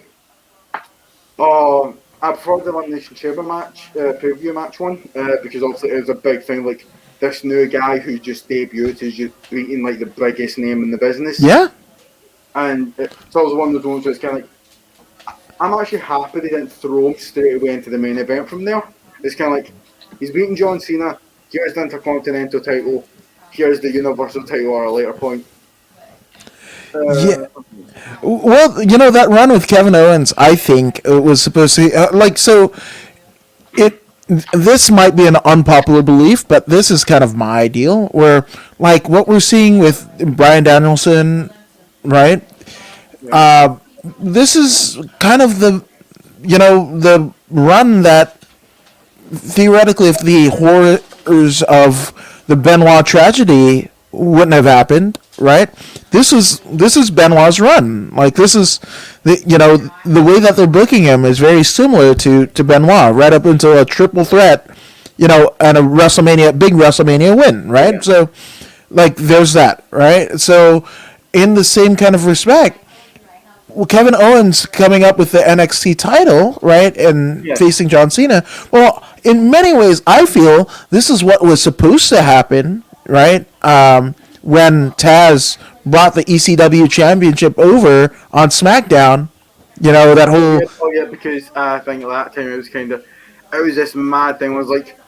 I prefer the Elimination Chamber match, pay-per-view match one, because obviously it was a big thing. Like this new guy who just debuted is just beating like the biggest name in the business. Yeah. And it's also one of those ones where it's kind of like, I'm actually happy they didn't throw him straight away into the main event from there. It's kind of like, he's beating John Cena, here's the Intercontinental title, here's the Universal title at a later point. Yeah. Well, that run with Kevin Owens, I think it was supposed to this might be an unpopular belief, but this is kind of my ideal where like what we're seeing with Bryan Danielson, right? Yeah. This is kind of the run that theoretically if the horrors of the Benoit tragedy wouldn't have happened, right? This is Benoit's run. Like this is the way that they're booking him is very similar to Benoit, right up until a triple threat, and a big WrestleMania win, right? Yeah. So like there's that, right? So in the same kind of respect, Kevin Owens coming up with the NXT title, right, and facing John Cena. Well, in many ways, I feel this is what was supposed to happen, right? When Taz brought the ECW championship over on SmackDown, that whole... because I think at that time it was this mad thing. It was like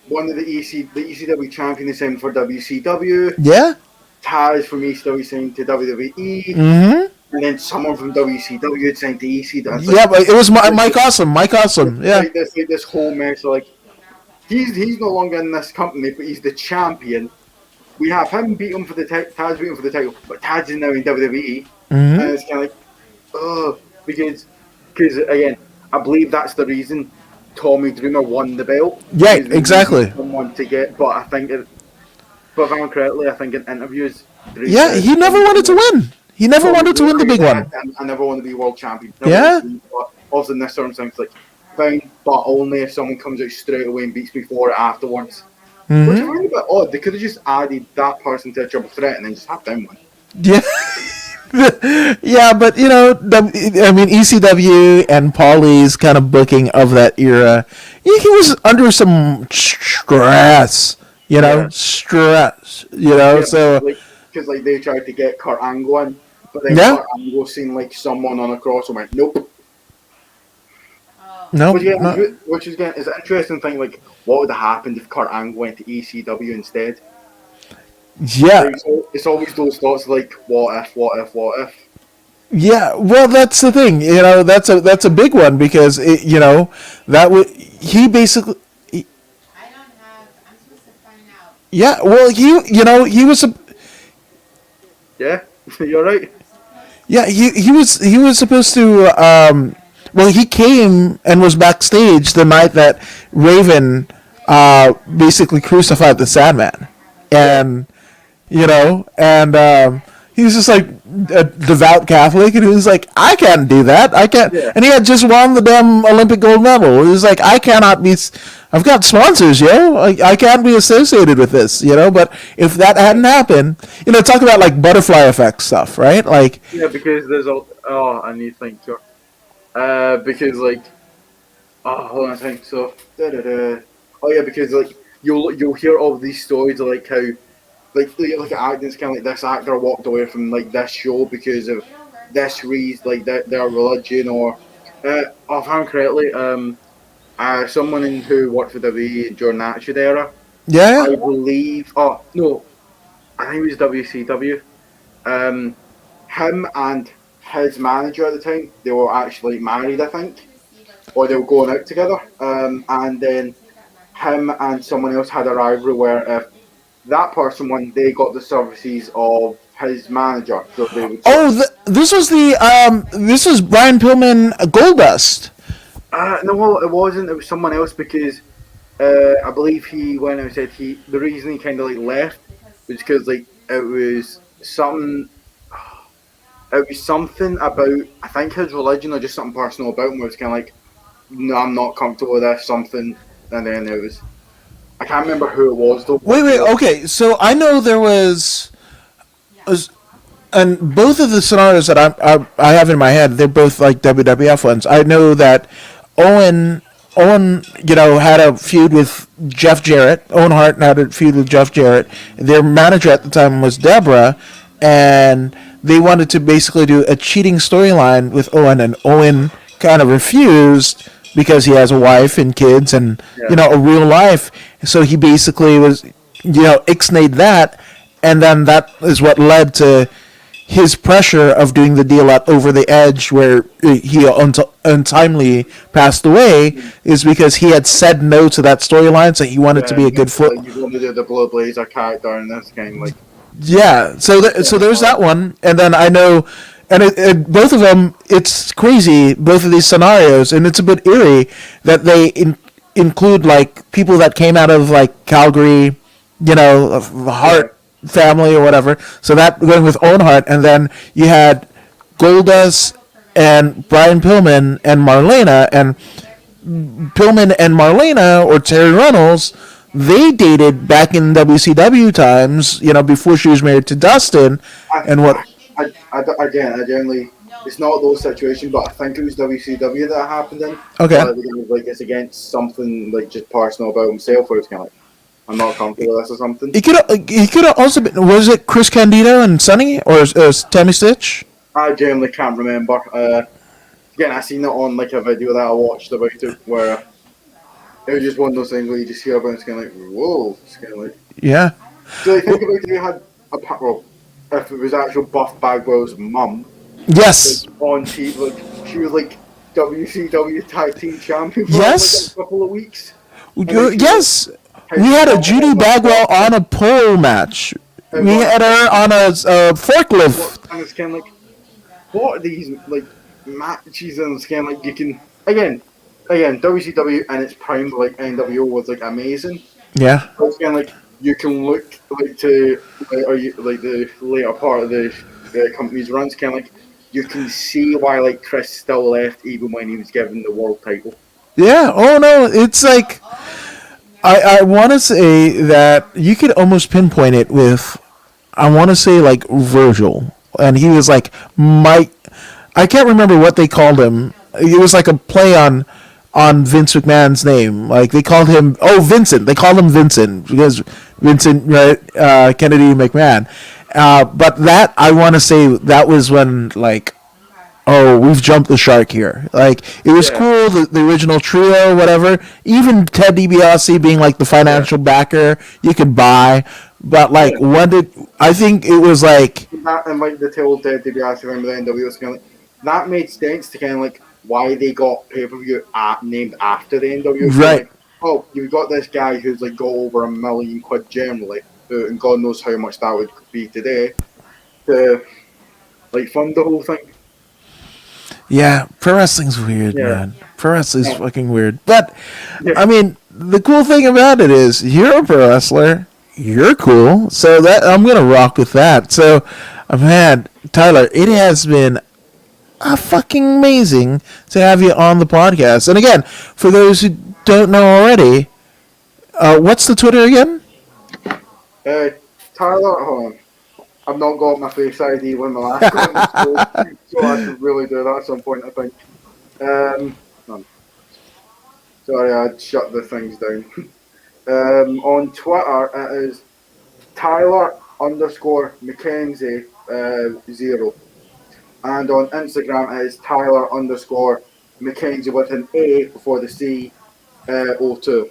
one of the ECW champion they signed for WCW. Yeah. Taz from ECW signed to WWE. Mm-hmm. And then someone from WCW had signed to ECW. Yeah, but it was Mike Awesome. Mike Awesome, yeah. This whole mess. Like he's no longer in this company, but he's the champion. We have him beat him for the Taz beat him for the title, but Taz is now in WWE, and it's kind of like, because again, I believe that's the reason Tommy Dreamer won the belt. Yeah, exactly. Someone to get, but I think, but if I'm correctly, I think in interviews, he never wanted to win. He never wanted to win the big one. I never want to be world champion. Yeah. But also in this circumstance, like fine, but only if someone comes out straight away and beats me for it afterwards. Which is really a bit odd. They could have just added that person to a triple threat and then just have them win. Yeah. Yeah, but ECW and Paulie's kind of booking of that era, he was under some stress, stress, so because they tried to get Kurt Angle in, But then Yeah. Kurt Angle seen like someone on a cross and went, nope. No, Which, yeah, no. which is again is an interesting thing. Like, what would have happened if Kurt Angle went to ECW instead? Yeah. Like, it's always those thoughts like, what if, what if, what if? Yeah, well, that's the thing. That's a big one because that would he basically. Yeah, well, he was a. Yeah, you're right. Yeah, he was supposed to. Well, he came and was backstage the night that Raven basically crucified the Sandman, and he was just like a devout Catholic, and he was like, I can't do that. I can't. Yeah. And he had just won the damn Olympic gold medal. He was like, I cannot be. I've got sponsors, I can't be associated with this, But if that hadn't happened, talk about like butterfly effect stuff, right? Like, Yeah, because there's a I need to think. Because like, hold on a second. So, oh yeah, because like you'll hear all these stories of like how like actors kind of like this actor walked away from like this show because of this reason, like their religion or if I'm correctly, someone who worked for WWE during that Attitude Era, yeah, I believe. Oh no, I think it was WCW. Him and his manager at the time, they were actually married, I think, or they were going out together. And then him and someone else had a rivalry where if that person won, they got the services of his manager. So they would. this was Brian Pillman Goldust. No, well, it wasn't. It was someone else because I believe he went out and said the reason he kind of like left was because like it was something. It was something about I think his religion or just something personal about him where it's kind of like, no, I'm not comfortable with this something, and then it was. I can't remember who it was though. Wait, okay. So I know there was and both of the scenarios that I have in my head, they're both like WWF ones. I know that Owen, had a feud with Jeff Jarrett. Owen Hart had a feud with Jeff Jarrett. Their manager at the time was Deborah, and they wanted to basically do a cheating storyline with Owen, and Owen kind of refused because he has a wife and kids and a real life. So he basically was ixnayed that, and then that is what led to his pressure of doing the deal at Over the Edge where he untimely passed away is because he had said no to that storyline, so he wanted to be a good foot. Like you want to do the Blood Blazer character in this game, like. Yeah, so there's that one, and then I know, and both of them, it's crazy, both of these scenarios, and it's a bit eerie that they include like people that came out of like Calgary, the Hart family or whatever. So that going with Owen Hart, and then you had Goldust and Brian Pillman and Marlena, and Pillman and Marlena or Terry Reynolds. They dated back in WCW times, before she was married to Dustin, and what? I generally, it's not those situations, but I think it was WCW that happened in. Okay. Like it's against something like just personal about himself, where it's kind of like, I'm not comfortable with this or something. He could have also been. Was it Chris Candido and Sonny or Tammy Stitch? I generally can't remember. Again, I seen it on like a video that I watched about it where. It was just one of those things where you just hear about it, it's kind of like, whoa, it's kind of like... Yeah. So like, think about if you had if it was actual Buff Bagwell's mum... Yes. Like, on TV, like, she was like WCW Tag Team Champion for yes. like, a couple of weeks. Yes. We had a Judy Bagwell on a pole match. We had her on a forklift. And it's kind of like, what are these, like, matches and it's kind of like, you can... Again, WCW and its prime, like NWO, was like amazing. Yeah. But it's kind of like you can look like to like the later part of the company's runs. Kind of like you can see why like Chris still left even when he was given the world title. Yeah. Oh no, it's like I want to say that you could almost pinpoint it with I want to say like Virgil, and he was like Mike. I can't remember what they called him. It was like a play on on Vince McMahon's name. Like they called him Vincent. They called him Vincent because Vincent Kennedy McMahon. But that I want to say that was when like, oh, we've jumped the shark here. Like it was cool, the original trio, whatever. Even Ted DiBiase being like the financial backer you could buy. But like, when did I think it was like that, and like the whole Ted DiBiase thing with the NWO was kind of like, that made sense to kind of like why they got pay-per-view named after the NWO. Right. Like, oh, you've got this guy who's like got over £1 million generally, and God knows how much that would be today, to like fund the whole thing. Yeah, pro wrestling's weird, man. Pro wrestling's fucking weird. But I mean, the cool thing about it is you're a pro wrestler. You're cool. So that I'm gonna rock with that. So man, Tyler, it has been fucking amazing to have you on the podcast. And again, for those who don't know already, what's the Twitter again? Tyler, hold on. I've not got my face ID when my last one was so I should really do that at some point, I think. Sorry, I shut the things down. On Twitter, it is Tyler_Mckenzie 0. And on Instagram, it is Tyler_Mckenzie with an A before the C, 02.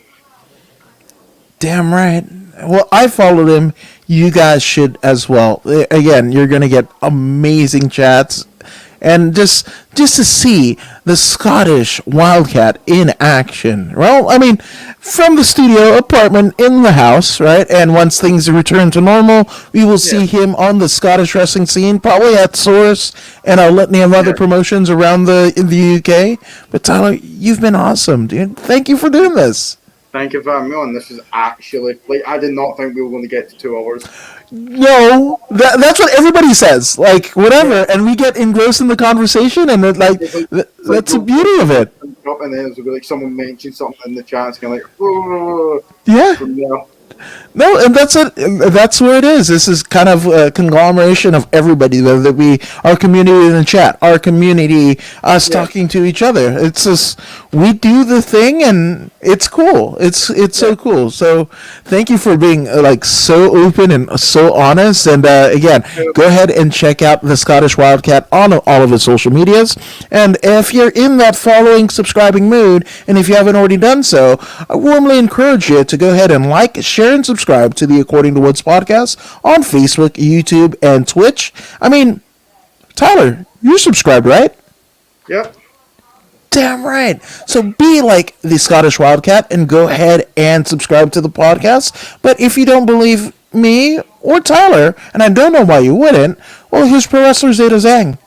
Damn right. Well, I followed him. You guys should as well. Again, you're going to get amazing chats. And just to see the Scottish Wildcat in action. Well, I mean, from the studio apartment in the house, right? And once things return to normal, we will see him on the Scottish wrestling scene, probably at Source and a litany of other promotions around in the UK. But Tyler, you've been awesome, dude. Thank you for doing this. Thank you for having me on. This is actually, like, I did not think we were going to get to 2 hours. No, that's what everybody says. Like, whatever, and we get engrossed in the conversation, and that's the beauty of it. And then it would be like someone mentioned something in the chat, it's kind of like, oh. Yeah. From there. No, and that's it. That's where it is. This is kind of a conglomeration of everybody. Whether it be our community in the chat, our community, us talking to each other. It's just we do the thing, and it's cool. It's so cool. So thank you for being like so open and so honest. And again, go ahead and check out the Scottish Wildcat on all of its social medias. And if you're in that following, subscribing mood, and if you haven't already done so, I warmly encourage you to go ahead and like, share, and subscribe to the According to Woods podcast on Facebook, YouTube, and Twitch. I mean, Tyler, you're subscribed, right? Yep. Damn right. So be like the Scottish Wildcat and go ahead and subscribe to the podcast. But if you don't believe me or Tyler, and I don't know why you wouldn't, well, here's Pro Wrestler Zeta Zang.